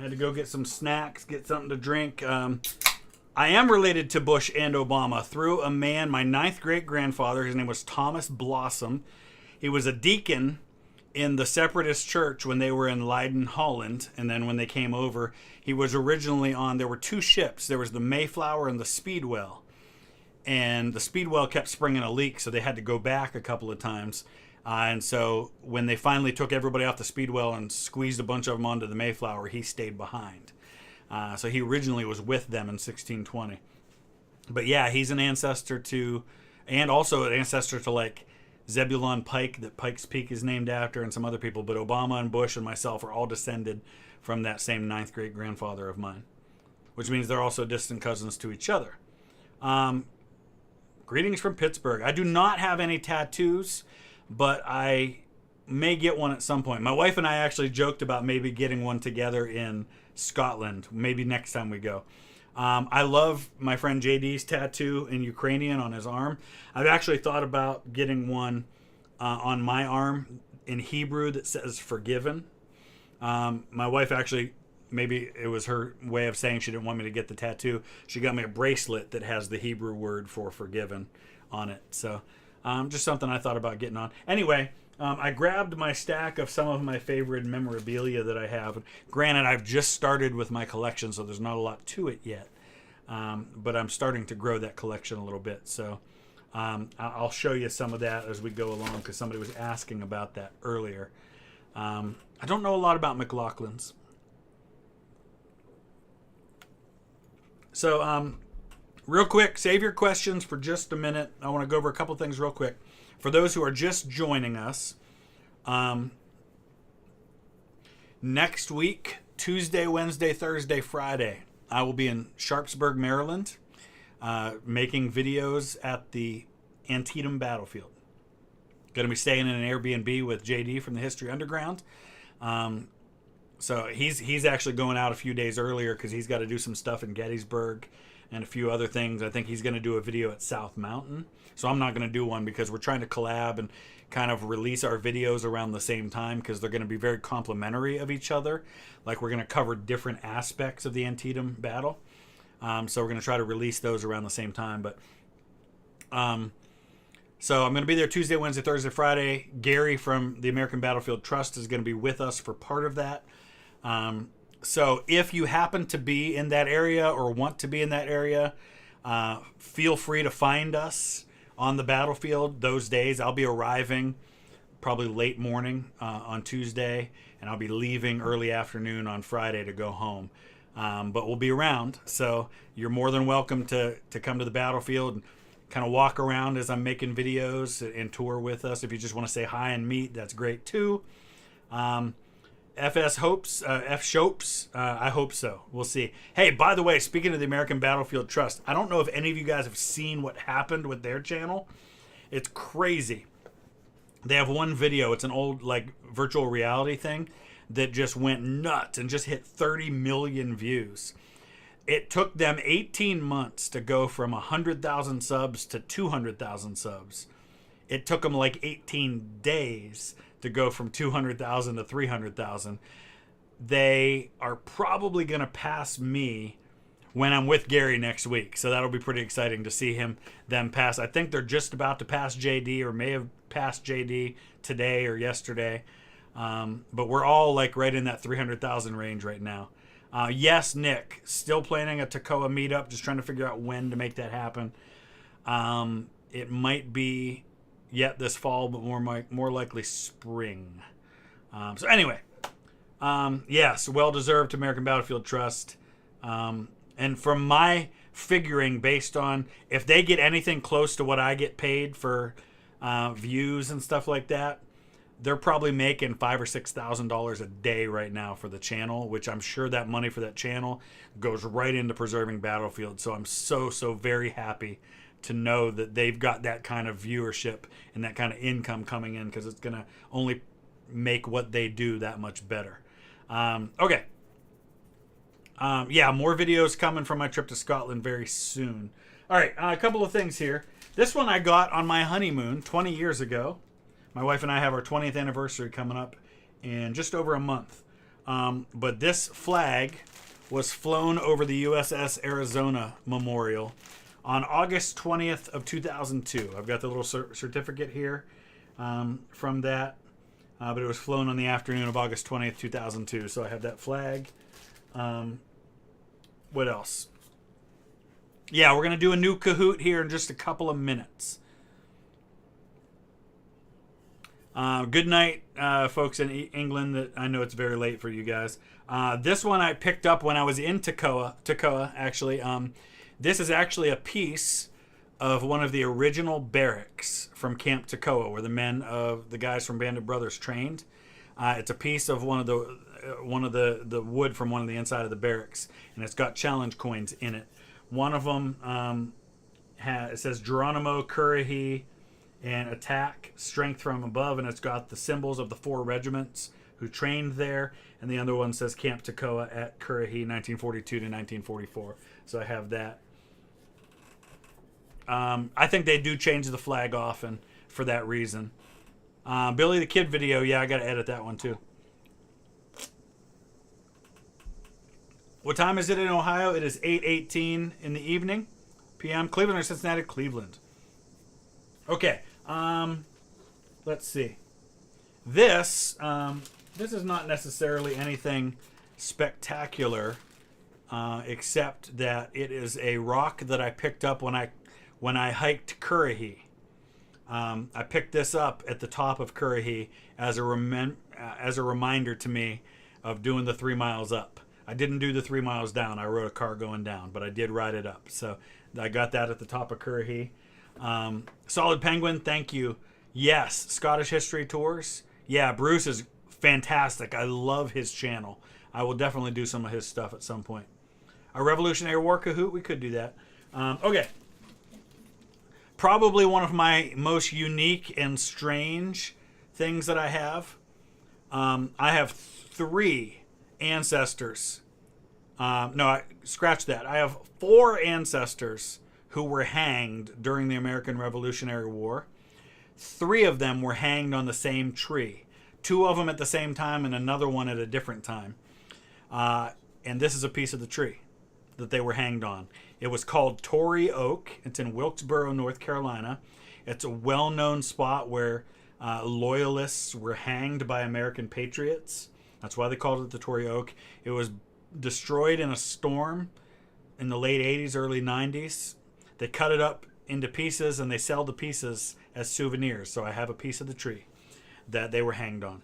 had to go get some snacks, get something to drink. I am related to Bush and Obama through a man, my 9th great-grandfather. His name was Thomas Blossom. He was a deacon in the Separatist Church when they were in Leiden, Holland. And then when they came over, he was originally on, there were 2 ships. There was the Mayflower and the Speedwell. And the Speedwell kept springing a leak, so they had to go back a couple of times. And so when they finally took everybody off the Speedwell and squeezed a bunch of them onto the Mayflower, he stayed behind. So he originally was with them in 1620. But yeah, he's an ancestor to, and also an ancestor to like Zebulon Pike, that Pikes Peak is named after, and some other people. But Obama and Bush and myself are all descended from that same 9th great-grandfather of mine, which means they're also distant cousins to each other. Greetings from Pittsburgh. I do not have any tattoos, but I may get one at some point. My wife and I actually joked about maybe getting one together in Scotland, maybe next time we go. I love my friend JD's tattoo in Ukrainian on his arm. I've actually thought about getting one on my arm in Hebrew that says forgiven. My wife actually, maybe it was her way of saying she didn't want me to get the tattoo. She got me a bracelet that has the Hebrew word for forgiven on it. So just something I thought about getting on. Anyway, I grabbed my stack of some of my favorite memorabilia that I have. Granted, I've just started with my collection, so there's not a lot to it yet. But I'm starting to grow that collection a little bit. So I'll show you some of that as we go along, because somebody was asking about that earlier. I don't know a lot about McLaughlin's. So, real quick, save your questions for just a minute. I want to go over a couple things real quick. For those who are just joining us, next week, Tuesday, Wednesday, Thursday, Friday, I will be in Sharpsburg, Maryland, making videos at the Antietam battlefield. Going to be staying in an Airbnb with JD from the History Underground. So he's actually going out a few days earlier because he's got to do some stuff in Gettysburg and a few other things. I think he's going to do a video at South Mountain. So I'm not going to do one because we're trying to collab and kind of release our videos around the same time, because they're going to be very complementary of each other. Like, we're going to cover different aspects of the Antietam battle. So we're going to try to release those around the same time. But so I'm going to be there Tuesday, Wednesday, Thursday, Friday. Gary from the American Battlefield Trust is going to be with us for part of that. So if you happen to be in that area or want to be in that area, feel free to find us on the battlefield those days. I'll be arriving probably late morning on Tuesday, and I'll be leaving early afternoon on Friday to go home. But we'll be around, so you're more than welcome to come to the battlefield and kind of walk around as I'm making videos and tour with us. If you just want to say hi and meet, that's great too. F Shopes, I hope so. We'll see. Hey, by the way, speaking of the American Battlefield Trust, I don't know if any of you guys have seen what happened with their channel. It's crazy. They have one video. It's an old like virtual reality thing that just went nuts and just hit 30 million views. It took them 18 months to go from 100,000 subs to 200,000 subs. It took them like 18 days to go from 200,000 to 300,000. They are probably going to pass me when I'm with Gary next week. So that'll be pretty exciting to see them pass. I think they're just about to pass JD, or may have passed JD today or yesterday. But we're all like right in that 300,000 range right now. Yes, Nick, still planning a Toccoa meetup, just trying to figure out when to make that happen. It might be yet this fall, but more likely spring. So anyway, yes, well-deserved to American Battlefield Trust. And from my figuring, based on if they get anything close to what I get paid for views and stuff like that, they're probably making $5,000 or $6,000 a day right now for the channel, which I'm sure that money for that channel goes right into preserving Battlefield. So I'm so very happy to know that they've got that kind of viewership and that kind of income coming in, because it's going to only make what they do that much better. Okay. Yeah, more videos coming from my trip to Scotland very soon. All right, a couple of things here. This one I got on my honeymoon 20 years ago. My wife and I have our 20th anniversary coming up in just over a month. But this flag was flown over the USS Arizona Memorial on August 20th of 2002. I've got the little certificate here from that. But it was flown on the afternoon of August 20th, 2002. So I have that flag. What else? Yeah, we're going to do a new Kahoot here in just a couple of minutes. Good night, folks in England. I know it's very late for you guys. This one I picked up when I was in Toccoa, actually. This is actually a piece of one of the original barracks from Camp Toccoa, where the guys from Band of Brothers trained. It's a piece of one of the wood from one of the inside of the barracks, and it's got challenge coins in it. One of them it says Geronimo, Currahee, and Attack, Strength from Above, and it's got the symbols of the 4 regiments who trained there, and the other one says Camp Toccoa at Currahee, 1942 to 1944. So I have that. I think they do change the flag often for that reason. Billy the Kid video, yeah, I got to edit that one too. What time is it in Ohio? It is 8:18 in the evening, p.m. Cleveland or Cincinnati? Cleveland. Okay. Let's see. This is not necessarily anything spectacular, except that it is a rock that I picked up when I hiked Currahee. I picked this up at the top of Currahee as a reminder to me of doing the 3 miles up. I didn't do the 3 miles down. I rode a car going down, but I did ride it up. So I got that at the top of Currahee. Solid Penguin, thank you. Yes, Scottish History Tours. Yeah, Bruce is fantastic. I love his channel. I will definitely do some of his stuff at some point. A Revolutionary War Kahoot, we could do that. Okay. Probably one of my most unique and strange things that I have. I have 3 ancestors. Scratch that. I have 4 ancestors who were hanged during the American Revolutionary War. 3 of them were hanged on the same tree. 2 of them at the same time and another one at a different time. And this is a piece of the tree that they were hanged on. It was called Tory Oak. It's in Wilkesboro, North Carolina. It's a well-known spot where loyalists were hanged by American patriots. That's why they called it the Tory Oak. It was destroyed in a storm in the late 80s, early 90s. They cut it up into pieces and they sell the pieces as souvenirs. So I have a piece of the tree that they were hanged on.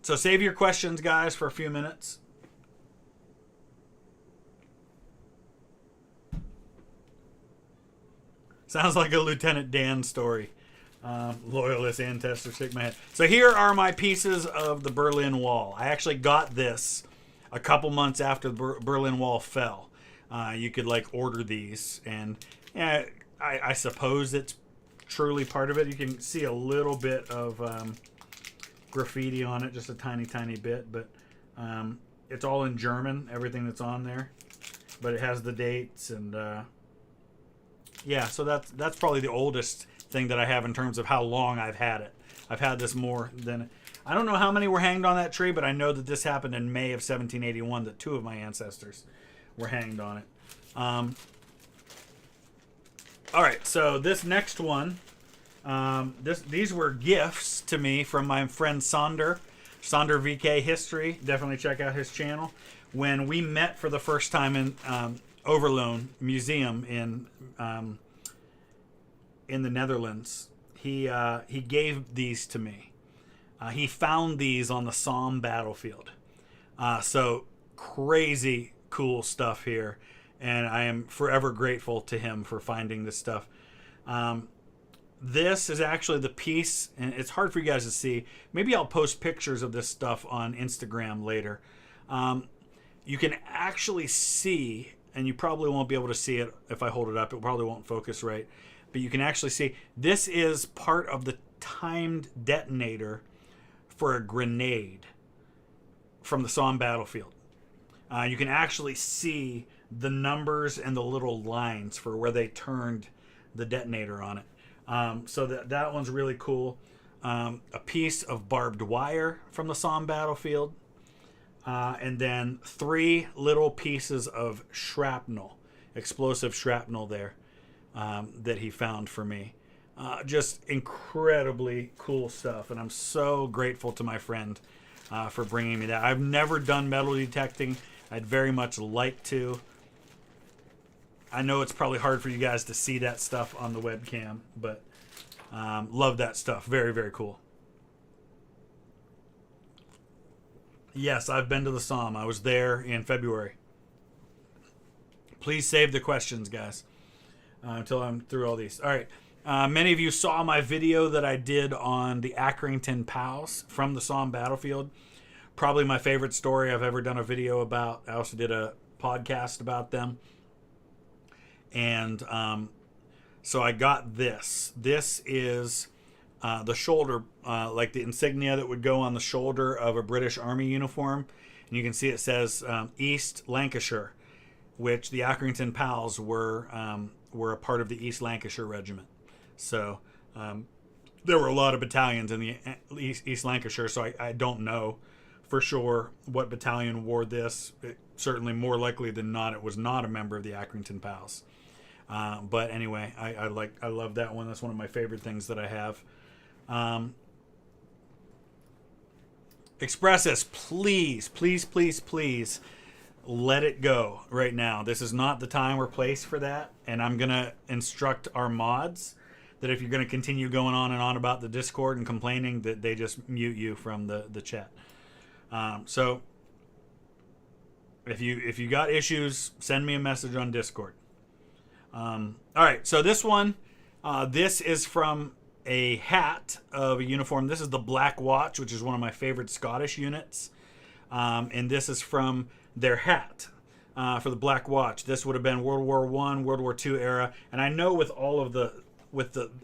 So save your questions, guys, for a few minutes. Sounds like a Lieutenant Dan story. Loyalist ancestor, shake my head. So here are my pieces of the Berlin Wall. I actually got this a couple months after the Berlin Wall fell. You could order these, and yeah, I suppose it's truly part of it. You can see a little bit of graffiti on it, just a tiny bit, but it's all in German, everything that's on there, but it has the dates, and yeah, so that's probably the oldest thing that I have in terms of how long I've had it. I've had this more than, I don't know how many were hanged on that tree, but I know that this happened in May of 1781, that 2 of my ancestors were hanged on it. All right, so this next one, these were gifts to me from my friend Sonder VK History. Definitely check out his channel. When we met for the first time in Overloon Museum in the Netherlands, he gave these to me. He found these on the Somme battlefield. So crazy cool stuff here, and I am forever grateful to him for finding this stuff. This is actually the piece, and it's hard for you guys to see. Maybe I'll post pictures of this stuff on Instagram later. You can actually see, and you probably won't be able to see it if I hold it up. It probably won't focus right. but you can actually see this is part of the timed detonator for a grenade from the Somme battlefield. You can actually see the numbers and the little lines for where they turned the detonator on it. So that one's really cool. A piece of barbed wire from the Somme battlefield. And then 3 little pieces of shrapnel, explosive shrapnel there, that he found for me. Just incredibly cool stuff. And I'm so grateful to my friend for bringing me that. I've never done metal detecting. I'd very much like to. I know it's probably hard for you guys to see that stuff on the webcam, but love that stuff. Very, very cool. Yes, I've been to the Somme. I was there in February. Please save the questions, guys, until I'm through all these. All right. Many of you saw my video that I did on the Accrington POWs from the Somme battlefield. Probably my favorite story I've ever done a video about. I also did a podcast about them. And so I got this. This is the shoulder, like the insignia that would go on the shoulder of a British Army uniform. And you can see it says East Lancashire, which the Accrington POWs were a part of the East Lancashire Regiment. So there were a lot of battalions in the East Lancashire, so I don't know for sure what battalion wore this. Certainly more likely than not, it was not a member of the Accrington POWs. But anyway, I love that one. That's one of my favorite things that I have. Expressus, please let it go right now. This is not the time or place for that. And I'm going to instruct our mods that if you're going to continue going on and on about the Discord and complaining, that they just mute you from the chat. So if you got issues, send me a message on Discord. All right, so this one, this is from a hat of a uniform. This is the Black Watch, which is one of my favorite Scottish units. And this is from their hat for the Black Watch. This would have been World War I, World War II era. And I know with all of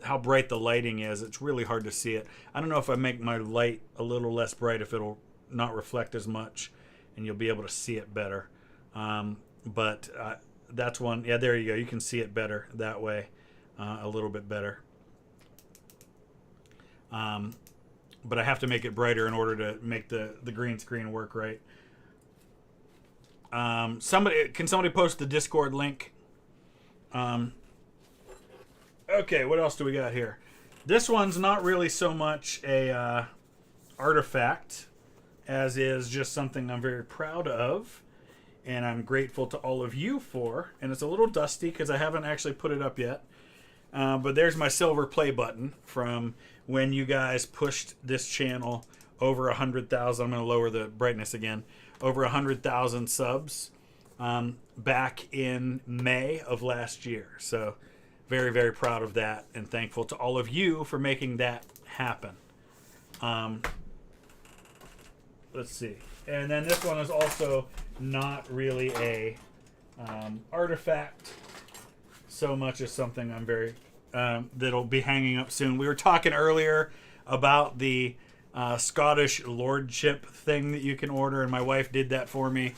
how bright the lighting is, it's really hard to see it. I don't know if I make my light a little less bright, if it'll not reflect as much and you'll be able to see it better. But that's one. Yeah, there you go. You can see it better that way, a little bit better. But I have to make it brighter in order to make the green screen work right. Can somebody post the Discord link? Okay, what else do we got here? This one's not really so much a artifact as is just something I'm very proud of and I'm grateful to all of you for. And it's a little dusty because I haven't actually put it up yet. But there's my silver play button from when you guys pushed this channel over 100,000. I'm going to lower the brightness again. Over 100,000 subs back in May of last year. So very, very proud of that and thankful to all of you for making that happen. Let's see. And then this one is also not really a artifact so much as something I'm very that'll be hanging up soon. We were talking earlier about the Scottish lordship thing that you can order, and my wife did that for me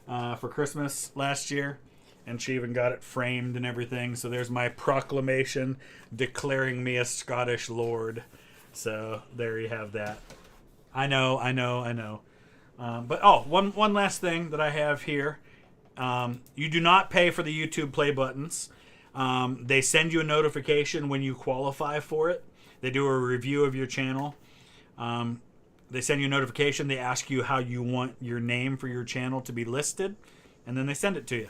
for Christmas last year, and she even got it framed and everything. So there's my proclamation declaring me a Scottish lord. So there you have that. I know. But one last thing that I have here. You do not pay for the YouTube play buttons. They send you a notification when you qualify for it. They do a review of your channel. They send you a notification. They ask you how you want your name for your channel to be listed, and then they send it to you.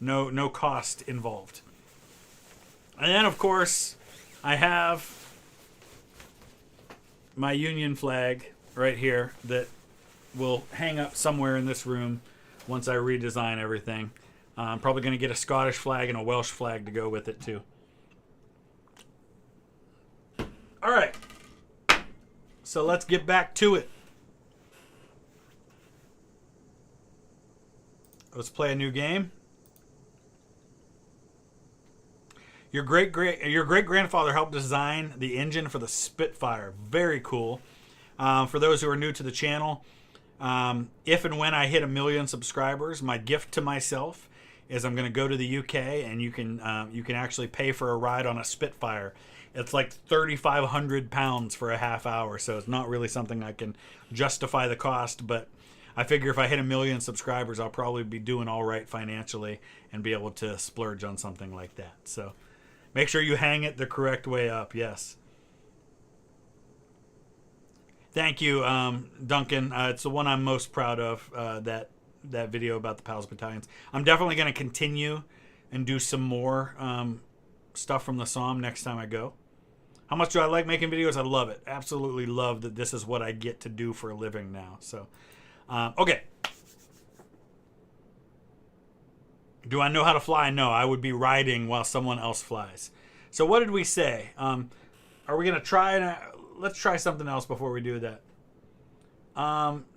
No cost involved. And then, of course, I have my Union flag right here that will hang up somewhere in this room once I redesign everything. I'm probably going to get a Scottish flag and a Welsh flag to go with it too. All right. So let's get back to it. Let's play a new game. Your great grandfather helped design the engine for the Spitfire. Very cool. For those who are new to the channel, if and when I hit 1 million subscribers, my gift to myself is I'm going to go to the UK, and you can actually pay for a ride on a Spitfire. It's like 3,500 pounds for a half hour, so it's not really something I can justify the cost, but I figure if I hit 1 million subscribers, I'll probably be doing all right financially and be able to splurge on something like that. So make sure you hang it the correct way up. Yes. Thank you, Duncan. It's the one I'm most proud of, that video about the Pals Battalions. I'm definitely going to continue and do some more stuff from the Psalm next time I go. How much do I like making videos? I love it. Absolutely love that this is what I get to do for a living now. So, okay. Do I know how to fly? No, I would be riding while someone else flies. So what did we say? Are we going to try? Let's try something else before we do that.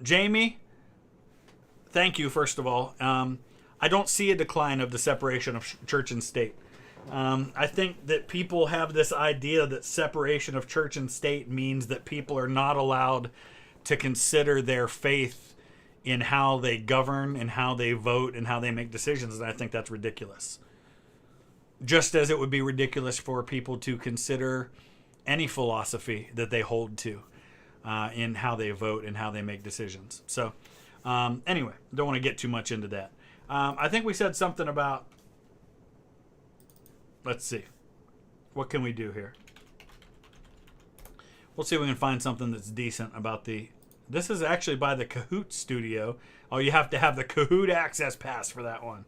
Jamie, thank you, first of all. I don't see a decline of the separation of church and state. I think that people have this idea that separation of church and state means that people are not allowed to consider their faith in how they govern and how they vote and how they make decisions, and I think that's ridiculous. Just as it would be ridiculous for people to consider any philosophy that they hold to in how they vote and how they make decisions. So anyway, don't want to get too much into that. I think we said something about, let's see, what can we do here? We'll see if we can find something that's decent about the, this is actually by the Kahoot studio. Oh, you have to have the Kahoot access pass for that one,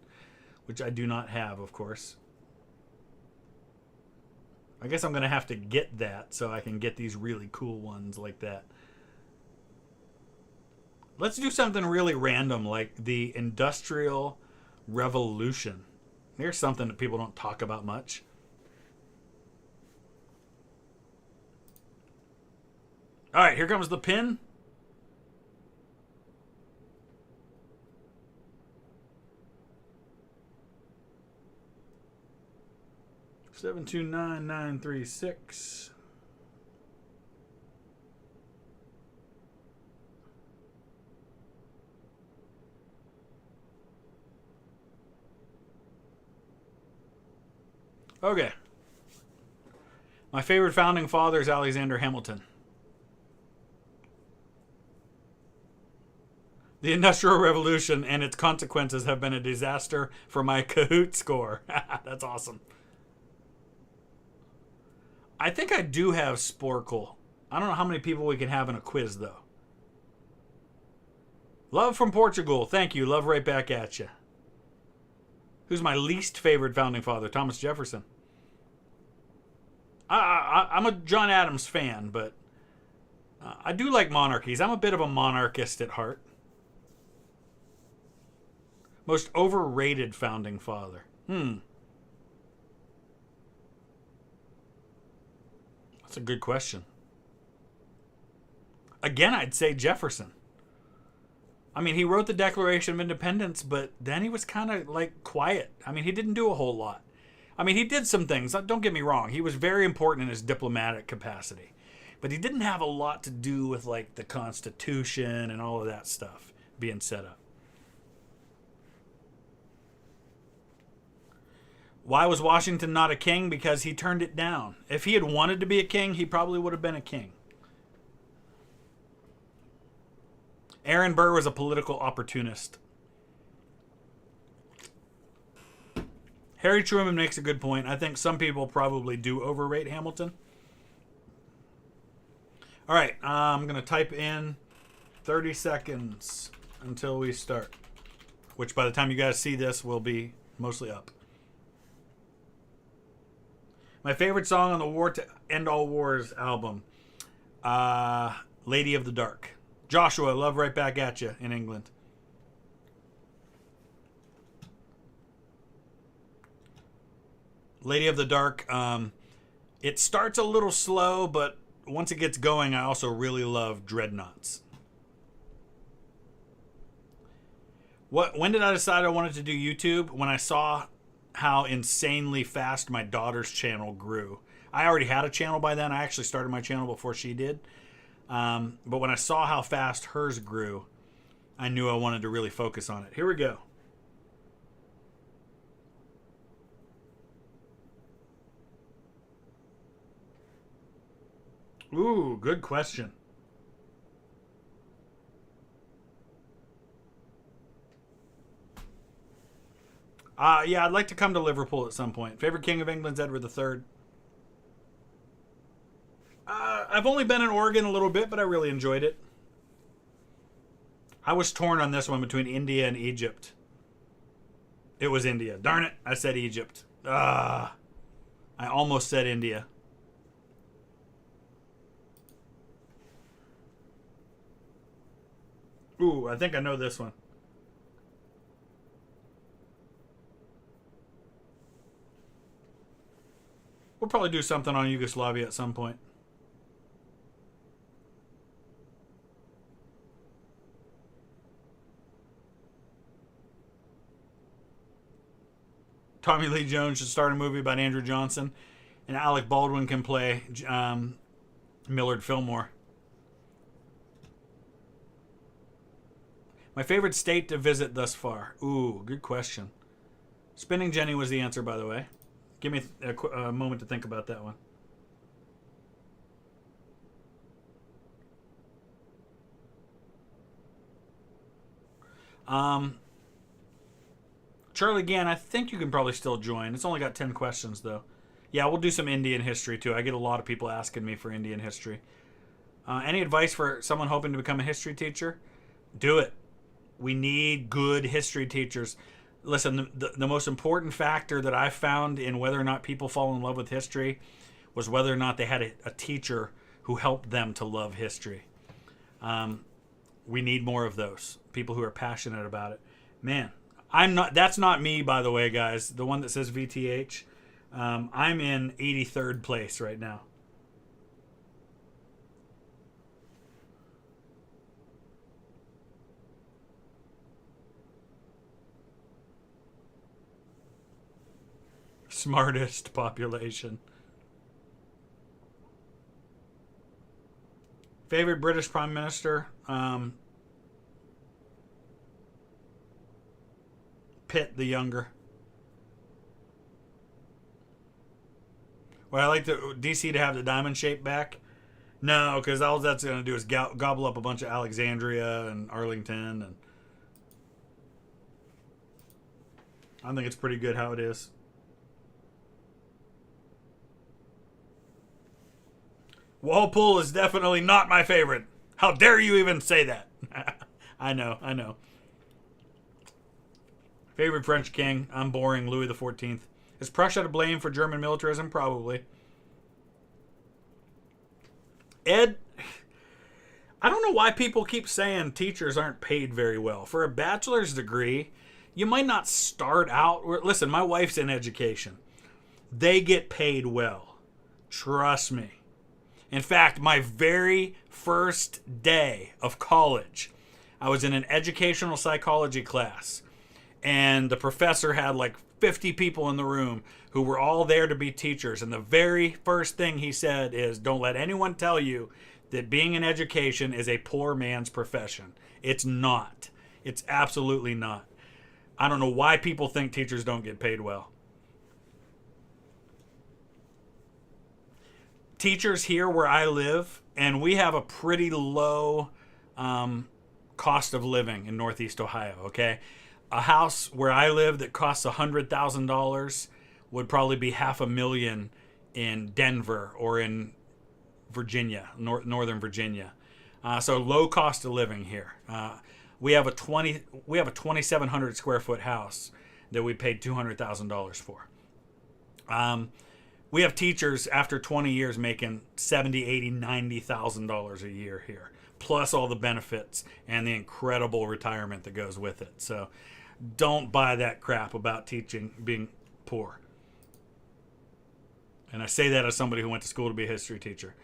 which I do not have, of course. I guess I'm going to have to get that so I can get these really cool ones like that. Let's do something really random like the Industrial Revolution. Here's something that people don't talk about much. All right, here comes the pin. Seven two nine 936. Okay. My favorite founding father is Alexander Hamilton. The Industrial Revolution and its consequences have been a disaster for my Kahoot score. That's awesome. I think I do have Sporkle. I don't know how many people we can have in a quiz, though. Love from Portugal. Thank you. Love right back at you. Who's my least favorite founding father? Thomas Jefferson. I'm a John Adams fan, but I do like monarchies. I'm a bit of a monarchist at heart. Most overrated founding father. That's a good question. Again, I'd say Jefferson. I mean, he wrote the Declaration of Independence, but then he was kind of like quiet. I mean, he didn't do a whole lot. I mean, he did some things. Don't get me wrong. He was very important in his diplomatic capacity. But he didn't have a lot to do with like the Constitution and all of that stuff being set up. Why was Washington not a king? Because he turned it down. If he had wanted to be a king, he probably would have been a king. Aaron Burr was a political opportunist. Harry Truman makes a good point. I think some people probably do overrate Hamilton. All right, I'm going to type in 30 seconds until we start, which by the time you guys see this will be mostly up. My favorite song on the War to End All Wars album, Lady of the Dark. Joshua, love right back at you in England. Lady of the Dark, it starts a little slow, but once it gets going, I also really love Dreadnoughts. When did I decide I wanted to do YouTube? When I saw how insanely fast my daughter's channel grew. I already had a channel by then. I actually started my channel before she did. But when I saw how fast hers grew, I knew I wanted to really focus on it. Here we go. Ooh, good question. Yeah, I'd like to come to Liverpool at some point. Favorite King of England's Edward III. I've only been in Oregon a little bit, but I really enjoyed it. I was torn on this one between India and Egypt. It was India. Darn it, I said Egypt. I almost said India. Ooh, I think I know this one. We'll probably do something on Yugoslavia at some point. Tommy Lee Jones should start a movie about Andrew Johnson, and Alec Baldwin can play Millard Fillmore. My favorite state to visit thus far. Ooh, good question. Spinning Jenny was the answer, by the way. Give me a moment to think about that one. Charlie Gann, I think you can probably still join. It's only got 10 questions, though. Yeah, we'll do some Indian history, too. I get a lot of people asking me for Indian history. Any advice for someone hoping to become a history teacher? Do it. We need good history teachers. Listen, the most important factor that I found in whether or not people fall in love with history was whether or not they had a teacher who helped them to love history. We need more of those people who are passionate about it. Man, that's not me, by the way, guys. The one that says VTH. I'm in 83rd place right now. Smartest population. Favorite British Prime Minister? Pitt the Younger. Would I like DC to have the diamond shape back? No, because all that's going to do is gobble up a bunch of Alexandria and Arlington, and I think it's pretty good how it is. Walpole is definitely not my favorite. How dare you even say that? I know. Favorite French king? I'm boring. Louis XIV. Is Prussia to blame for German militarism? Probably. Ed, I don't know why people keep saying teachers aren't paid very well. For a bachelor's degree, you might not start out... Listen, my wife's in education. They get paid well. Trust me. In fact, my very first day of college, I was in an educational psychology class, and the professor had like 50 people in the room who were all there to be teachers, and the very first thing he said is, don't let anyone tell you that being in education is a poor man's profession. It's not. It's absolutely not. I don't know why people think teachers don't get paid well. Teachers here where I live, and we have a pretty low cost of living in Northeast Ohio, okay? A house where I live that costs $100,000 would probably be $500,000 in Denver or in Virginia, Northern Virginia. So low cost of living here. We have a 2,700 square foot house that we paid $200,000 for. We have teachers after 20 years making $70,000, $80,000, $90,000 a year here, plus all the benefits and the incredible retirement that goes with it. So don't buy that crap about teaching being poor. And I say that as somebody who went to school to be a history teacher.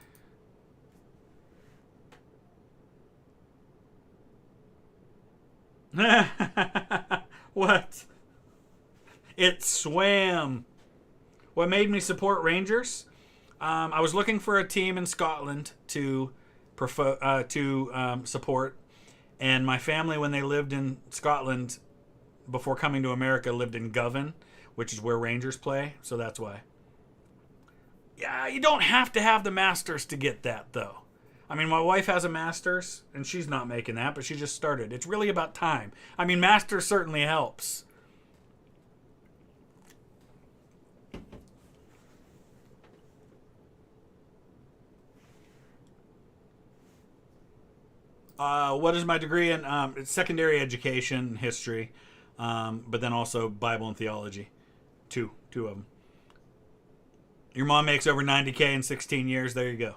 What? It swam. What made me support Rangers? I was looking for a team in Scotland to support, and my family, when they lived in Scotland before coming to America, lived in Govan, which is where Rangers play, so that's why. Yeah, you don't have to have the Masters to get that, though. I mean, my wife has a Masters, and she's not making that, but she just started. It's really about time. I mean, Masters certainly helps. What is my degree in? It's secondary education, history, but then also Bible and theology. Two of them. Your mom makes over $90K in 16 years. There you go.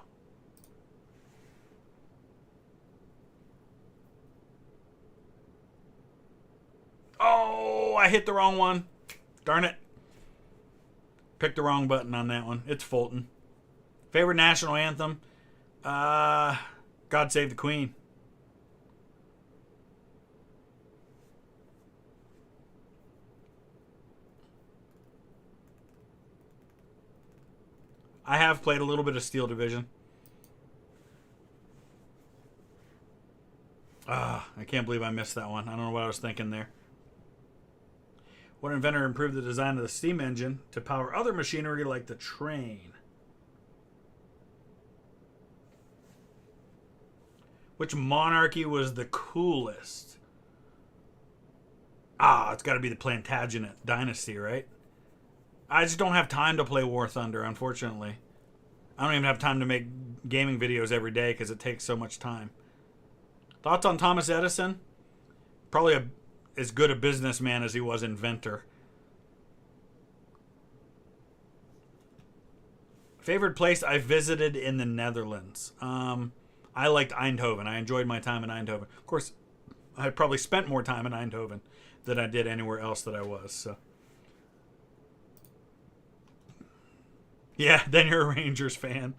Oh, I hit the wrong one. Darn it. Picked the wrong button on that one. It's Fulton. Favorite national anthem? God Save the Queen. I have played a little bit of Steel Division. I can't believe I missed that one. I don't know what I was thinking there. What inventor improved the design of the steam engine to power other machinery like the train? Which monarchy was the coolest? It's got to be the Plantagenet dynasty, right? I just don't have time to play War Thunder, unfortunately. I don't even have time to make gaming videos every day because it takes so much time. Thoughts on Thomas Edison? Probably as good a businessman as he was inventor. Favorite place I visited in the Netherlands? I liked Eindhoven. I enjoyed my time in Eindhoven. Of course, I probably spent more time in Eindhoven than I did anywhere else that I was, so... Yeah, then you're a Rangers fan.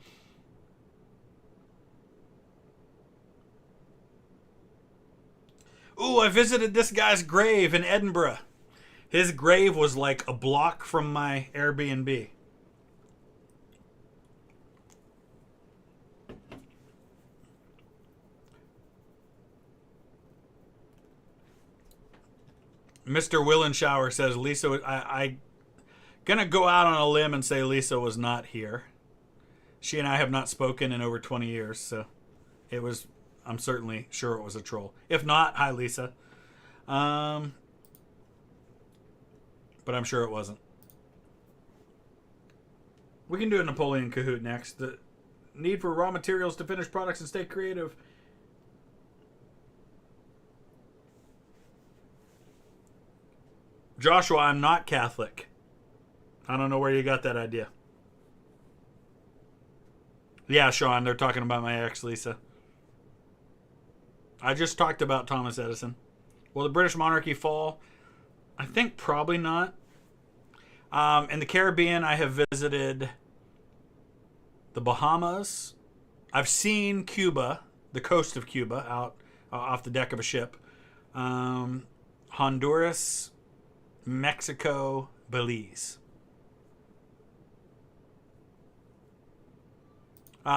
Ooh, I visited this guy's grave in Edinburgh. His grave was like a block from my Airbnb. Mr. Willenshower says Lisa... I gonna go out on a limb and say Lisa was not here. She and I have not spoken in over 20 years, so it was... I'm certainly sure it was a troll. If not, hi Lisa. But I'm sure it wasn't. We can do a Napoleon Kahoot next. The need for raw materials to finish products and stay creative. Joshua, I'm not Catholic. I don't know where you got that idea. Yeah, Sean, they're talking about my ex, Lisa. I just talked about Thomas Edison. Will the British monarchy fall? I think probably not. In the Caribbean, I have visited the Bahamas. I've seen Cuba, the coast of Cuba, out off the deck of a ship. Honduras, Mexico, Belize.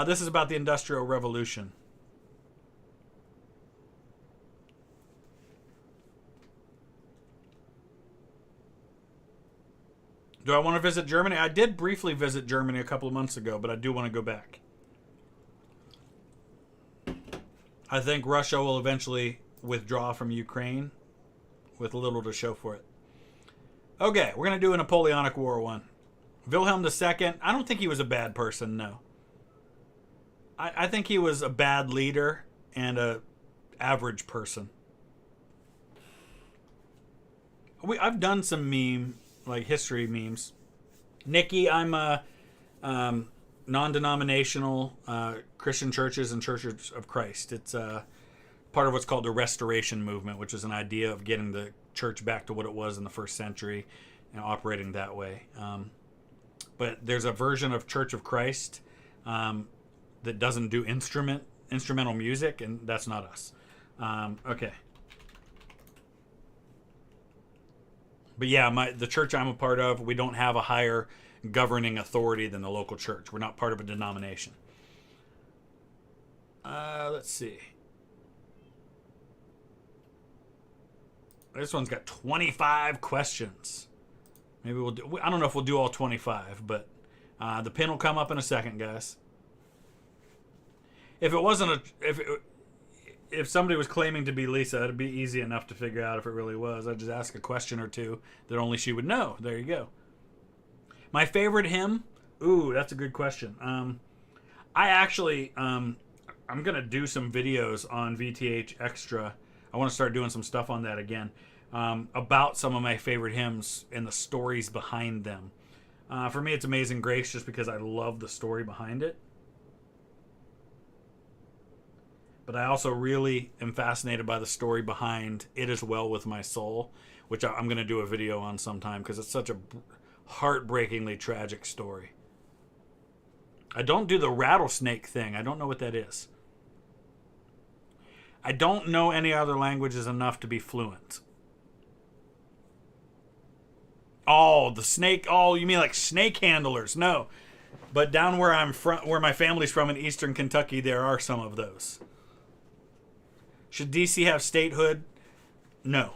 This is about the Industrial Revolution. Do I want to visit Germany? I did briefly visit Germany a couple of months ago, but I do want to go back. I think Russia will eventually withdraw from Ukraine with little to show for it. Okay, we're going to do a Napoleonic War one. Wilhelm II, I don't think he was a bad person, no. I think he was a bad leader and a average person. I've done some history memes. Nikki, I'm a non-denominational Christian churches and Churches of Christ. It's part of what's called the Restoration Movement, which is an idea of getting the church back to what it was in the first century and operating that way. But there's a version of Church of Christ that doesn't do instrumental music, and that's not us. Okay. But yeah, the church I'm a part of, we don't have a higher governing authority than the local church. We're not part of a denomination. Let's see. This one's got 25 questions. Maybe we'll do. I don't know if we'll do all 25, but the pin will come up in a second, guys. If it wasn't if somebody was claiming to be Lisa, it'd be easy enough to figure out if it really was. I'd just ask a question or two that only she would know. There you go. My favorite hymn? Ooh, that's a good question. I actually, I'm going to do some videos on VTH Extra. I want to start doing some stuff on that again. About some of my favorite hymns and the stories behind them. For me, it's Amazing Grace just because I love the story behind it. But I also really am fascinated by the story behind It Is Well With My Soul, which I'm going to do a video on sometime because it's such a heartbreakingly tragic story. I don't do the rattlesnake thing. I don't know what that is. I don't know any other languages enough to be fluent. Oh, the snake. Oh, you mean like snake handlers? No. But down where I'm from, where my family's from in eastern Kentucky, there are some of those. Should DC have statehood? No.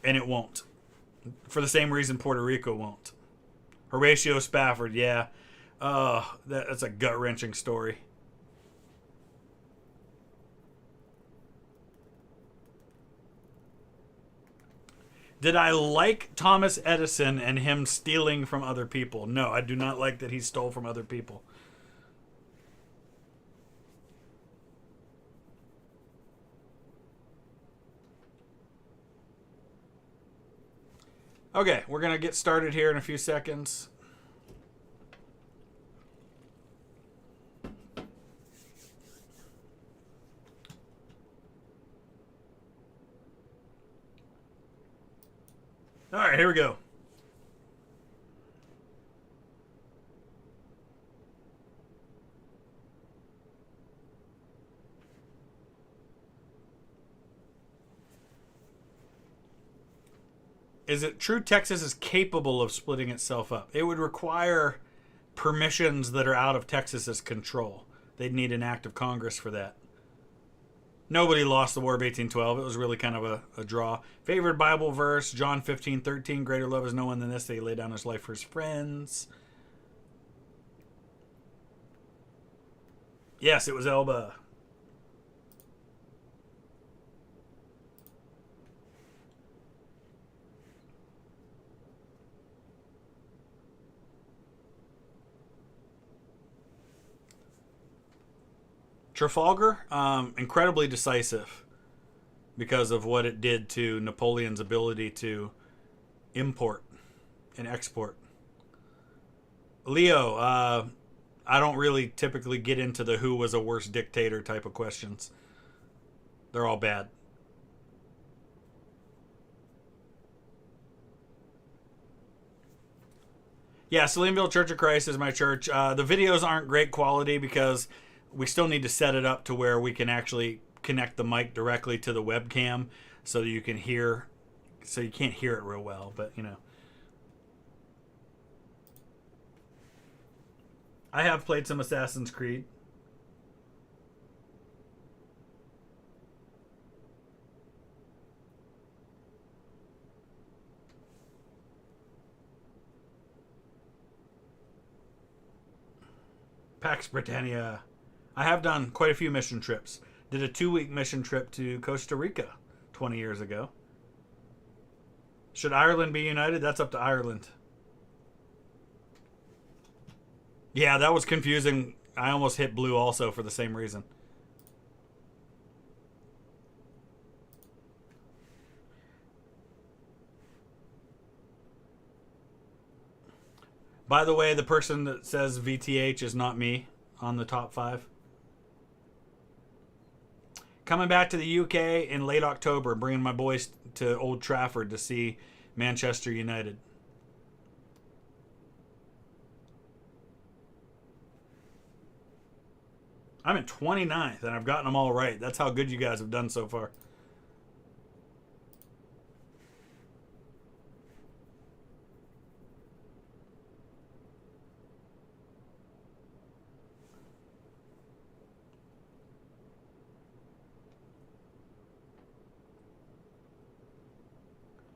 And it won't. For the same reason Puerto Rico won't. Horatio Spafford, yeah. That's a gut-wrenching story. Did I like Thomas Edison and him stealing from other people? No, I do not like that he stole from other people. Okay, we're going to get started here in a few seconds. All right, here we go. Is it true Texas is capable of splitting itself up? It would require permissions that are out of Texas's control. They'd need an act of Congress for that. Nobody lost the War of 1812. It was really kind of a draw. Favorite Bible verse, John 15:13. Greater love is no one than this, that he laid down his life for his friends. Yes, it was Elba. Trafalgar, incredibly decisive because of what it did to Napoleon's ability to import and export. Leo, I don't really typically get into the who was a worse dictator type of questions. They're all bad. Yeah, Salimeville Church of Christ is my church. The videos aren't great quality because we still need to set it up to where we can actually connect the mic directly to the webcam so that you can hear, so you can't hear it real well, but you know. I have played some Assassin's Creed. Pax Britannia. I have done quite a few mission trips. Did a 2-week mission trip to Costa Rica 20 years ago. Should Ireland be united? That's up to Ireland. Yeah, that was confusing. I almost hit blue also for the same reason. By the way, the person that says VTH is not me on the top 5. Coming back to the UK in late October, bringing my boys to Old Trafford to see Manchester United. I'm in 29th, and I've gotten them all right. That's how good you guys have done so far.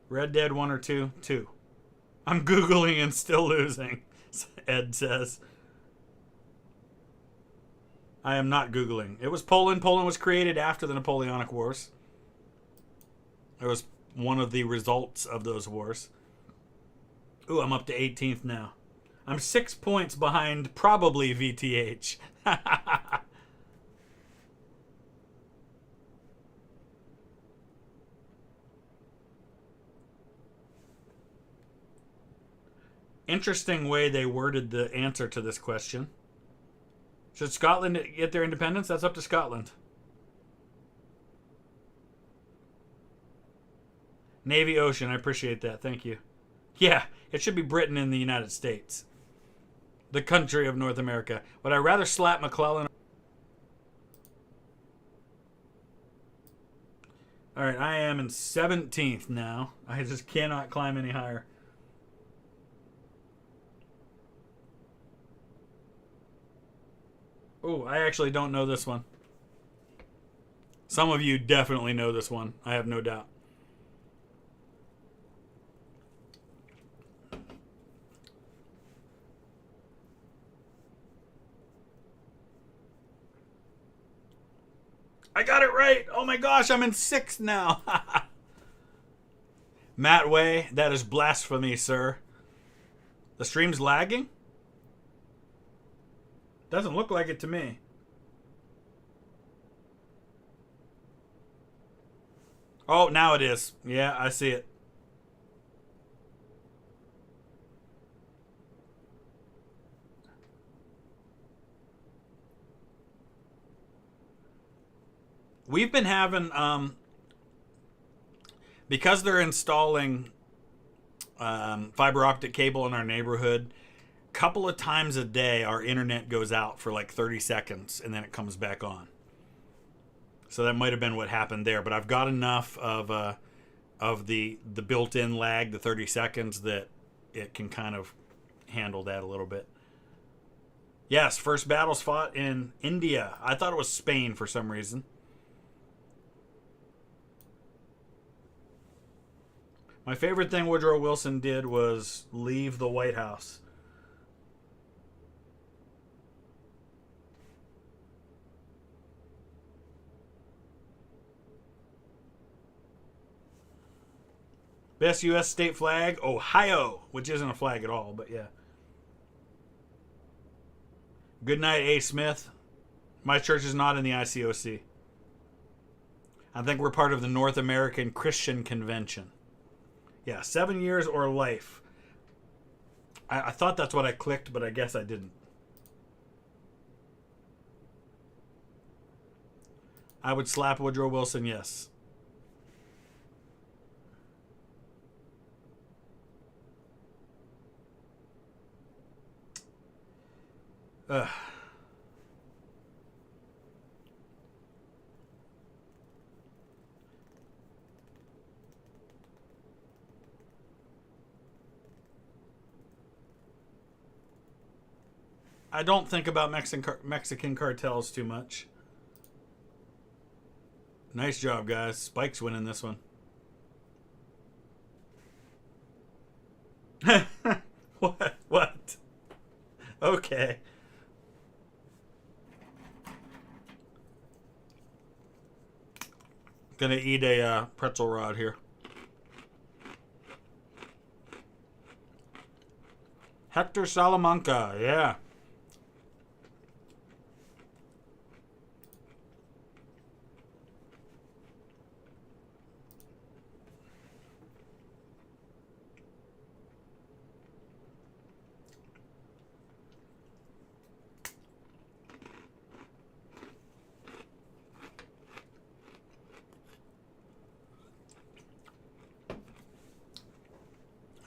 Red Dead 1 or 2? 2. I'm Googling and still losing, Ed says. I am not Googling. It was Poland. Poland was created after the Napoleonic Wars. It was one of the results of those wars. Ooh, I'm up to 18th now. I'm 6 points behind probably VTH. Interesting way they worded the answer to this question. Should Scotland get their independence? That's up to Scotland. Navy Ocean, I appreciate that. Thank you. Yeah, it should be Britain and the United States. The country of North America. Would I rather slap McClellan? Alright, I am in 17th now. I just cannot climb any higher. Oh, I actually don't know this one. Some of you definitely know this one. I have no doubt. I got it right. Oh my gosh, I'm in 6th now. Matt Way, that is blasphemy, sir. The stream's lagging? Doesn't look like it to me. Oh, now it is. Yeah, I see it. We've been having, because they're installing fiber optic cable in our neighborhood, couple of times a day our internet goes out for like 30 seconds and then it comes back on. So that might have been what happened there, but I've got enough of the built-in lag, the 30 seconds, that it can kind of handle that a little bit. Yes, first battles fought in India. I thought it was Spain for some reason. My favorite thing Woodrow Wilson did was leave the White House. Best U.S. state flag, Ohio, which isn't a flag at all, but yeah. Good night, A. Smith. My church is not in the ICOC. I think we're part of the North American Christian Convention. Yeah, 7 years or life. I thought that's what I clicked, but I guess I didn't. I would slap Woodrow Wilson, yes. Ugh. I don't think about Mexican cartels too much. Nice job, guys. Spike's winning this one. What? Okay. Gonna eat a pretzel rod here. Hector Salamanca, yeah.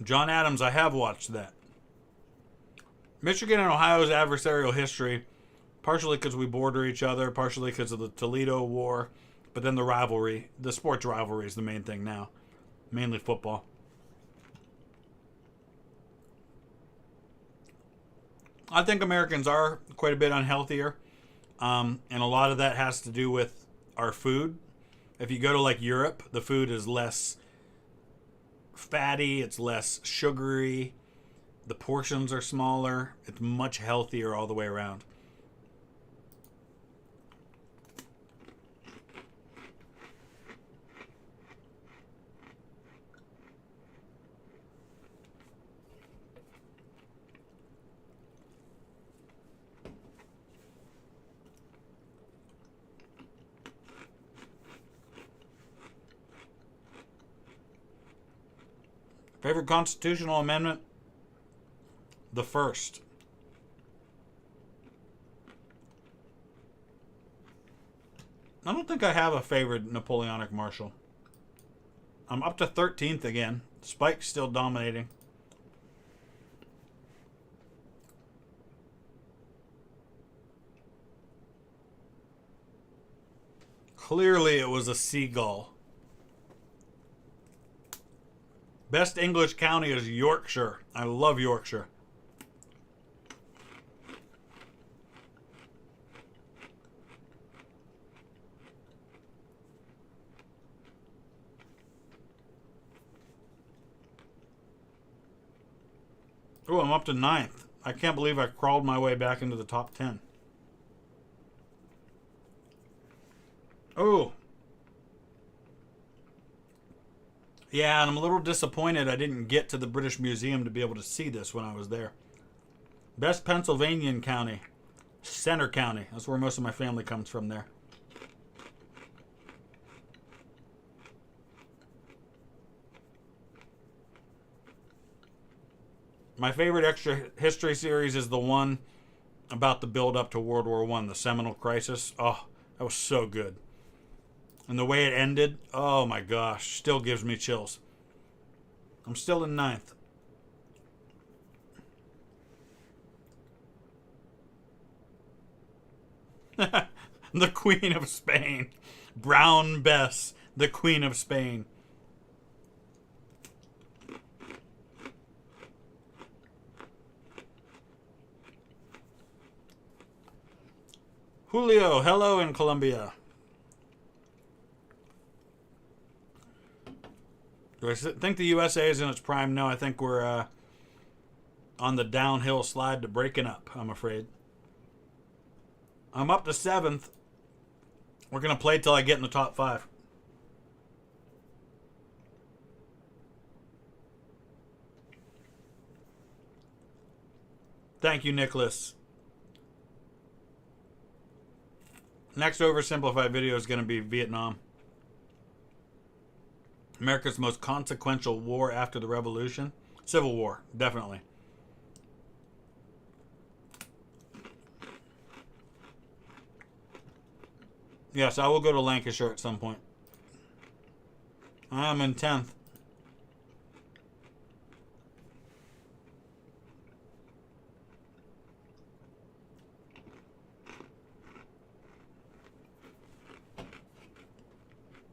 John Adams, I have watched that. Michigan and Ohio's adversarial history, partially because we border each other, partially because of the Toledo War, but then the rivalry, the sports rivalry is the main thing now. Mainly football. I think Americans are quite a bit unhealthier, and a lot of that has to do with our food. If you go to like Europe, the food is less fatty. It's less sugary. The portions are smaller. It's much healthier all the way around. Favorite constitutional amendment? The first. I don't think I have a favorite Napoleonic marshal. I'm up to 13th again. Spike's still dominating. Clearly it was a seagull. Best English county is Yorkshire. I love Yorkshire. Oh, I'm up to 9th. I can't believe I crawled my way back into the top 10. Oh. Yeah, and I'm a little disappointed I didn't get to the British Museum to be able to see this when I was there. Best Pennsylvanian county. Center County. That's where most of my family comes from there. My favorite extra history series is the one about the build up to World War I, the Seminole Crisis. Oh, that was so good. And the way it ended, oh my gosh, still gives me chills. I'm still in 9th. The Queen of Spain. Brown Bess, the Queen of Spain. Julio, hello in Colombia. Do I think the USA is in its prime? No, I think we're on the downhill slide to breaking up, I'm afraid. I'm up to 7th. We're going to play till I get in the top 5. Thank you, Nicholas. Next oversimplified video is going to be Vietnam. America's most consequential war after the Revolution. Civil War, definitely. Yes, I will go to Lancashire at some point. I'm in 10th.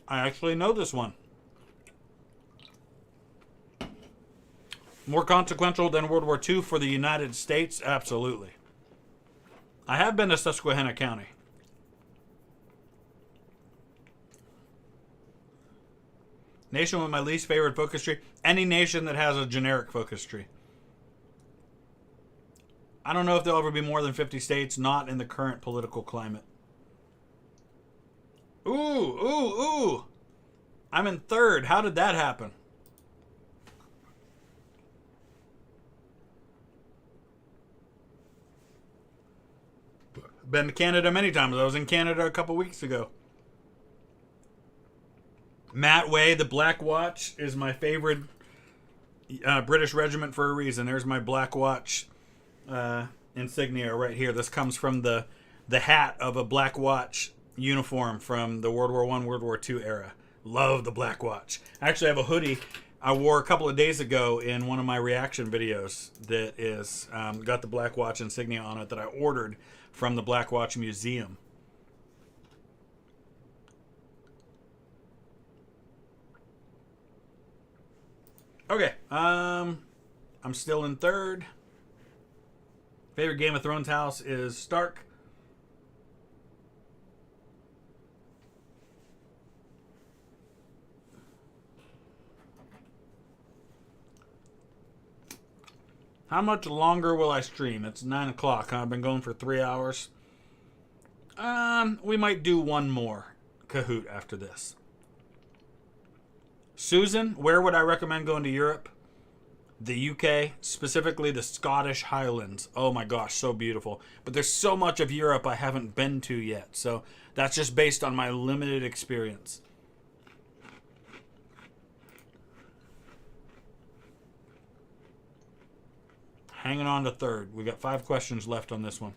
I actually know this one. More consequential than World War II for the United States? Absolutely. I have been to Susquehanna County. Nation with my least favorite focus tree? Any nation that has a generic focus tree. I don't know if there'll ever be more than 50 states, not in the current political climate. Ooh. I'm in 3rd. How did that happen? Been to Canada many times. I was in Canada a couple weeks ago. Matt Way, the Black Watch, is my favorite British regiment for a reason. There's my Black Watch insignia right here. This comes from the hat of a Black Watch uniform from the World War I, World War II era. Love the Black Watch. I actually have a hoodie I wore a couple of days ago in one of my reaction videos that is got the Black Watch insignia on it that I ordered from the Black Watch Museum. Okay, I'm still in 3rd. Favorite Game of Thrones house is Stark. How much longer will I stream? It's 9 o'clock. I've been going for 3 hours. We might do one more Kahoot after this. Susan, where would I recommend going to Europe? The UK, specifically the Scottish Highlands. Oh my gosh, so beautiful. But there's so much of Europe I haven't been to yet. So that's just based on my limited experience. Hanging on to third. We got 5 questions left on this one.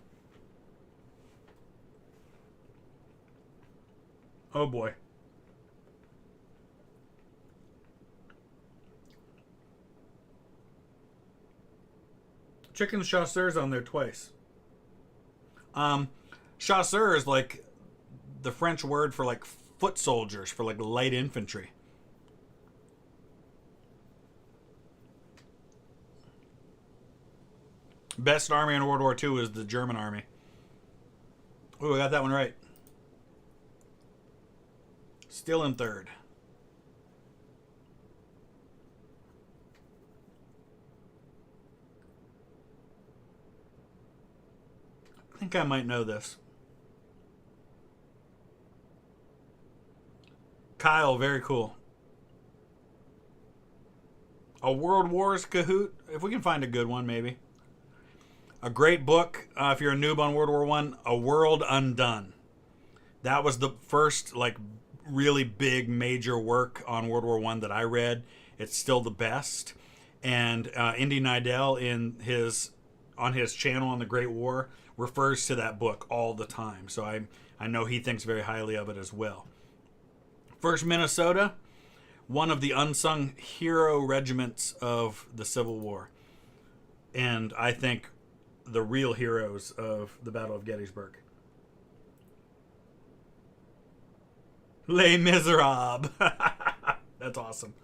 Oh boy. Chicken chasseurs on there twice. Chasseur is like the French word for like foot soldiers, for like light infantry. Best army in World War II is the German army. Ooh, I got that one right. Still in third. I think I might know this. Kyle, very cool. A World Wars Kahoot? If we can find a good one, maybe. A great book, if you're a noob on World War I, A World Undone. That was the first, like, really big, major work on World War I that I read. It's still the best. And Indy Nidell on his channel on the Great War refers to that book all the time. So I know he thinks very highly of it as well. First Minnesota, one of the unsung hero regiments of the Civil War. And I think the real heroes of the Battle of Gettysburg. Les Miserables. That's awesome.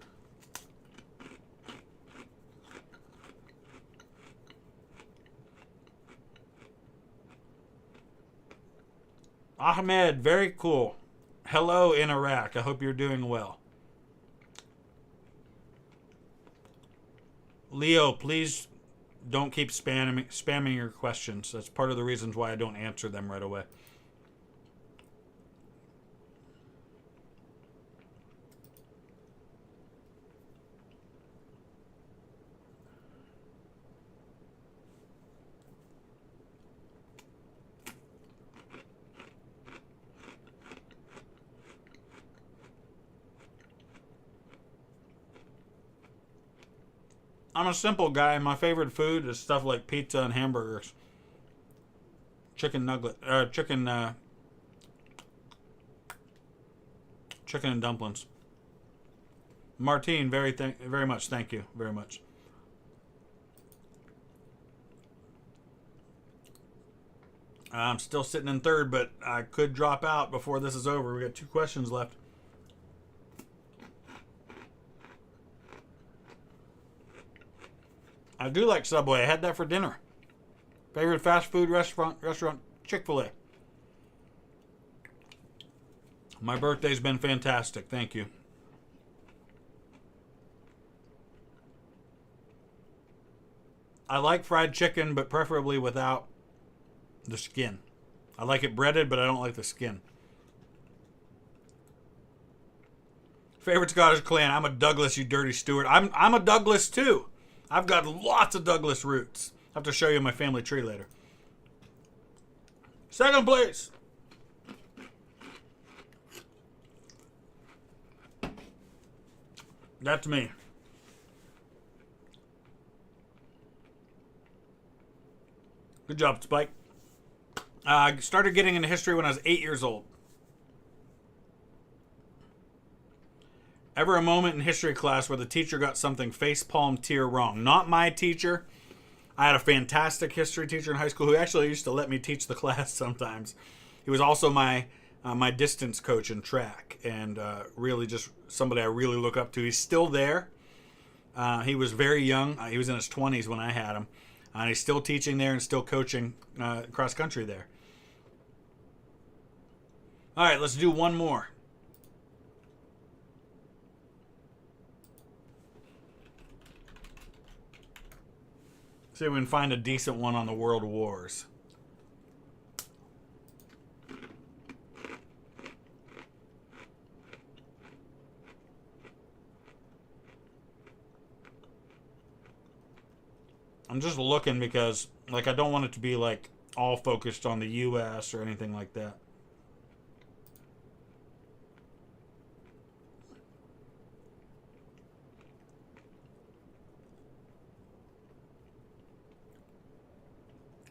Ahmed, very cool. Hello in Iraq. I hope you're doing well. Leo, please don't keep spamming your questions. That's part of the reasons why I don't answer them right away. I'm a simple guy. My favorite food is stuff like pizza and hamburgers. Chicken and dumplings. Martine, very much. Thank you very much. I'm still sitting in third, but I could drop out before this is over. We got 2 questions left. I do like Subway. I had that for dinner. Favorite fast food restaurant, Chick-fil-A. My birthday's been fantastic. Thank you. I like fried chicken, but preferably without the skin. I like it breaded, but I don't like the skin. Favorite Scottish clan. I'm a Douglas, you dirty Stewart. I'm a Douglas too. I've got lots of Douglas roots. I have to show you my family tree later. Second place. That's me. Good job, Spike. I started getting into history when I was 8 years old. Ever a moment in history class where the teacher got something facepalm tier wrong? Not my teacher. I had a fantastic history teacher in high school who actually used to let me teach the class sometimes. He was also my distance coach in track, and really just somebody I really look up to. He's still there. He was very young. He was in his 20s when I had him. And he's still teaching there and still coaching cross country there. All right, let's do one more. See if we can find a decent one on the World Wars. I'm just looking because, like, I don't want it to be, like, all focused on the U.S. or anything like that.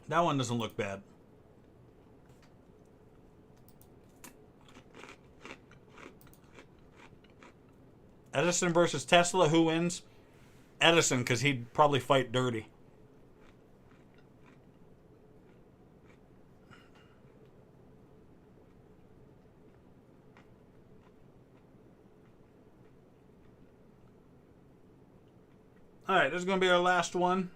That one doesn't look bad. Edison versus Tesla, who wins? Edison, because he'd probably fight dirty. Alright, this is going to be our last one.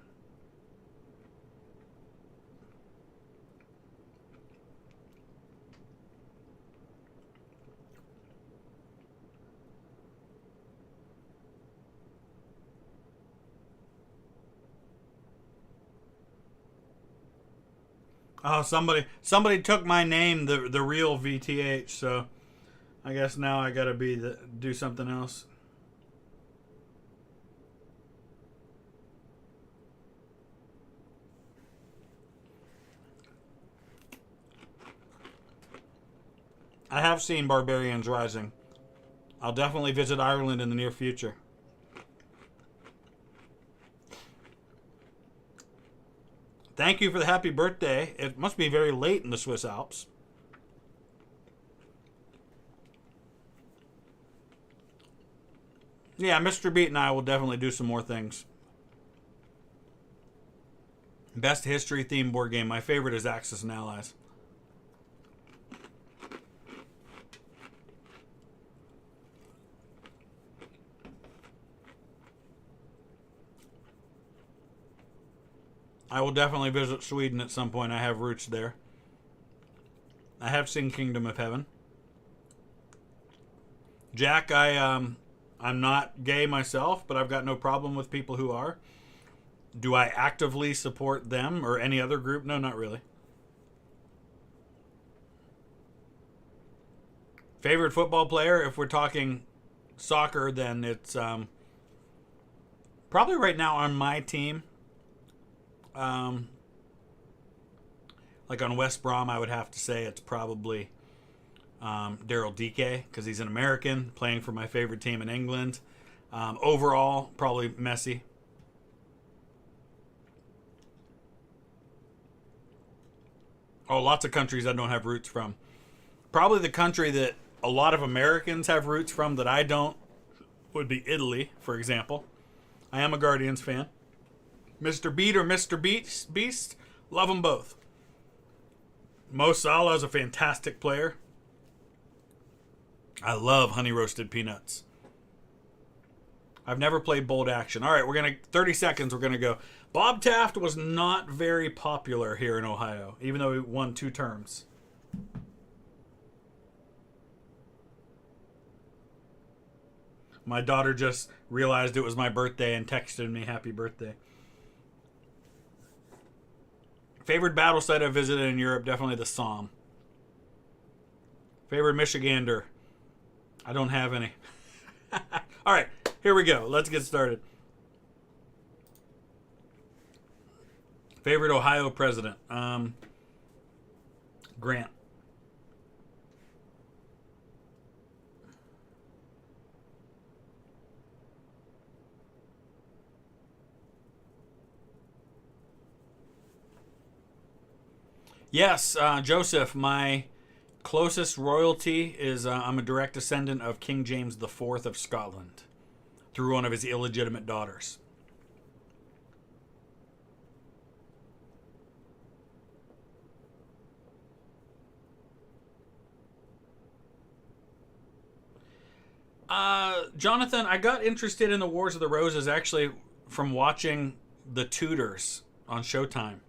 Oh, somebody took my name, the real VTH, so I guess now I gotta do something else. I have seen Barbarians Rising. I'll definitely visit Ireland in the near future. Thank you for the happy birthday. It must be very late in the Swiss Alps. Yeah, Mr. Beat and I will definitely do some more things. Best history themed board game. My favorite is Axis and Allies. I will definitely visit Sweden at some point. I have roots there. I have seen Kingdom of Heaven. Jack, I'm not gay myself, but I've got no problem with people who are. Do I actively support them or any other group? No, not really. Favorite football player? If we're talking soccer, then it's probably right now on my team. Like on West Brom, I would have to say it's probably Daryl Dike, because he's an American playing for my favorite team in England. Overall, probably Messi. Oh, lots of countries I don't have roots from. Probably the country that a lot of Americans have roots from that I don't would be Italy, for example. I am a Guardians fan. Mr. Beat or Mr. Beast, love them both. Mo Salah is a fantastic player. I love honey roasted peanuts. I've never played Bold Action. All right, 30 seconds, we're going to go. Bob Taft was not very popular here in Ohio, even though he won 2 terms. My daughter just realized it was my birthday and texted me happy birthday. Favorite battle site I visited in Europe, definitely the Somme. Favorite Michigander? I don't have any. All right, here we go. Let's get started. Favorite Ohio president? Grant. Yes, Joseph, my closest royalty is I'm a direct descendant of King James IV of Scotland through one of his illegitimate daughters. Jonathan, I got interested in the Wars of the Roses actually from watching The Tudors on Showtime.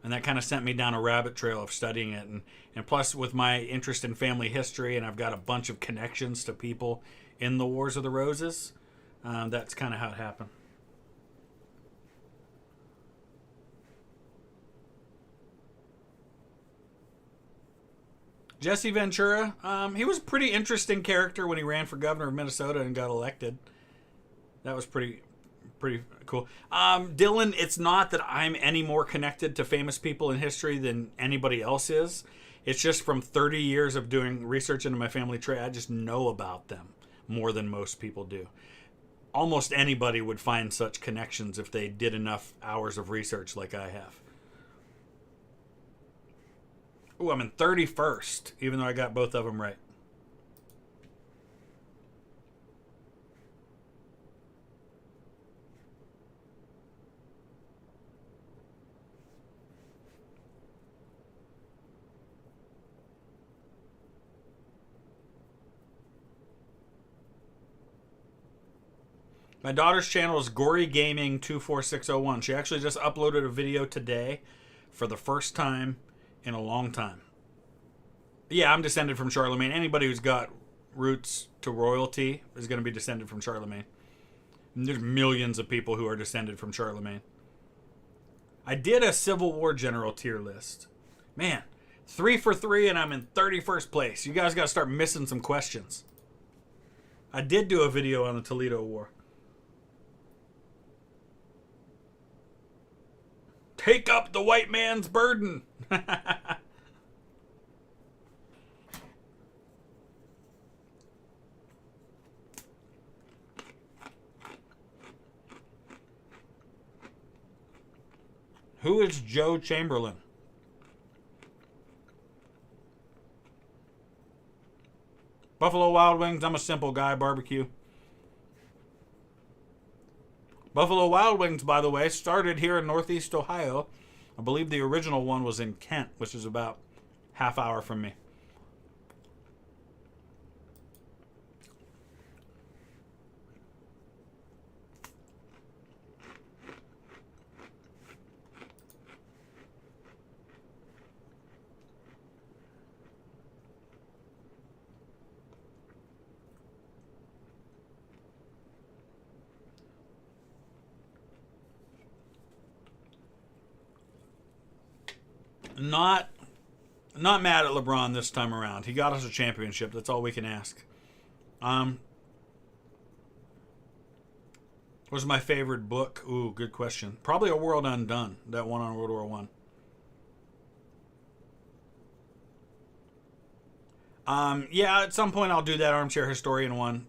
And that kind of sent me down a rabbit trail of studying it. And plus, with my interest in family history, and I've got a bunch of connections to people in the Wars of the Roses, that's kind of how it happened. Jesse Ventura, he was a pretty interesting character when he ran for governor of Minnesota and got elected. That was pretty cool. Dylan, it's not that I'm any more connected to famous people in history than anybody else is. It's just from 30 years of doing research into my family tree, I just know about them more than most people do. Almost anybody would find such connections if they did enough hours of research like I have. Ooh, I'm in 31st, even though I got both of them right. My daughter's channel is Gory Gaming 24601. She actually just uploaded a video today for the first time in a long time. Yeah, I'm descended from Charlemagne. Anybody who's got roots to royalty is going to be descended from Charlemagne. And there's millions of people who are descended from Charlemagne. I did a Civil War general tier list. Man, 3 for 3 and I'm in 31st place. You guys got to start missing some questions. I did do a video on the Toledo War. Take up the white man's burden. Who is Joe Chamberlain? Buffalo Wild Wings, I'm a simple guy, barbecue. Buffalo Wild Wings, by the way, started here in Northeast Ohio. I believe the original one was in Kent, which is about half hour from me. Not mad at LeBron this time around. He got us a championship. That's all we can ask. What's my favorite book? Ooh, good question. Probably A World Undone, that one on World War One. Yeah, at some point I'll do that Armchair Historian one.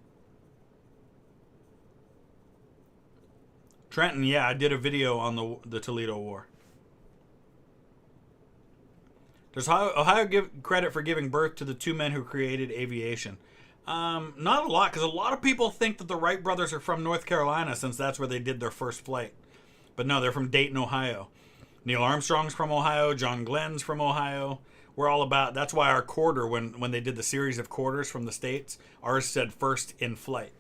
Trenton, yeah, I did a video on the Toledo War. Does Ohio give credit for giving birth to the two men who created aviation? Not a lot, because a lot of people think that the Wright brothers are from North Carolina, since that's where they did their first flight. But no, they're from Dayton, Ohio. Neil Armstrong's from Ohio. John Glenn's from Ohio. We're all about... That's why our quarter, when they did the series of quarters from the states, ours said first in flight.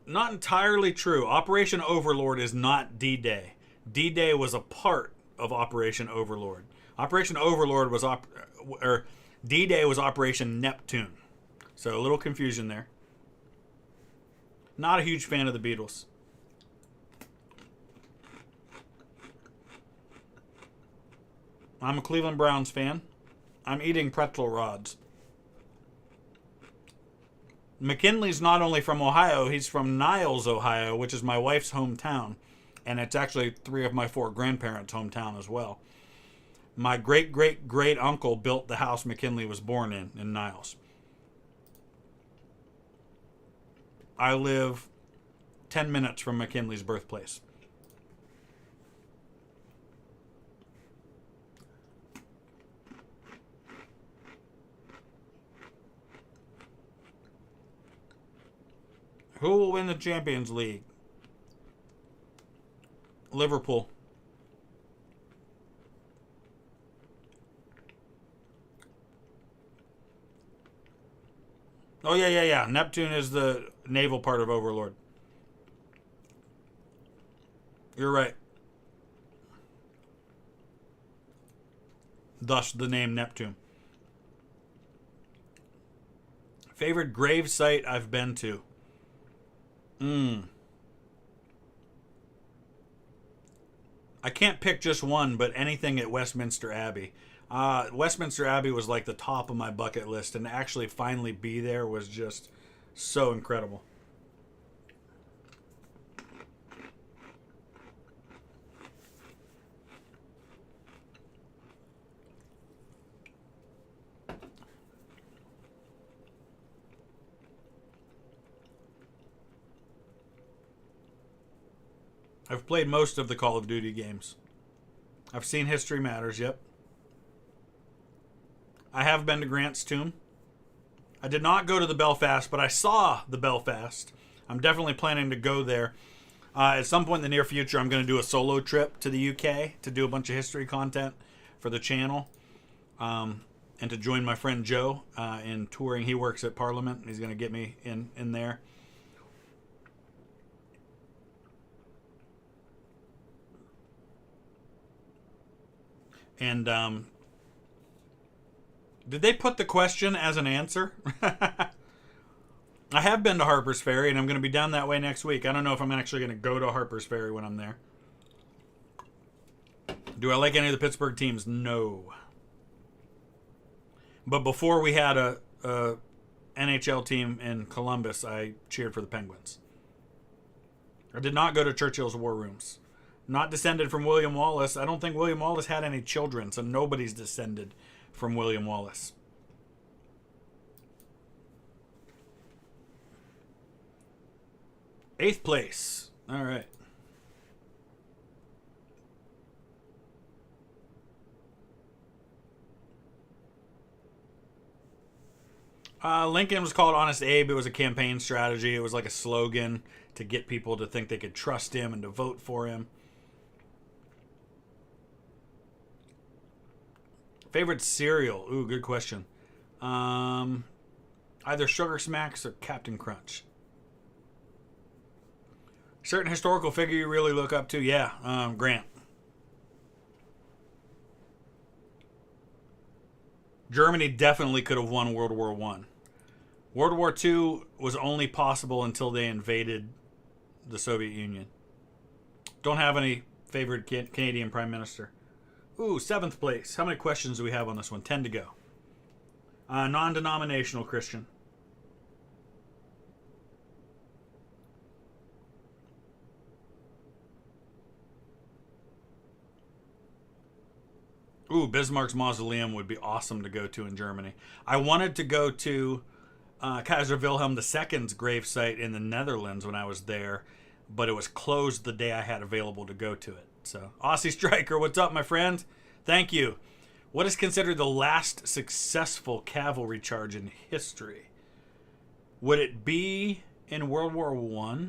Not entirely true. Operation Overlord is not D-Day. D-Day was a part of Operation Overlord. Operation Overlord was D-Day was Operation Neptune. So a little confusion there. Not a huge fan of the Beatles. I'm a Cleveland Browns fan. I'm eating pretzel rods. McKinley's not only from Ohio, he's from Niles, Ohio, which is my wife's hometown. And it's actually 3 of my 4 grandparents' hometown as well. My great-great-great-uncle built the house McKinley was born in Niles. I live 10 minutes from McKinley's birthplace. Who will win the Champions League? Liverpool. Oh, yeah. Neptune is the naval part of Overlord. You're right. Thus the name Neptune. Favorite grave site I've been to? I can't pick just one, but anything at Westminster Abbey. Westminster Abbey was like the top of my bucket list, and to actually finally be there was just so incredible. I've played most of the Call of Duty games. I've seen History Matters, yep. I have been to Grant's Tomb. I did not go to the Belfast, but I saw the Belfast. I'm definitely planning to go there. At some point in the near future, I'm going to do a solo trip to the UK to do a bunch of history content for the channel. And to join my friend Joe in touring. He works at Parliament. He's going to get me in there. And did they put the question as an answer? I have been to Harper's Ferry, and I'm going to be down that way next week. I don't know if I'm actually going to go to Harper's Ferry when I'm there. Do I like any of the Pittsburgh teams? No. But before we had a NHL team in Columbus, I cheered for the Penguins. I did not go to Churchill's War Rooms. Not descended from William Wallace. I don't think William Wallace had any children, so nobody's descended from William Wallace. Eighth place. All right. Lincoln was called Honest Abe. It was a campaign strategy. It was like a slogan to get people to think they could trust him and to vote for him. Favorite cereal? Ooh, good question. Either Sugar Smacks or Captain Crunch. Certain historical figure you really look up to? Yeah, Grant. Germany definitely could have won World War I. World War II was only possible until they invaded the Soviet Union. Don't have any favorite Canadian Prime Minister. Ooh, 7th place. How many questions do we have on this one? 10 to go. Non-denominational Christian. Ooh, Bismarck's mausoleum would be awesome to go to in Germany. I wanted to go to Kaiser Wilhelm II's gravesite in the Netherlands when I was there, but it was closed the day I had available to go to it. So, Aussie Striker, what's up, my friend? Thank you. What is considered the last successful cavalry charge in history? Would it be in World War I?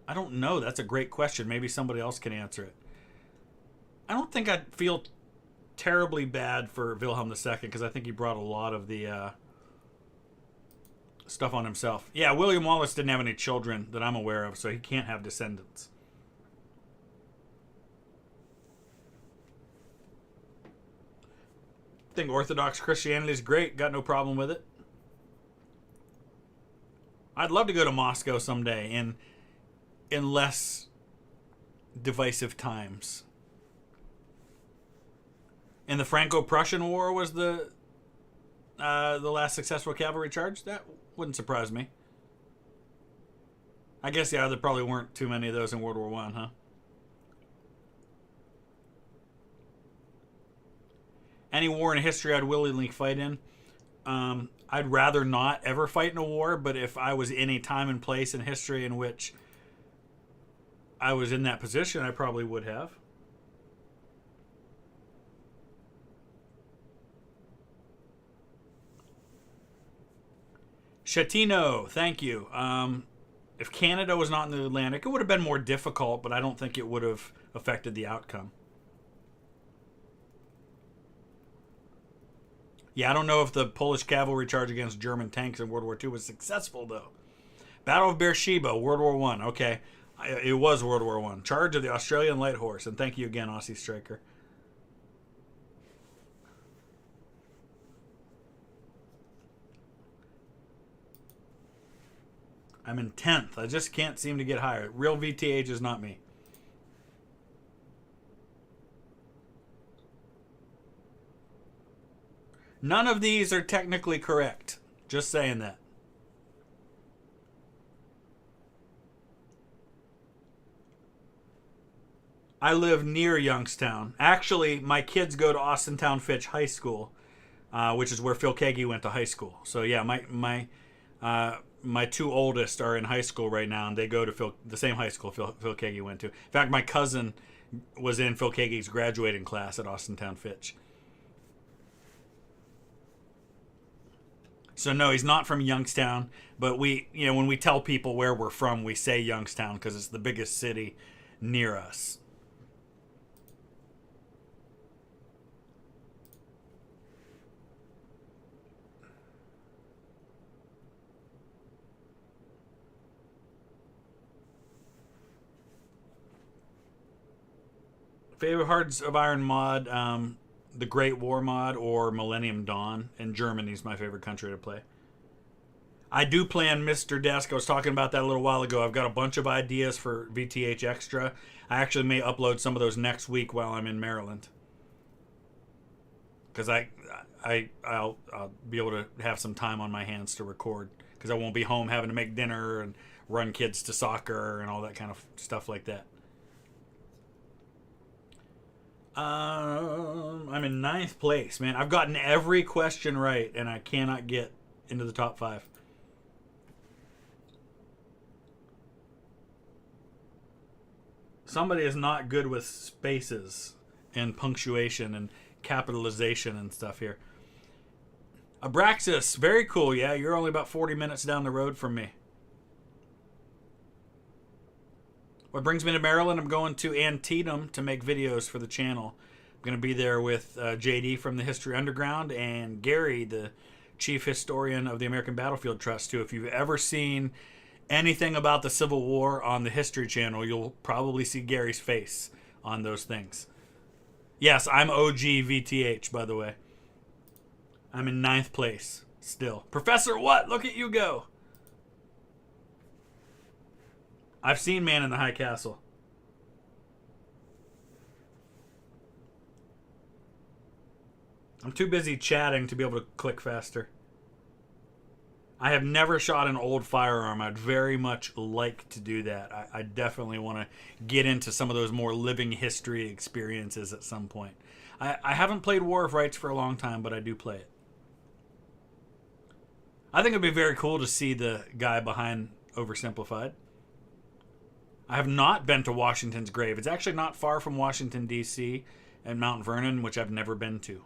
I don't know. That's a great question. Maybe somebody else can answer it. I don't think I'd feel terribly bad for Wilhelm II because I think he brought a lot of the stuff on himself. Yeah, William Wallace didn't have any children that I'm aware of, so he can't have descendants. I think Orthodox Christianity is great. Got no problem with it. I'd love to go to Moscow someday in less divisive times. And the Franco-Prussian War was the last successful cavalry charge. That wouldn't surprise me. I guess, yeah, there probably weren't too many of those in World War I, huh? Any war in history I'd willingly fight in. I'd rather not ever fight in a war, but if I was in a time and place in history in which I was in that position, I probably would have. Chatino, thank you. If Canada was not in the Atlantic, it would have been more difficult, but I don't think it would have affected the outcome. Yeah, I don't know if the Polish cavalry charge against German tanks in World War II was successful, though. Battle of Beersheba, World War I. Okay, it was World War I. Charge of the Australian Light Horse. And thank you again, Aussie Striker. I'm in 10th. I just can't seem to get higher. Real VTH is not me. None of these are technically correct. Just saying that. I live near Youngstown. Actually, my kids go to Austintown Fitch High School, which is where Phil Kagi went to high school. So yeah, my two oldest are in high school right now, and they go to the same high school Phil Kagi went to. In fact, my cousin was in Phil Kagi's graduating class at Austintown Fitch. So no, he's not from Youngstown, but when we tell people where we're from, we say Youngstown because it's the biggest city near us. Favorite Hearts of Iron mod, the Great War mod, or Millennium Dawn. And Germany's my favorite country to play. I do plan Mr. Desk. I was talking about that a little while ago. I've got a bunch of ideas for VTH Extra. I actually may upload some of those next week while I'm in Maryland. Because I'll be able to have some time on my hands to record. Because I won't be home having to make dinner and run kids to soccer and all that kind of stuff like that. I'm in 9th place, man. I've gotten every question right, and I cannot get into the top 5. Somebody is not good with spaces and punctuation and capitalization and stuff here. Abraxas, very cool. Yeah, you're only about 40 minutes down the road from me. What brings me to Maryland, I'm going to Antietam to make videos for the channel. I'm going to be there with JD from the History Underground and Gary, the chief historian of the American Battlefield Trust, too. If you've ever seen anything about the Civil War on the History Channel, you'll probably see Gary's face on those things. Yes, I'm OG VTH, by the way. I'm in 9th place still. Professor what? Look at you go. I've seen Man in the High Castle. I'm too busy chatting to be able to click faster. I have never shot an old firearm. I'd very much like to do that. I definitely want to get into some of those more living history experiences at some point. I haven't played War of Rights for a long time, but I do play it. I think it'd be very cool to see the guy behind Oversimplified. I have not been to Washington's grave. It's actually not far from Washington, D.C. and Mount Vernon, which I've never been to.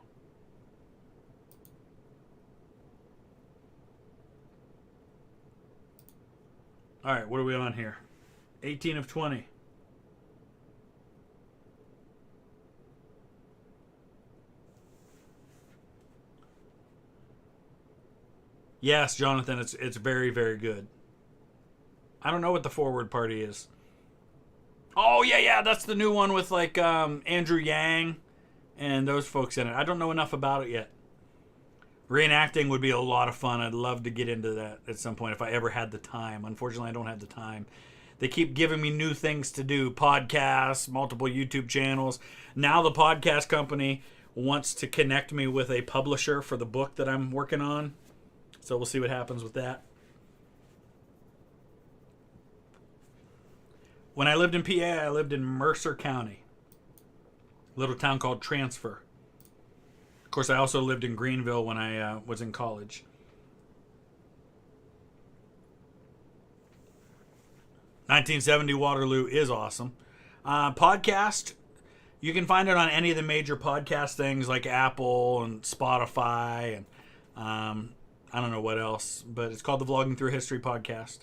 All right, what are we on here? 18 of 20. Yes, Jonathan, it's very, very good. I don't know what the Forward Party is. Oh, yeah, that's the new one with, like, Andrew Yang and those folks in it. I don't know enough about it yet. Reenacting would be a lot of fun. I'd love to get into that at some point if I ever had the time. Unfortunately, I don't have the time. They keep giving me new things to do. Podcasts, multiple YouTube channels. Now the podcast company wants to connect me with a publisher for the book that I'm working on. So we'll see what happens with that. When I lived in PA, I lived in Mercer County, a little town called Transfer. Of course, I also lived in Greenville when I was in college. "1970 Waterloo" is awesome. Podcast, you can find it on any of the major podcast things like Apple and Spotify and I don't know what else, but it's called the Vlogging Through History Podcast.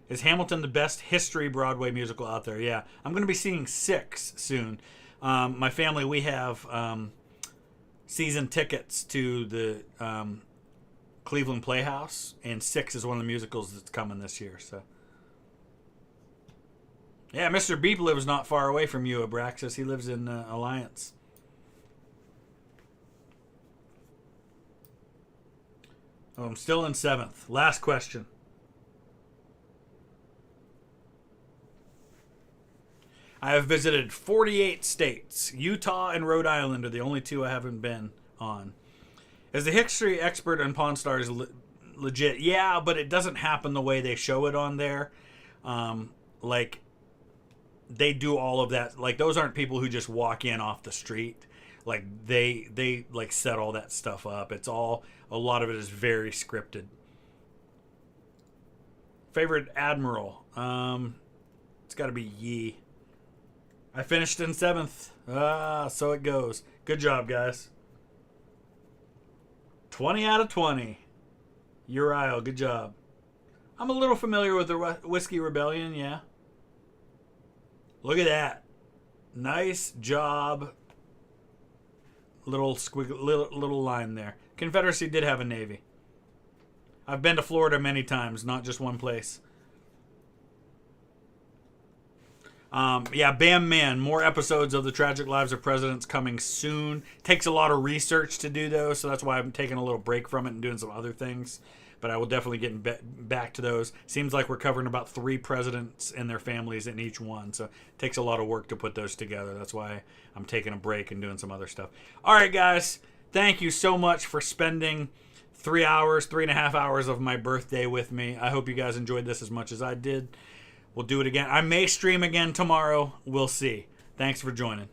Is Hamilton the best history Broadway musical out there? Yeah. I'm going to be seeing 6 soon. My family, we have season tickets to the Cleveland Playhouse, and 6 is one of the musicals that's coming this year. So, yeah, Mr. Beep lives not far away from you, Abraxas. He lives in Alliance. Oh, I'm still in 7th. Last question. I have visited 48 states. Utah and Rhode Island are the only 2 I haven't been on. Is the history expert on Pawn Stars legit? Yeah, but it doesn't happen the way they show it on there. Like, they do all of that. Like, those aren't people who just walk in off the street. Like, they like set all that stuff up. It's all, a lot of it is very scripted. Favorite admiral? It's got to be Yi. I finished in 7th. So it goes. Good job, guys. 20 out of 20. Uriel, good job. I'm a little familiar with the Whiskey Rebellion, yeah. Look at that. Nice job. Little squiggle, little line there. Confederacy did have a navy. I've been to Florida many times, not just one place. Yeah, Bam Man. More episodes of The Tragic Lives of Presidents coming soon. Takes a lot of research to do those, so that's why I'm taking a little break from it and doing some other things. But I will definitely get back to those. Seems like we're covering about 3 presidents and their families in each one, so it takes a lot of work to put those together. That's why I'm taking a break and doing some other stuff. All right, guys. Thank you so much for spending 3.5 hours of my birthday with me. I hope you guys enjoyed this as much as I did. We'll do it again. I may stream again tomorrow. We'll see. Thanks for joining.